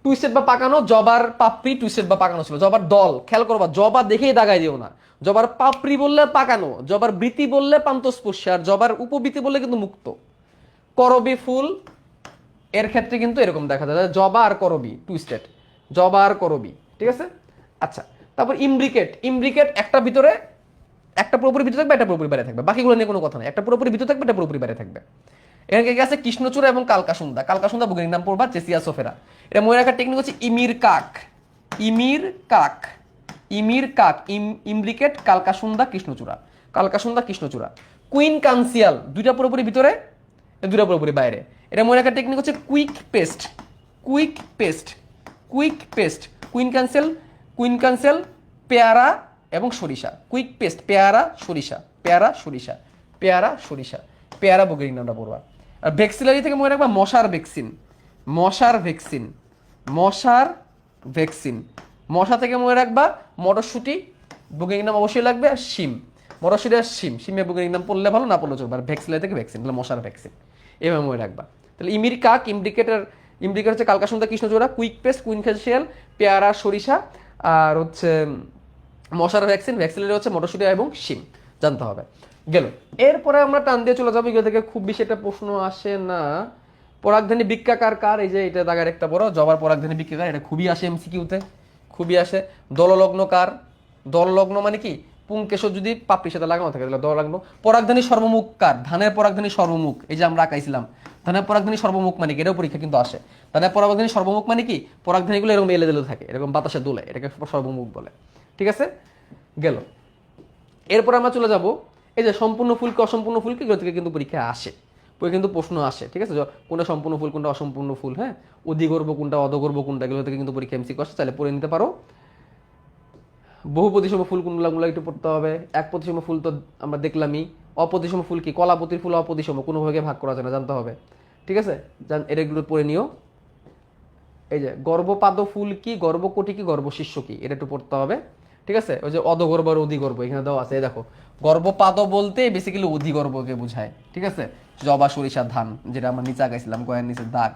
A: টুইস্টেড বা পাকানো, জবার পাপড়ি টুইস্টেড বা পাকানো ছিল। জবার দল খেয়াল করবা, জবা দেখেই দাগাই দিও না। জবার পাপড়ি বললে পাকানো, জবার বৃতি বললে প্রান্তস্পর্শী, আর জবার উপবৃতি বললে কিন্তু মুক্ত। করবি ফুল এর ক্ষেত্রে কিন্তু এরকম দেখা যায়, জবা আর করবি টুইস্টেড, জবা আর করবি, ঠিক আছে। আচ্ছা, তারপর ইমব্রিকেট, ইমব্রিকেট একটা ভিতরে একটা পুরোপুরি ভিতরে থাকবে, একটা পুরোপুরি বাইরে থাকবে, বাকিগুলো নিয়ে কোনো কথা নেই, একটা পুরোপুরি ভিতরে থাকবে, একটা পুরোপুরি বাইরে থাকবে। এখানে কি আছে কৃষ্ণচূড়া এবং কালকাসুন্দা, কালকাসুন্দা বৈজ্ঞানিক নাম পড়বা চেসিয়া সোফেরা। এটা মনে রাখার টেকনিক হচ্ছে ইমির কাক, ইমির কাক, ইমির কাক, ইমব্রিকেট, কালকাসুন্দা, কৃষ্ণচূড়া, কালকাসুন্দা, কৃষ্ণচূড়া। কুইন কানসিয়াল দুইটা পুরোপুরি ভিতরে দুইটা পুরোপুরি বাইরে। এটা মনে রাখার টেকনিক হচ্ছে quick paste, quick paste, quick paste. Queen cancel, queen cancel, পেয়ারা এবং সরিষা, কুইক পেস্ট, পেয়ারা সরিষা, পেয়ারা সরিষা, পেয়ারা সরিষা, পেয়ারা বৈজ্ঞানিক নামটা পড়বা। আর ভ্যাক্সিলারি থেকে মনে রাখবা মশার ভ্যাকসিন, মশার ভ্যাকসিন, মশার ভ্যাকসিন। মশা থেকে মনে রাখবা মটরশুঁটি, বৈজ্ঞানিক নাম অবশ্যই লাগবে, আর শিম, মটরশুঁটি আর শিম, শিমের বৈজ্ঞানিক নাম পড়লে ভালো, না পড়লে চলবে। আর ভ্যাক্সিলারি থেকে ভ্যাকসিন, তাহলে মশার ভ্যাকসিন, এভাবে মনে রাখবা। তাহলে ইমির কাক, ইমব্রিকেটার, ইমব্রিকেট হচ্ছে কালকাসুন্দা, কৃষ্ণচূড়া, কুইক পেস্ট, কুইন ফেসিয়াল, পেয়ারা সরিষা, আর হচ্ছে মশার ভ্যাকসিন, ভ্যাকসিলারি হচ্ছে মটরশুঁটি এবং শিম, জানতে হবে। গেল, এরপরে আমরা টান দিয়ে চলে যাবো, এগুলো থেকে খুব বেশি একটা প্রশ্ন আসে না। পরাগধানী বৃক্কাকার কার, এই যে এটা দাগের একটা বড়, জবার পরাগধানী বৃক্কাকার, এটা খুবই আসে এমসিকিউতে, খুবই আসে। দললগ্ন কার, দললগ্ন মানে কি পুংকেশর যদি পাপড়ির সাথে লাগানো থাকে তাহলে দললগ্ন। পরাগধানী সর্বমুখ কার, ধানের পরাগধানী সর্বমুখ, এই যে আমরা আঁকাইছিলাম ধানের পরাগধানী সর্বমুখ মানে কি, এটাও পরীক্ষা কিন্তু আসে। ধানের পরাগধানী সর্বমুখ মানে কি, পরাগধানীগুলো এরকম এলে দিলে থাকে, এরকম বাতাসে দোলে, এটাকে সর্বমুখ বলে, ঠিক আছে। গেল, এরপর আমরা চলে যাব এই যে সম্পূর্ণ ফুল কি অসম্পূর্ণ ফুল কি, এগুলো থেকে কিন্তু পরীক্ষায় আসে। বই কিন্তু প্রশ্ন আসে, ঠিক আছে, কোনটা সম্পূর্ণ ফুল কোনটা অসম্পূর্ণ ফুল, হ্যাঁ, অধিগর্ভ কোনটা অধগর্ভ কোনটা, এগুলো থেকে কিন্তু পরীক্ষা এমসিকিউ আসে, চাইলে পড়ে নিতে পারো। বহু প্রতিসম ফুল কোনগুলো একটু পড়তে হবে। এক প্রতিসম ফুল তো আমরা দেখলামই। অপ্রতিসম ফুল কি? কলাপতির ফুল অপ্রতিসম, কোনো ভাগে ভাগ করা যায় না, জানতে হবে, ঠিক আছে, এটাগুলো পড়ে নিও। এই যে গর্ভপাদ ফুল কি, গর্ভকটি কি, গর্ভশিষ্য কি, এটা একটু পড়তে হবে, ঠিক আছে। ওই যে অধগর্ভ আর অধিগর্ভ এখানে দেওয়া আছে, দেখো গর্ভপাদ বলতে বেসিক্যালি অধিগর্ভকে বোঝায়, ঠিক আছে, জবা সরিষা ধান যেটা আমরা নিচে আঁকাইছিলাম গয়ের নিচে দাগ,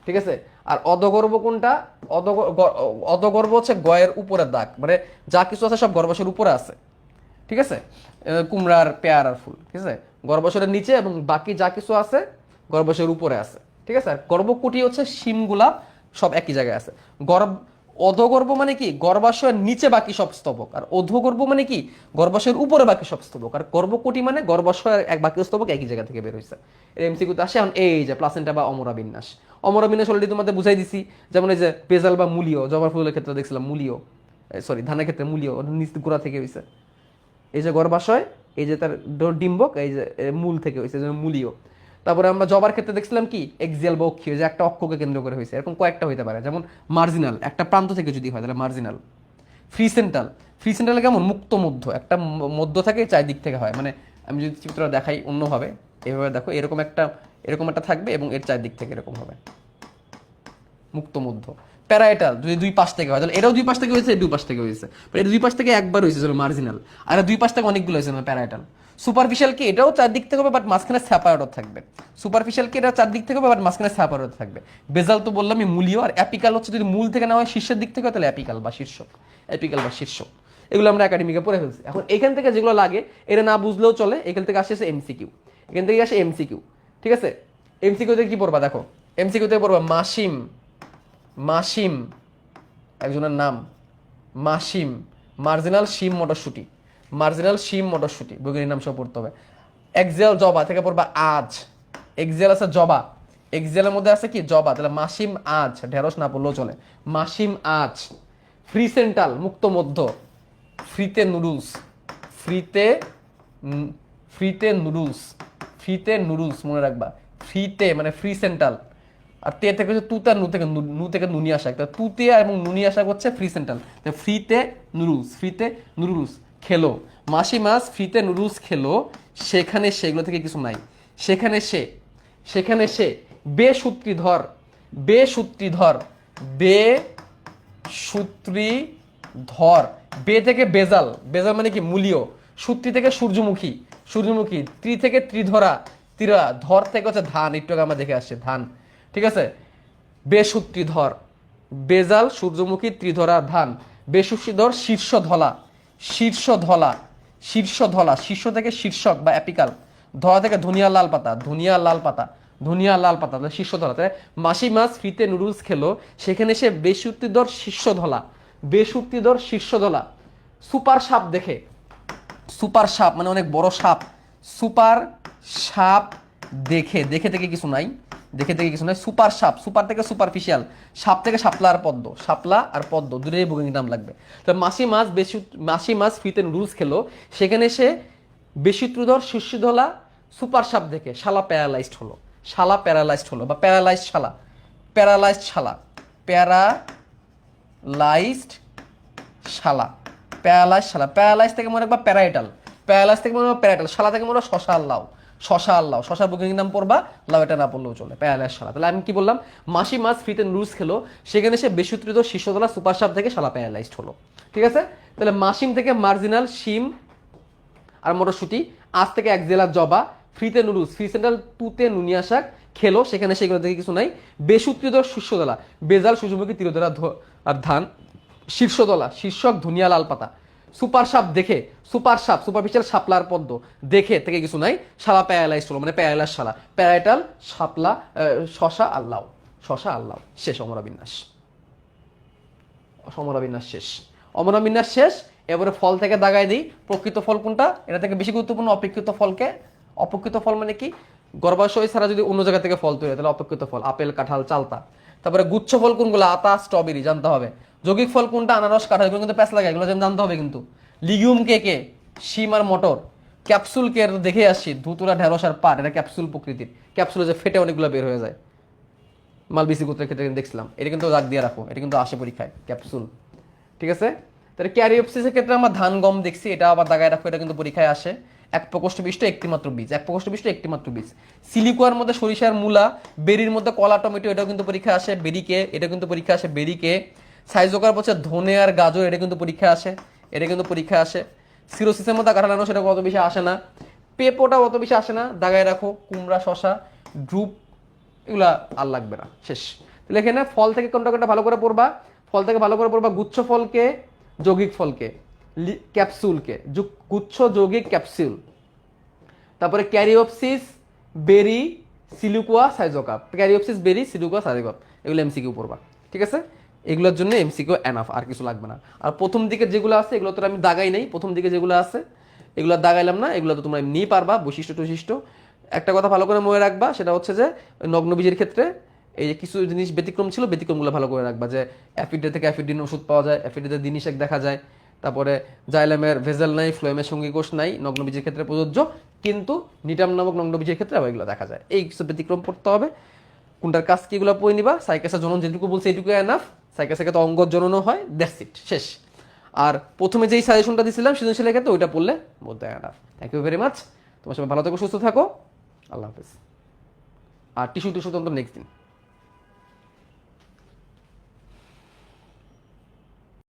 A: ঠিক আছে। আর অধগর্ভ কোনটা? অধগর্ভ হচ্ছে গয়ের উপরের দাগ, মানে যা কিছু আছে সব গর্ভাশয়ের উপরে আছে, ঠিক আছে। কুমড়ার পেয়ারার ফুল, ঠিক আছে, গর্ভাশয়ের নিচে এবং বাকি যা কিছু আছে গর্ভাশয়ের উপরে আছে, ঠিক আছে। আর গর্ভকুটি হচ্ছে শিমগুলা সব একই জায়গায় আছে। অধগর্ভ মানে কি? গর্ভাশয়ের নিচে বাকি সব স্তবক। আর অধগর্ভ মানে কি? গর্ভাশয়ের উপরে বাকি সব স্তবক। আর গর্ভকুটি মানে গর্ভাশয়ের এক বাকি স্তবক একই জায়গা থেকে বের হয়েছে। এর এমসিকিউতে আসে। এখন এই যে প্লাসেন্টা বা অমরা বিন্যাস, অমরা বিন্যাস অলরেডি তোমাদের বুঝাই দিছি। যেমন এই যে বেজাল বা মূলীয়, জবার ফুলের ক্ষেত্রে দেখছিলাম মূলীয়, সরি ধানের ক্ষেত্রে মূলীয়, নিচ গোড়া থেকে হয়েছে। এই যে গর্ভাশয়, এই যে তার ডিম্বক, এই যে মূল থেকে হয়েছে, মূলীয়। তারপরে আমরা জবার ক্ষেত্রে দেখছিলাম কি এক্সিয়াল বা অক্ষীয়, যে একটা অক্ষকে কেন্দ্র করে হয়েছে, এরকম কয়েকটা হইতে পারে। যেমন মার্জিনাল, একটা প্রান্ত থেকে যদি হয় তাহলে মার্জিনাল। ফ্রি সেন্টাল, ফ্রি সেন্টাল কেমন? মুক্ত মধ্য, একটা মধ্য থাকে চারিদিক থেকে হয়, মানে আমি যদি চিত্রটা দেখাই অন্যভাবে, এভাবে দেখো, এরকম একটা থাকবে এবং এর চারিদিক থেকে এরকম হবে, মুক্ত মধ্য। প্যারাইটাল যদি দুই পাশ থেকে হয় তাহলে এটাও দুই পাশ থেকে হয়েছে, দুই পাশ থেকে হয়েছে, এটা দুই পাশ থেকে একবার হয়েছে মার্জিনাল, আর দুই পাশ থেকে অনেকগুলো হয়েছে প্যারাইটাল। সুপারফিশিয়াল কি? এটাও চারদিক থেকে হবে বাট মাঝখানে স্যাপারেটর থাকবে। সুপারফিশিয়াল কি? এটা চারদিক থেকে হবে বাট মাঝখানে স্যাপারেটর থাকবে। বেজাল তো বললাম মূলীয়। আর অ্যাপিকাল হচ্ছে যদি মূল থেকে না হয় শীর্ষের দিক থেকে, তাহলে অ্যাপিকাল বা শীর্ষক, অ্যাপিকাল বা শীর্ষক। এগুলো আমরা একাডেমিকে পড়ে ফেলছি। এখন এখান থেকে যেগুলো লাগে এটা না বুঝলেও চলে, এখান থেকে আসে এমসিকিউ, এখান থেকে আসে এমসিকিউ, ঠিক আছে। এমসিকিউ থেকে কি পড়বা দেখো, এমসিকিউ থেকে পড়বা মাসিম, মাসিম একজনের নাম, মাসিম, মার্জিনাল শিম মটরশুটি, মার্জিনাল শিম মটরশুটি, বৈজ্ঞানিক নাম সব পড়তে হবে। এক্সেল জবা থেকে পড়বা আজ, এক্সেল আছে জবা, এক্সেলের মধ্যে আছে কি জবা, তাহলে মাসিম আজ, ঢেঁড়স না পড়লেও চলে, মাসিম আজ। ফ্রি সেন্টাল মুক্ত মধ্য, ফ্রিতে নুডলস, ফ্রিতে ফ্রিতে নুডলস, ফ্রিতে নুডলস মনে রাখবা, ফ্রিতে মানে ফ্রি সেন্টাল। আর তে থেকে হচ্ছে তুতে, আর নু থেকে নুনি আসা, একটা তুতে এবং নুনি আসা হচ্ছে ফ্রি সেন্টাল। ফ্রিতে নুডলস, ফ্রিতে নুডলস খেলো, মাসি মাস ফ্রিতে নুডলস খেলো, সেখানে সেগুলো থেকে কিছু নাই, সেখানে সে, সেখানে সে বেসূত্রীধর, বেসূত্রীধর, বেসূত্রীধর, বে থেকে বেজাল, বেজাল মানে কি মূলীয়, সূত্রী থেকে সূর্যমুখী, সূর্যমুখী, ত্রি থেকে ত্রিধরা, তীরা, ধর থেকে হচ্ছে ধান, একটু আগে আমরা দেখে আসছি ধান, ঠিক আছে। বেসূত্রীধর, বেজাল, সূর্যমুখী, ত্রিধরা, ধান। বেসূত্রীধর শীর্ষধলা, শীর্ষধলা, শীর্ষধলা, শীর্ষ থেকে শীর্ষক বা অ্যাপিকাল, ধরা থেকে ধনিয়া লাল পাতা, ধনিয়া লাল পাতা, ধনিয়া লাল পাতা, শীর্ষধলা। তাই মাসি মাছ ফ্রিতে নুডলস খেলো, সেখানে সে বেসূত্রীধর শীর্ষধলা, বেসূত্রীধর শীর্ষধলা। সুপার সাপ দেখে, সুপার সাপ মানে অনেক বড় সাপ, সুপার সাপ দেখে, দেখে থেকে কিছু নাই, দেখে থেকে কিছু নাই, সুপার সাপ, সুপার থেকে সুপারফিশিয়াল, সাপ থেকে শাপলা আর পদ্ম, শাপলা আর পদ্ম দুটোই বৈজ্ঞানিক নাম লাগবে। তো মাসি মাছ মাসি মাছ ফ্রিতে নুডলস খেলো, সেখানে সে বেসূত্রধর শীর্ষধলা সুপার সাপ দেখে শালা প্যারালাইজড হলো, শালা প্যারালাইজড হলো বা প্যারালাইজড শালা, প্যারালাইজড শালা, প্যারালাইজড শালা, প্যারালাইজ শালা, প্যারালাইজ থেকে মনে রাখবা প্যারাইটাল, প্যারালাইজ থেকে মনে রাখবা প্যারাইটাল, শালা থেকে মনে রাখবা শশা আল্লাহ, শশা আল্লাহ, শশা বৈজ্ঞানিক নাম পড়বা, লাউ এটা না পড়লেও চলে, প্যারালাইজ শালা। তাহলে আমি কি বললাম? মাসি মাছ ফ্রিতে নুডলস খেলো, সেখানে সে বেসূত্রিত শীর্ষতলা সুপার সাপ থেকে শালা প্যারালাইজড হলো, ঠিক আছে। তাহলে মাসিম থেকে মার্জিনাল শিম আর মটরশুটি, আজ থেকে এক জেলার জবা, ফ্রিতে নুডলস, ফ্রি সেন্ট্রাল তুতে নুনিয়া শাক খেলো, সেখানে সেগুলো থেকে কিছু নাই। বেসূত্রিত শীর্ষতলা, বেজাল, সূর্যমুখী, তীরদলা আর ধান। শীর্ষতলা, শীর্ষক ধনিয়া লাল পাতা। সুপার সাপ দেখে, সুপার সাপ, সুপারফিশিয়াল শাপলার পদ্ম দেখে থেকে কিছু নাই, শালা প্যারালাইজ হলো, মানে প্যারালাইজ শালা, প্যারাইটাল শাপলা, শশা আল্লাহ, শশা আল্লাহ। শেষ অমরাবিন্যাস, অমরাবিন্যাস শেষ, অমরাবিন্যাস শেষ। এবারে ফল থেকে দাগাই দিই, প্রকৃত ফল কোনটা, এটা থেকে বেশি গুরুত্বপূর্ণ অপেক্ষিত ফলকে। অপেক্ষিত ফল মানে কি? গর্ভাশয় ছাড়া যদি অন্য জায়গা থেকে ফল তৈরি হয় তাহলে অপেক্ষিত ফল, আপেল, কাঁঠাল, চালতা। তারপরে গুচ্ছ ফল কোনগুলো? আতা, স্ট্রবেরি, জানতে হবে। যৌগিক ফল কোনটা? আনারস, কাঁঠাল, এগুলো কিন্তু প্যাঁচ লাগে, এগুলো জানতে হবে কিন্তু। লিগিউম কে কে? শিম আর মটর। ক্যাপসুলকে দেখে আসছি, ধুতুরা ঢেঁড়স আর পাট, এটা ক্যাপসুল প্রকৃতির। ক্যাপসুলে যে ফেটে অনেকগুলো বের হয়ে যায়, মালবিসি গোত্রের ক্ষেত্রে কিন্তু দেখছিলাম। এটা কিন্তু দাগ দিয়ে রাখো, এটা কিন্তু আসে পরীক্ষায়, ক্যাপসুল। ঠিক আছে, তাহলে ক্যারিওপসিসের ক্ষেত্রে আমরা ধান গম দেখছি, এটা আবার দাগায় রাখো, এটা কিন্তু পরীক্ষায় আসে। এক প্রকোষ্ঠ বিশিষ্ট একটি মাত্র বীজ, এক প্রকোষ্ঠ বিশিষ্ট একটি মাত্র বীজ। সিলিকুয়ার মধ্যে সরিষার মূলা, বেরির মধ্যে কলা টমেটো, এটাও কিন্তু পরীক্ষা আসে। বেরিকে, এটা কিন্তু পরীক্ষা আসে বেরিকে। সাইজোকার পথে ধনে আর গাজর, এটা কিন্তু পরীক্ষা আসে, এটা কিন্তু পরীক্ষা আসে। সিরোসিসের মধ্যে কাঁঠালানো, সেটা অত বেশি আসে না। পেঁপোটা অত বেশি আসে না, দাগায় রাখো। কুমড়া, শশা, ড্রুপ, এগুলা আর লাগবে না, শেষ। তাহলে এখানে ফল থেকে কোনটা কোনটা ভালো করে পড়বা, ফল থেকে ভালো করে পড়বা গুচ্ছ ফলকে, যৌগিক ফলকে, ক্যাপসুলকে, গুচ্ছ যৌগিক ক্যাপসুল। তারপরে ক্যারিওপসিস, বেরি, সিলিকুয়া, সাইজোকাপ। ক্যারিওপসিস, বেরি, সিলিকুয়া, সাইজোকাপ, এগুলো এমসিকিউ পড়বা। ঠিক আছে, এগুলোর জন্য এমসিকিউ এনাফ, আর কিছু লাগবে না। আর প্রথম দিকে যেগুলো আছে এগুলো তো আমি দাগাই নাই, প্রথম দিকে যেগুলো আছে এগুলো দাগাইলাম না, এগুলো তো তোমরা এমনিই পারবা। বৈশিষ্ট্য টৈশিষ্ট্য একটা কথা ভালো করে মনে রাখবা, সেটা হচ্ছে যে নগ্নবীজের ক্ষেত্রে এই যে কিছু জিনিস ব্যতিক্রম ছিল, ব্যতিক্রমগুলো ভালো করে রাখবা। যে অ্যাফিডে থেকে অ্যাফিডিন ওষুধ পাওয়া যায়, অ্যাফিডিতে দিনিশেক দেখা যায়। তারপরে জাইলেমের ভেজেল নাই, ফ্লোয়েমের সঙ্গী কোষ নাই, নগ্নবীজের ক্ষেত্রে প্রযোজ্য, কিন্তু নিটাম নামক নগ্নবীজের ক্ষেত্রে আবার এগুলো দেখা যায়। এই কিছু ব্যতিক্রম পড়তে হবে। কোনটার কাজ কি এগুলো পড়ে নিবা। সাইকাসের জনন যেটুকু বলছে এটুকু এনাফ। সাইকাসের ক্ষেত্রে অঙ্গজ জননও হয়, দ্যাটস ইট, শেষ। আর প্রথমে যেই সাজেশনটা দিয়েছিলাম সৃজনশীলের ক্ষেত্রে, ওইটা পড়লে বলতে enough. Thank you very much. তোমার সবাই ভালো থাকো, সুস্থ থাকো, আল্লাহ হাফেজ। আর টিস্যু তো নেক্সট দিন।